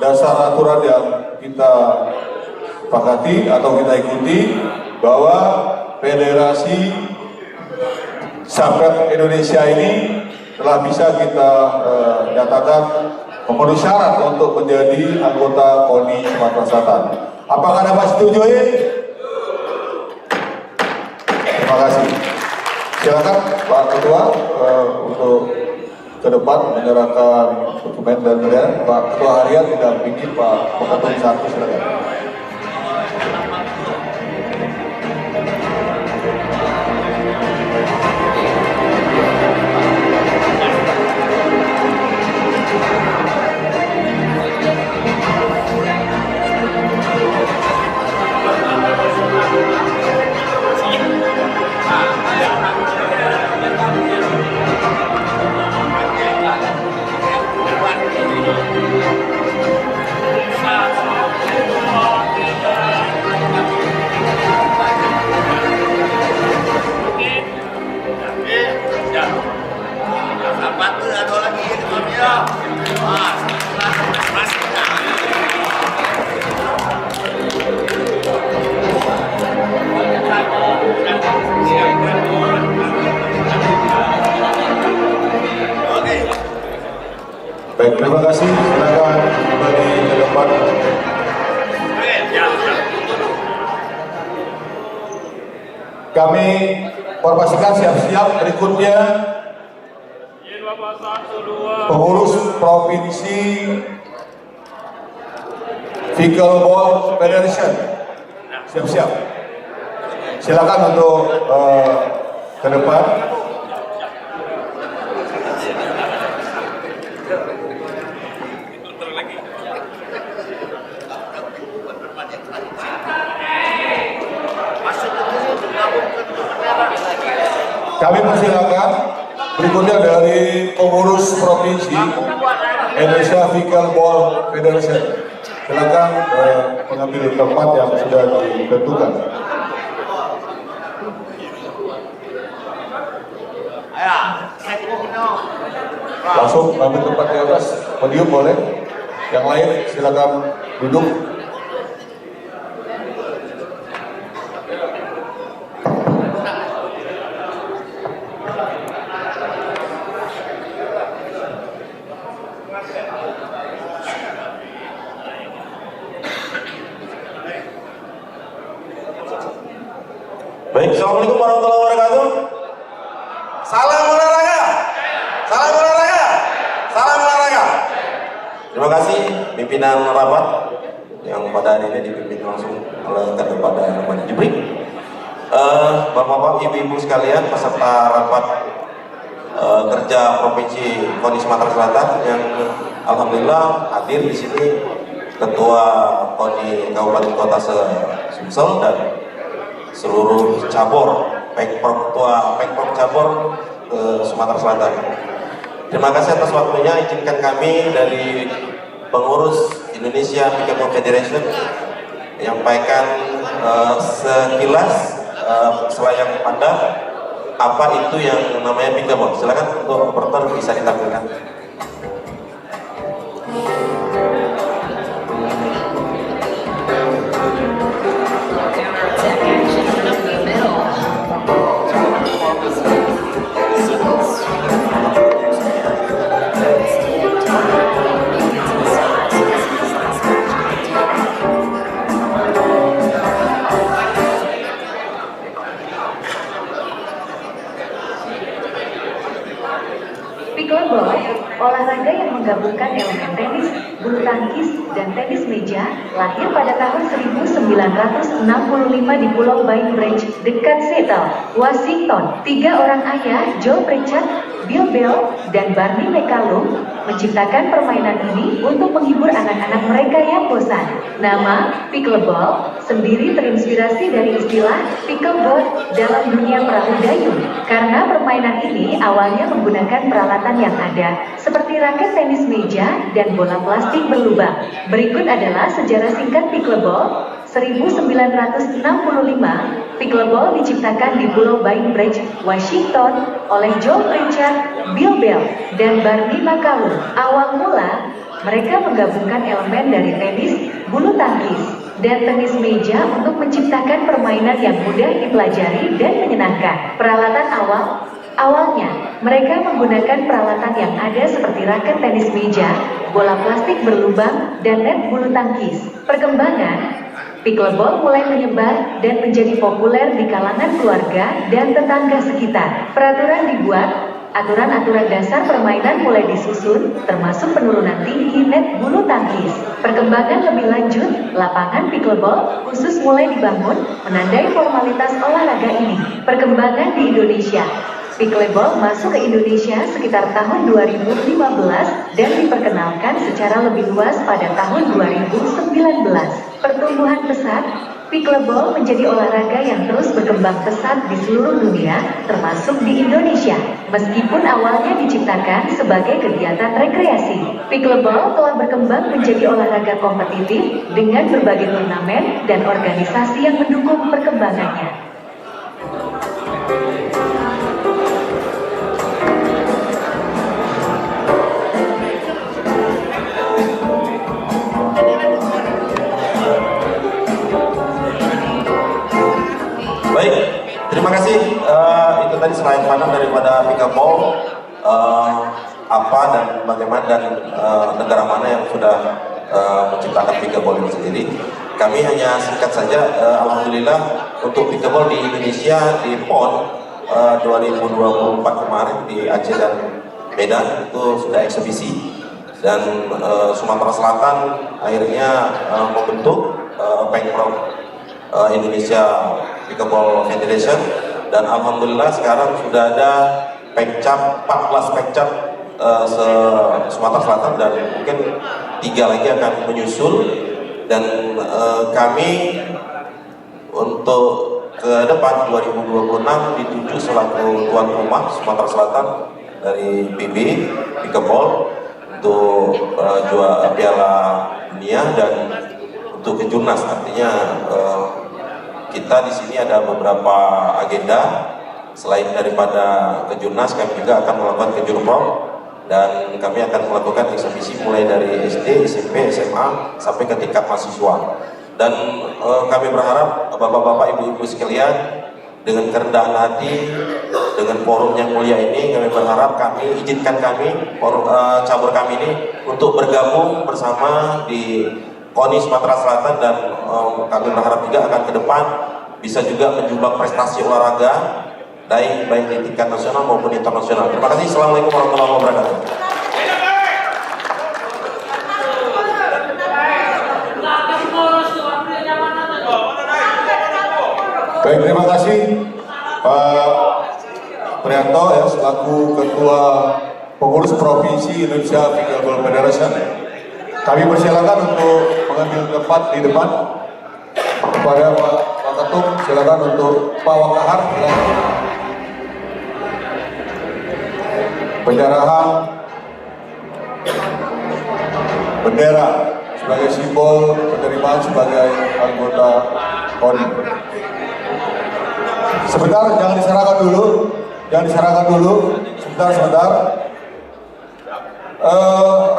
S4: dasar aturan yang kita sepakati atau kita ikuti bahwa Federasi SAPAT Indonesia ini telah bisa kita nyatakan memenuhi syarat untuk menjadi anggota KONI Sumatera Selatan. Apakah dapat setujui? Terima kasih. Silakan Pak Ketua untuk ke depan menyerahkan dokumen dan kemudian Pak Ketua Harian didampingi Pak Ketua Satu. Silakan. Baik, terima kasih. Silakan kembali ke depan. Kami informasikan siap-siap berikutnya pengurus provinsi Pickleball Federation. Siap-siap. Silakan untuk ke depan. Kami persilakan berikutnya dari pengurus provinsi Indonesia Pickleball Federation. Silakan mengambil tempat yang sudah ditentukan. Langsung ambil tempat di atas. Podium boleh. Yang lain silakan duduk.
S14: Baik, assalamualaikum warahmatullahi wabarakatuh. Salam olahraga, salam olahraga, salam olahraga. Terima kasih pimpinan rapat yang pada hari ini dipimpin langsung oleh kepada Rahman Jibri. Bapak-bapak, ibu-ibu sekalian, peserta rapat kerja Provinsi KONI Sumatera Selatan yang alhamdulillah hadir di sini Ketua KONI Kabupaten Kota Sumsel dan seluruh cabur Ketua Pekprov cabur Sumatera Selatan. Terima kasih atas waktunya. Izinkan kami dari pengurus Indonesia Pickleball Federation menyampaikan sekilas selayang pandang apa itu yang namanya pickleball. Silakan untuk operator bisa ditampilkan.
S15: Pickleball, olahraga yang menggabungkan elemen tenis, bulu tangkis, dan tenis meja, lahir pada tahun 1965 di Pulau Bainbridge, dekat Seattle, Washington. 3 orang ayah, Joe Pritchard, Bill Bell, dan Barney McCallum, menciptakan permainan ini untuk menghibur anak-anak mereka yang bosan. Nama pickleball sendiri terinspirasi dari istilah pickleboard dalam dunia perahu dayung, karena permainan ini awalnya menggunakan peralatan yang ada, seperti raket tenis meja dan bola plastik berlubang. Berikut adalah sejarah singkat pickleball. 1965, pickleball diciptakan di Pulau Bainbridge, Washington oleh Joe Pritchard, Bill Bell, dan Barney McCallum. Awal mula, mereka menggabungkan elemen dari tenis, bulu tangkis, dan tenis meja untuk menciptakan permainan yang mudah dipelajari dan menyenangkan. Peralatan awalnya, mereka menggunakan peralatan yang ada seperti raket tenis meja, bola plastik berlubang, dan net bulu tangkis. Perkembangan pickleball mulai menyebar dan menjadi populer di kalangan keluarga dan tetangga sekitar. Peraturan dibuat, aturan-aturan dasar permainan mulai disusun, termasuk penurunan tinggi net bulu tangkis. Perkembangan lebih lanjut, lapangan pickleball khusus mulai dibangun, menandai formalitas olahraga ini. Perkembangan di Indonesia. Pickleball masuk ke Indonesia sekitar tahun 2015 dan diperkenalkan secara lebih luas pada tahun 2019. Pertumbuhan pesat, pickleball menjadi olahraga yang terus berkembang pesat di seluruh dunia, termasuk di Indonesia. Meskipun awalnya diciptakan sebagai kegiatan rekreasi, pickleball telah berkembang menjadi olahraga kompetitif dengan berbagai turnamen dan organisasi yang mendukung perkembangannya.
S14: Baik, terima kasih. Itu tadi selain pandang daripada pickleball, apa dan bagaimana dan negara mana yang sudah menciptakan pickleball ini sendiri. Kami hanya singkat saja, alhamdulillah untuk pickleball di Indonesia di PON 2024 kemarin di Aceh dan Medan itu sudah eksebisi, dan Sumatera Selatan akhirnya membentuk Pekprov Indonesia Pickleball Federation, dan alhamdulillah sekarang sudah ada pekcap 14 pekcap Sumatera Selatan, dan mungkin 3 lagi akan menyusul, dan kami untuk ke depan 2026 dituju selaku tuan rumah Sumatera Selatan dari PB Pickleball untuk juara Piala Dunia dan untuk kejurnas. Artinya kita di sini ada beberapa agenda. Selain daripada kejurnas, kami juga akan melakukan kejurprom, dan kami akan melakukan eksebisi mulai dari SD, SMP, SMA sampai ke tingkat mahasiswa. Dan kami berharap bapak-bapak, ibu-ibu sekalian, dengan kerendahan hati, dengan forum yang mulia ini, kami berharap izinkan kami, forum cabur kami ini untuk bergabung bersama di KONI Sumatera Selatan, dan kami berharap juga akan ke depan bisa juga menjumlah prestasi olahraga baik di tingkat nasional maupun internasional. Terima kasih. Assalamualaikum warahmatullahi wabarakatuh.
S4: Baik, terima kasih Pak Prianto ya selaku Ketua Pengurus Provinsi Indonesia Pickleball Federation. Kami persilakan untuk mengambil tempat di depan. Kepada Pak Ketum, silakan untuk Pak Wakahar. Penyerahan bendera sebagai simbol penerimaan sebagai anggota KONI. Sebentar, jangan diserahkan dulu, sebentar.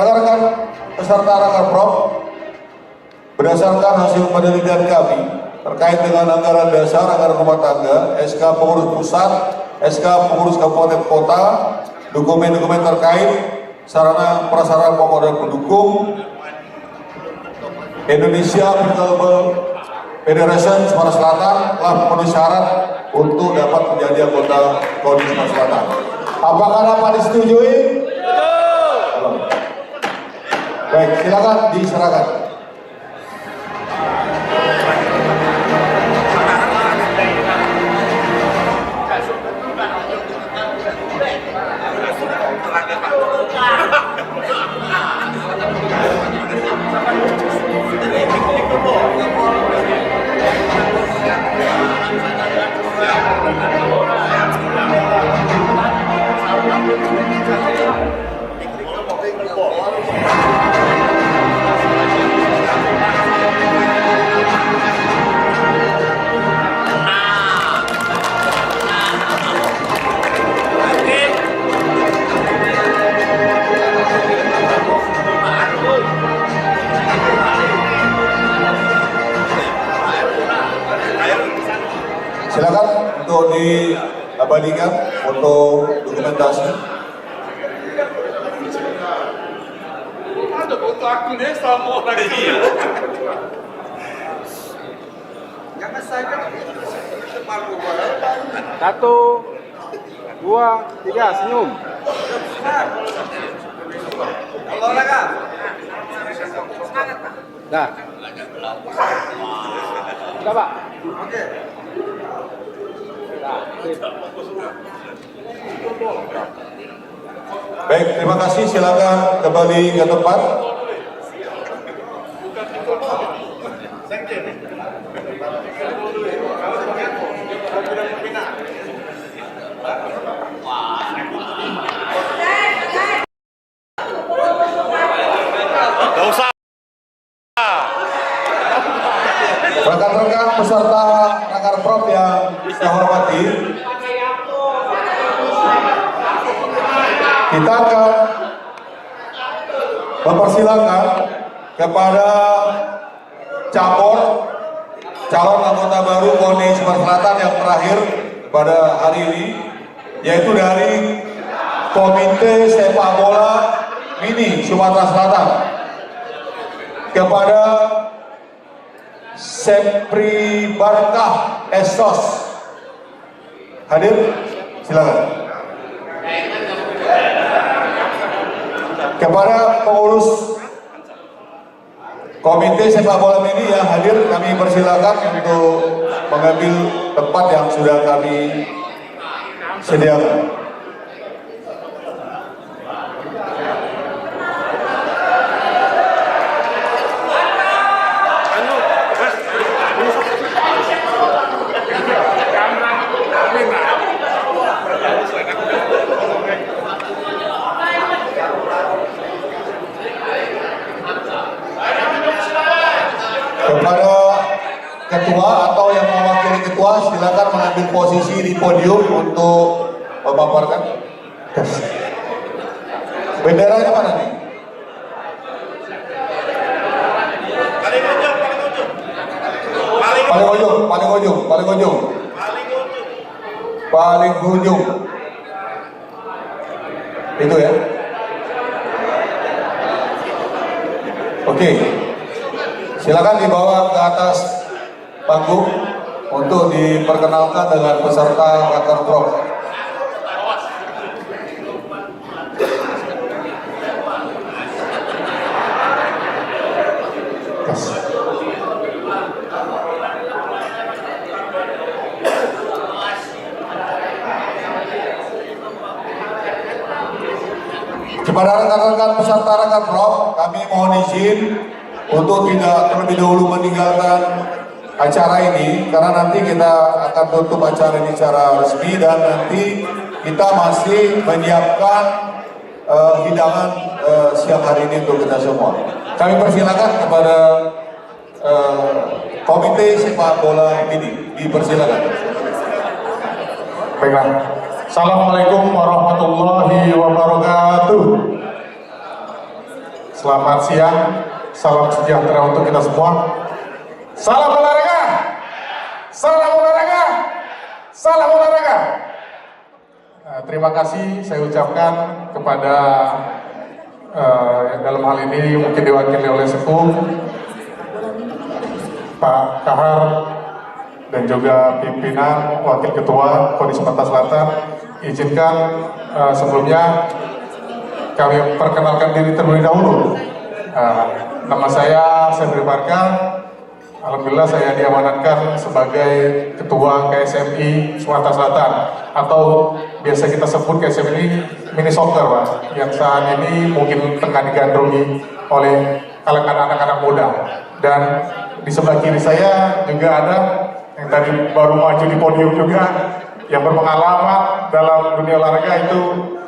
S4: Rekan-rekan peserta Raker Prov, berdasarkan hasil penelitian kami terkait dengan anggaran dasar, anggaran rumah tangga, SK Pengurus Pusat, SK Pengurus Kabupaten Kota, dokumen-dokumen terkait sarana prasarana pokok dan pendukung, Indonesia Pickleball Federation Sumatera Selatan telah memenuhi syarat untuk dapat menjadi anggota KONI Sumatera Selatan. Apakah dapat disetujui? Baik, silakan diserahkan. Silakan untuk diabadikan foto dokumentasi.
S16: Ada foto aku nih sama orang ini. Jangan saya malu.
S17: 1, 2, 3, senyum.
S16: Olahraga.
S17: Dah. Udah, Pak.
S16: Oke.
S4: Baik, terima kasih. Silakan kembali ke tempat. Rekan-rekan peserta Raker Prov yang saya hormati, kita akan mempersilakan kepada cabur calon anggota baru KONI Sumatera Selatan yang terakhir pada hari ini, yaitu dari Komite Sepak Bola Mini Sumatera Selatan, kepada Sepri Barkah Esos. Hadir, silakan. Kepada pengurus Komite Sepak Bola Mini yang hadir, kami persilakan untuk mengambil tempat yang sudah kami sediakan. Kepada ketua atau yang mewakili ketua, silakan mengambil posisi di podium untuk memaparkan. Benderanya mana nih? Paling ujung. Itu ya. Oke. Silakan dibawa ke atas panggung untuk diperkenalkan dengan peserta Raker Prov. Kepada rekan-rekan peserta Rekan-Prov, kami mohon izin untuk tidak terlebih dahulu meninggalkan acara ini, karena nanti kita akan tutup acara ini secara resmi dan nanti kita masih menyiapkan hidangan siang hari ini untuk kita semua. Kami persilakan kepada Komite Sepak Bola ini, dipersilakan.
S6: Baiklah. Assalamualaikum warahmatullahi wabarakatuh. Selamat siang, salam sejahtera untuk kita semua. Salam olahraga, salam olahraga, salam olahraga. Terima kasih saya ucapkan kepada yang dalam hal ini mungkin diwakili oleh Sepuh Pak Kahar dan juga pimpinan Wakil Ketua KONI Sumatera Selatan. Izinkan sebelumnya kami perkenalkan diri terlebih dahulu. Nama saya Sebri Barka. Alhamdulillah saya diamanatkan sebagai Ketua KSMI Sumatera Selatan, atau biasa kita sebut KSMI mini soccer, Pak, yang saat ini mungkin tengah digandrungi oleh kalangan anak-anak muda. Dan di sebelah kiri saya juga ada yang tadi baru maju di podium juga, yang berpengalaman dalam dunia olahraga, itu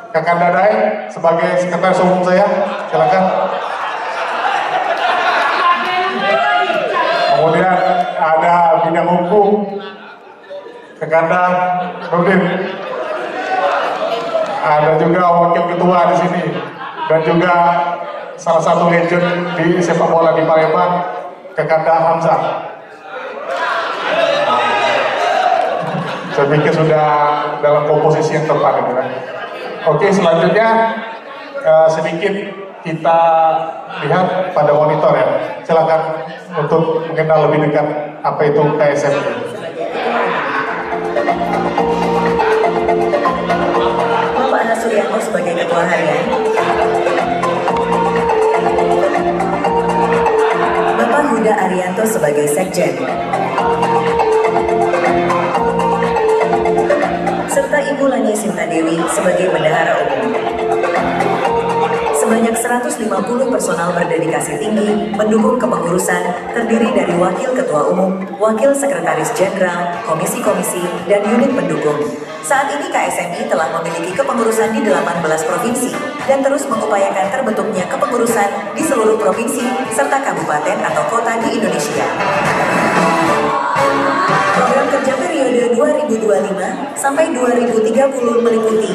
S6: Kakak Dadai sebagai sekretaris umum saya. Silakan. Kemudian ada bidang hukum Kekanda Rudin. Ada juga wakil ketua di sini dan juga salah satu legend di sepak bola di Palembang, Kekanda Hamzah. Saya pikir sudah dalam komposisi yang tepat, gitu kan. Oke, selanjutnya sedikit kita lihat pada monitor ya. Silakan untuk mengenal lebih dekat apa itu KSMI.
S18: Bapak Anas Suryanto sebagai Ketua Harian, Bapak Huda Arianto sebagai Sekjen, serta Ibu Lani Sintadewi sebagai Bendahara Umum. Sebanyak 150 personal berdedikasi tinggi mendukung kepengurusan, terdiri dari Wakil Ketua Umum, Wakil Sekretaris Jenderal, Komisi-komisi, dan unit pendukung. Saat ini KSMI telah memiliki kepengurusan di 18 provinsi dan terus mengupayakan terbentuknya kepengurusan di seluruh provinsi serta kabupaten atau kota di Indonesia. Program kerja periode 2025 sampai 2030 meliputi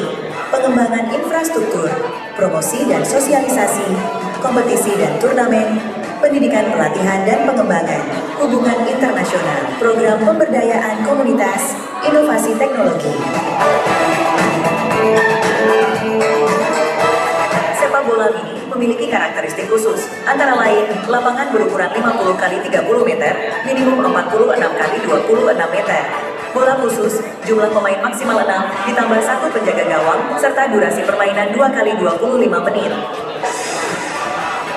S18: pengembangan infrastruktur, promosi dan sosialisasi, kompetisi dan turnamen, pendidikan pelatihan dan pengembangan, hubungan internasional, program pemberdayaan komunitas, inovasi teknologi. Sepak bola mini memiliki karakteristik khusus, antara lain lapangan berukuran 50 x 30 meter, minimum 46 x 26 meter. Bola khusus, jumlah pemain maksimal 6, ditambah 1 penjaga gawang, serta durasi permainan 2 x 25 menit.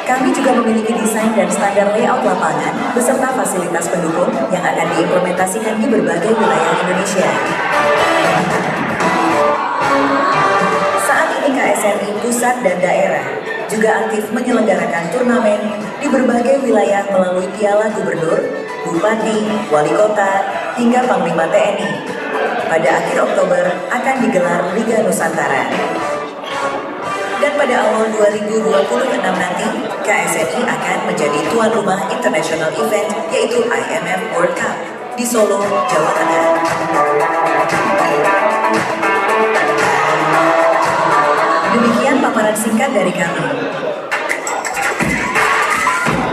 S18: Kami juga memiliki desain dan standar layout lapangan, beserta fasilitas pendukung yang akan diimplementasikan di berbagai wilayah Indonesia. Saat ini KSMI pusat dan daerah juga aktif menyelenggarakan turnamen di berbagai wilayah melalui Piala Gubernur, Bupati, Wali Kota, hingga Panglima TNI. Pada akhir Oktober akan digelar Liga Nusantara. Dan pada awal 2026 nanti, KSNI akan menjadi tuan rumah international event, yaitu IMF World Cup di Solo, Jawa Tengah. Demikian paparan singkat dari kami.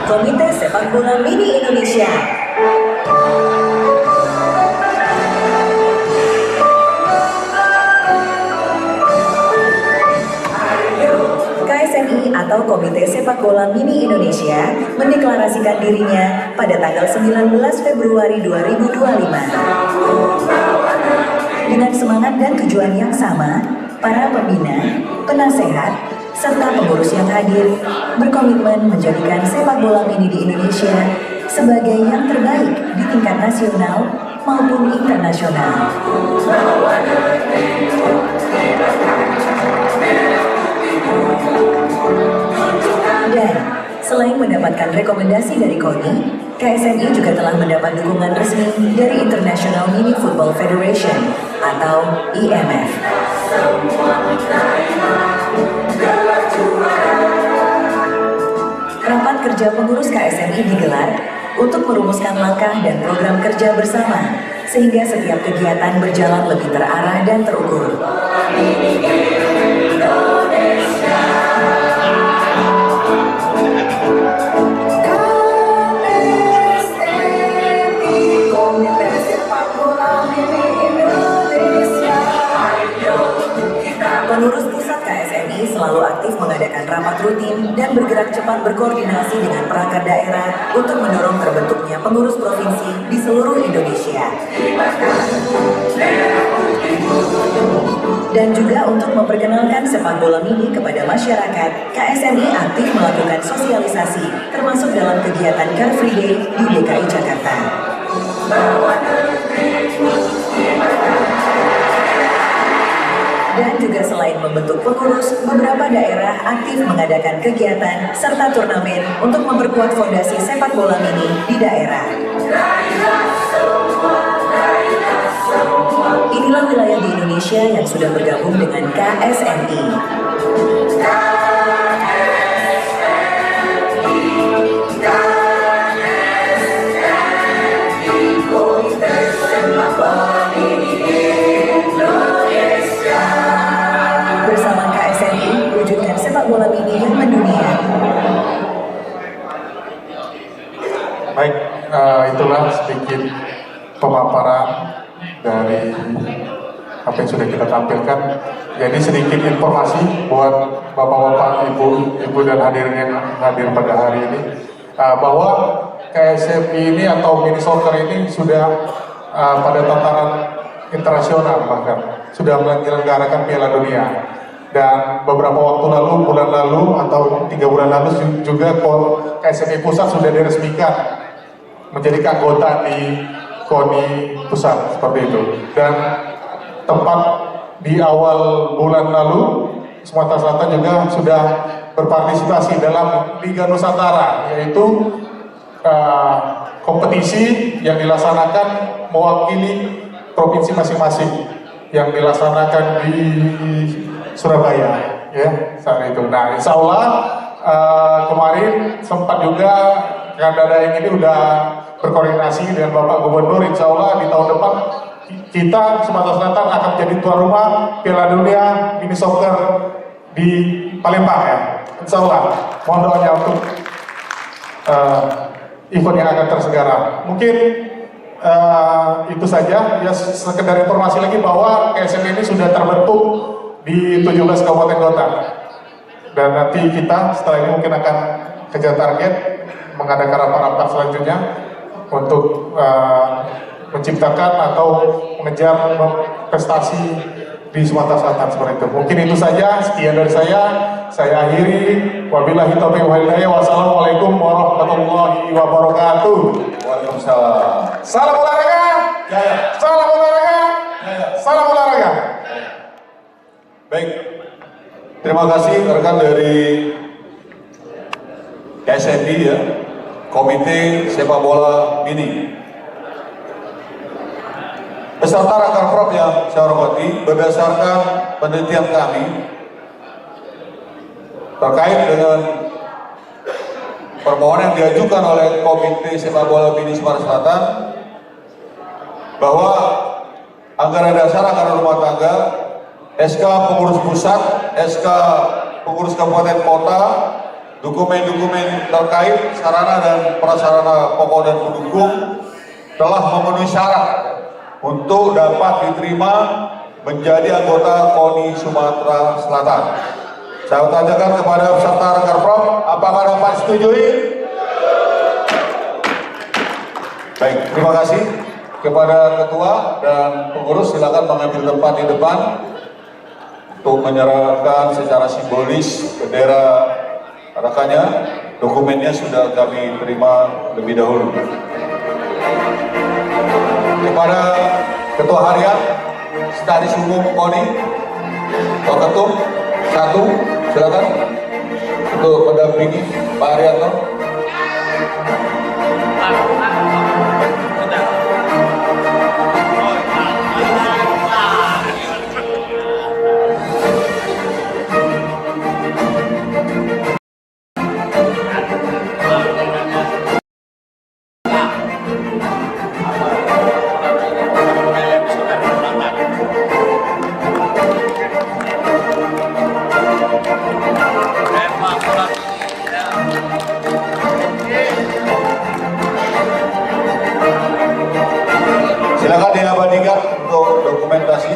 S18: Komite Sepak Bola Mini Indonesia. KSNI atau Komite Sepak Bola Mini Indonesia mendeklarasikan dirinya pada tanggal 19 Februari 2025. Dengan semangat dan tujuan yang sama, para pembina, penasehat, serta pengurus yang hadir berkomitmen menjadikan sepak bola mini di Indonesia sebagai yang terbaik di tingkat nasional maupun internasional. Dan selain mendapatkan rekomendasi dari KONI, KSMI juga telah mendapat dukungan resmi dari International Mini Football Federation atau IMF. Rapat kerja pengurus KSMI digelar untuk merumuskan langkah dan program kerja bersama sehingga setiap kegiatan berjalan lebih terarah dan terukur. Pengurus pusat KSMI selalu aktif mengadakan rapat rutin dan bergerak cepat berkoordinasi dengan perangkat daerah untuk mendorong terbentuknya pengurus provinsi di seluruh Indonesia. Dan juga untuk memperkenalkan sepak bola mini kepada masyarakat, KSMI aktif melakukan sosialisasi, termasuk dalam kegiatan Car Free Day di DKI Jakarta. Dan juga selain membentuk pengurus, beberapa daerah aktif mengadakan kegiatan serta turnamen untuk memperkuat fondasi sepak bola mini di daerah. Inilah wilayah di Indonesia yang sudah bergabung dengan KSMI. Bersama KSMI, wujudkan sepak bola mini yang mendunia.
S3: Baik, itulah sedikit pemaparan dari apa yang sudah kita tampilkan. Jadi sedikit informasi buat bapak-bapak, ibu dan hadirin yang hadir pada hari ini, bahwa KSMI ini atau mini soccer ini sudah pada tataran internasional, bahkan sudah menyelenggarakan Piala Dunia. Dan beberapa waktu lalu, bulan lalu atau 3 bulan lalu juga KSMI Pusat sudah diresmikan menjadi anggota di KONI Pusat, seperti itu. Dan tempat di awal bulan lalu Sumatera Selatan juga sudah berpartisipasi dalam Liga Nusantara, yaitu kompetisi yang dilaksanakan mewakili provinsi masing-masing yang dilaksanakan di Surabaya, ya, saat itu. Nah, insya Allah kemarin sempat juga Daeng ini udah berkoordinasi dengan Bapak Gubernur. Insya Allah di tahun depan kita Sumatera Selatan akan jadi tuan rumah Piala Dunia Mini Soccer di Palembang, ya. Insya Allah. Mohon doanya untuk event yang akan terselenggara. Mungkin itu saja. Ya, sekedar informasi lagi bahwa KSMI ini sudah terbentuk di 17 kabupaten kota. Dan nanti kita setelah ini mungkin akan kejar target mengadakan rapat-rapat selanjutnya untuk menciptakan atau mengejar prestasi di Sumatera Selatan, seperti itu. Mungkin itu saja. Sekian dari saya akhiri. Wabillahi taufiq wal hidayah. Wassalamualaikum warahmatullahi wabarakatuh.
S4: Waalaikumsalam.
S3: Salam olahraga.
S4: Jaya.
S3: Salam olahraga.
S4: Jaya.
S3: Salam olahraga.
S4: Baik, terima kasih rekan dari KSMI, ya, Komite Sepak Bola Mini. Beserta rekan-rekan yang saya hormati, berdasarkan penelitian kami terkait dengan permohonan yang diajukan oleh Komite Sepak Bola Mini Sumatera Selatan, bahwa anggaran dasar, anggaran rumah tangga, SK pengurus pusat, SK pengurus kabupaten kota, dokumen-dokumen terkait sarana dan prasarana pokok dan pendukung telah memenuhi syarat untuk dapat diterima menjadi anggota KONI Sumatera Selatan. Saya tanyakan kepada peserta rekan-rekan, apakah dapat disetujui? Baik, terima kasih kepada ketua dan pengurus. Silakan mengambil tempat di depan untuk menyerahkan secara simbolis bendera rekannya. Dokumennya sudah kami terima lebih dahulu. Kepada Ketua Harian Sekretaris Umum KONI, Ketua Ketum 1, Silakan untuk mendampingi Pak Arianto. Silakan diabadikan untuk dokumentasi.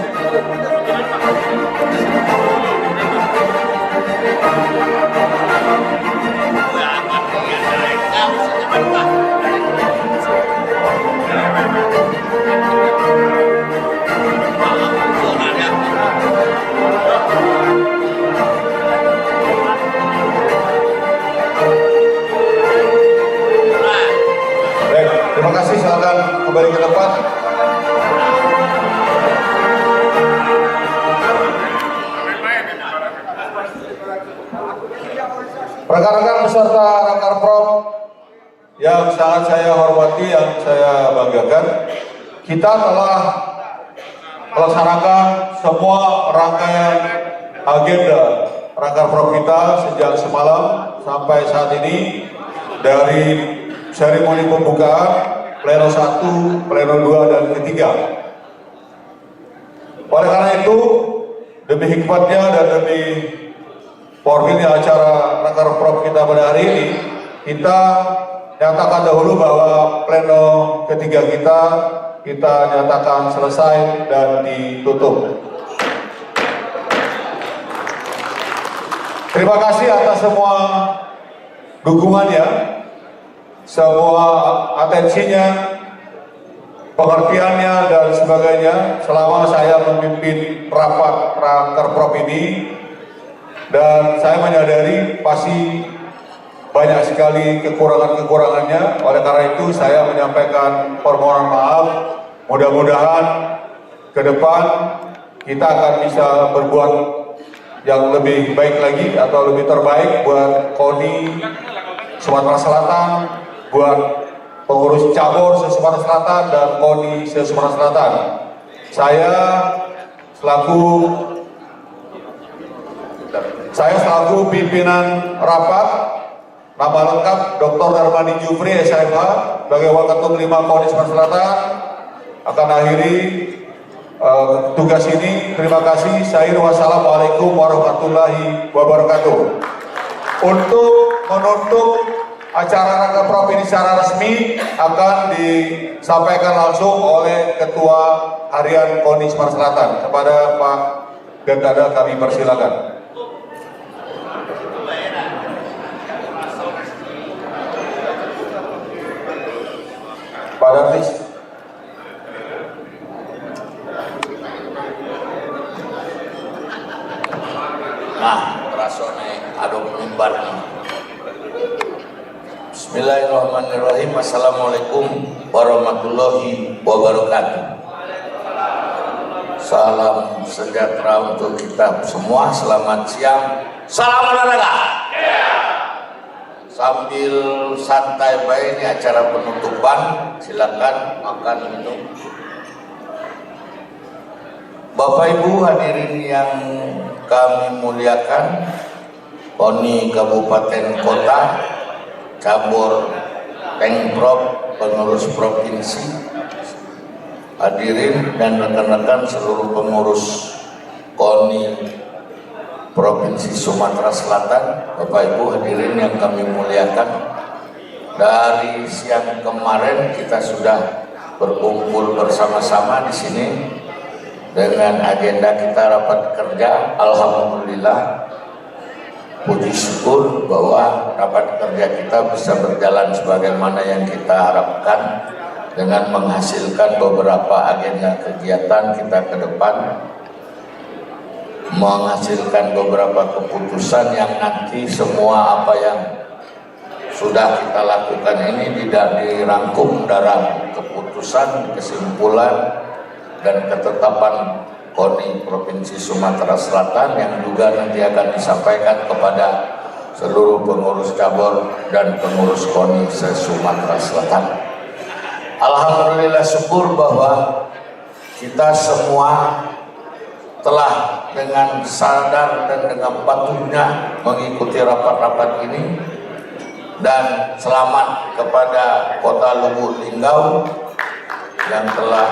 S4: Baik, terima kasih. Silakan kembali ke tempat. Rekan-rekan peserta Raker Prop yang sangat saya hormati, yang saya banggakan, kita telah melaksanakan semua rangkaian agenda Raker Prop kita sejak semalam sampai saat ini, dari seremoni pembukaan, pleno 1, pleno 2, dan ketiga. Oleh karena itu, demi hikmatnya dan demi formilnya acara Raker Prop kita pada hari ini, kita nyatakan dahulu bahwa pleno ketiga kita nyatakan selesai dan ditutup. Terima kasih atas semua dukungannya, semua atensinya, pengertiannya dan sebagainya selama saya memimpin rapat Raker Prop ini. Dan saya menyadari pasti banyak sekali kekurangan-kekurangannya. Oleh karena itu saya menyampaikan permohonan maaf. Mudah-mudahan ke depan kita akan bisa berbuat yang lebih baik lagi atau lebih terbaik buat KONI Sumatera Selatan, buat pengurus cabur se-Sumatera Selatan dan KONI se-Sumatera Selatan. Saya selaku pimpinan rapat, nama lengkap Dr. Darmani Jufri, SMH, sebagai Waketum 5 KONI Sumatera Selatan, akan akhiri tugas ini. Terima kasih. Wassalamualaikum warahmatullahi wabarakatuh. Untuk menutup acara Raker Prop ini secara resmi akan disampaikan langsung oleh Ketua Harian KONI Sumatera Selatan. Kepada Pak Gandada kami persilakan. Pak Dartis.
S5: Nah, rasone aduk mimbar. Bismillahirrahmanirrahim. Assalamualaikum warahmatullahi wabarakatuh. Salam sejahtera untuk kita semua. Selamat siang. Salam olahraga. Sambil santai baik, ini acara penutupan. Silakan makan minum. Bapak Ibu hadirin yang kami muliakan, KONI Kabupaten Kota, cabur Pengprop, pengurus provinsi, hadirin dan rekan-rekan seluruh pengurus KONI Provinsi Sumatera Selatan, Bapak Ibu hadirin yang kami muliakan. Dari siang kemarin kita sudah berkumpul bersama-sama di sini dengan agenda kita rapat kerja. Alhamdulillah, puji syukur bahwa rapat kerja kita bisa berjalan sebagaimana yang kita harapkan dengan menghasilkan beberapa agenda kegiatan kita ke depan, menghasilkan beberapa keputusan yang nanti semua apa yang sudah kita lakukan ini tidak dirangkum dalam keputusan, kesimpulan, dan ketetapan KONI Provinsi Sumatera Selatan yang juga nanti akan disampaikan kepada seluruh pengurus cabur dan pengurus KONI se-Sumatera Selatan. Alhamdulillah, syukur bahwa kita semua telah dengan sadar dan dengan patuhnya mengikuti rapat-rapat ini, dan selamat kepada Kota Lubuk Linggau yang telah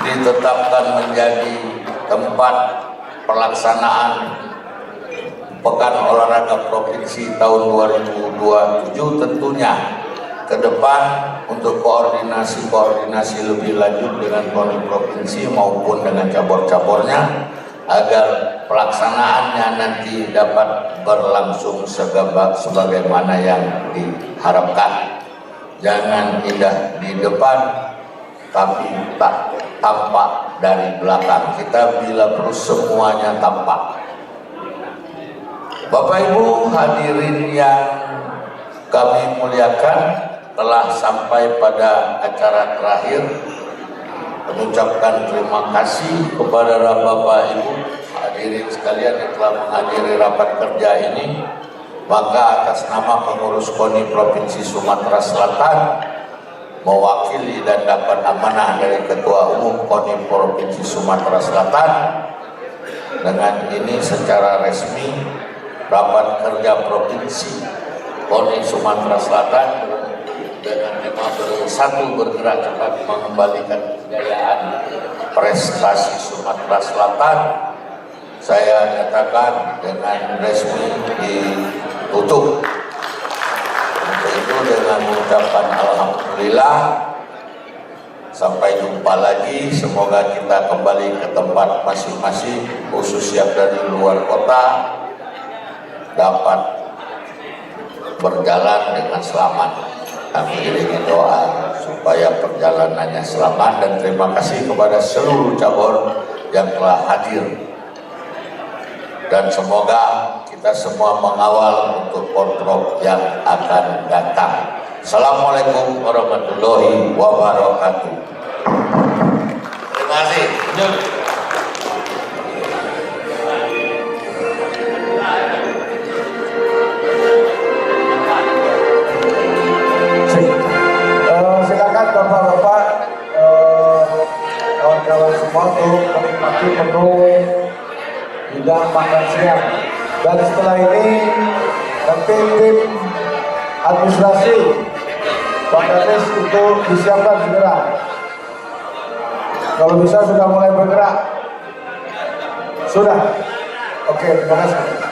S5: ditetapkan menjadi tempat pelaksanaan Pekan Olahraga Provinsi tahun 2027. Tentunya ke depan untuk koordinasi lebih lanjut dengan KONI Provinsi maupun dengan cabur-caburnya agar pelaksanaannya nanti dapat berlangsung sebagaimana yang diharapkan. Jangan indah di depan tapi tak tampak dari belakang. Kita bila perlu semuanya tampak. Bapak Ibu hadirin yang kami muliakan, telah sampai pada acara terakhir. Mengucapkan terima kasih kepada Bapak Ibu hadirin sekalian yang telah menghadiri rapat kerja ini. Maka atas nama pengurus KONI Provinsi Sumatera Selatan, mewakili dan dapat amanah dari Ketua Umum KONI Provinsi Sumatera Selatan, dengan ini secara resmi rapat kerja Provinsi KONI Sumatera Selatan dengan tema bersatu bergerak cepat mengembalikan kejayaan prestasi Sumatera Selatan, saya nyatakan dengan resmi ditutup. Untuk itu dengan mengucapkan alhamdulillah, sampai jumpa lagi. Semoga kita kembali ke tempat masing-masing, khusus yang dari luar kota, dapat berjalan dengan selamat. Kami iringi doa supaya perjalanannya selamat, dan terima kasih kepada seluruh cabur yang telah hadir, dan semoga kita semua mengawal untuk kontrol yang akan datang. Assalamualaikum warahmatullahi wabarakatuh. Terima kasih.
S8: Silakan Bapak-Bapak, kawan-kawan semua untuk menikmati menu hidangan makan siang. Dan setelah ini nanti tim administrasi Pak Kades itu disiapkan segera. Kalau bisa sudah mulai bergerak. Sudah. Oke, terima kasih.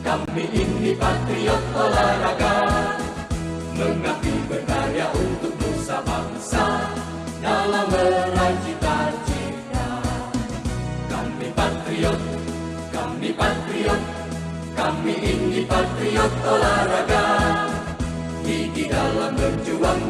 S1: Kami ini patriot olahraga, mengabdi berkarya untuk nusa bangsa dalam meraih cita-cita. Kami patriot, kami ini patriot olahraga, gigi dalam berjuang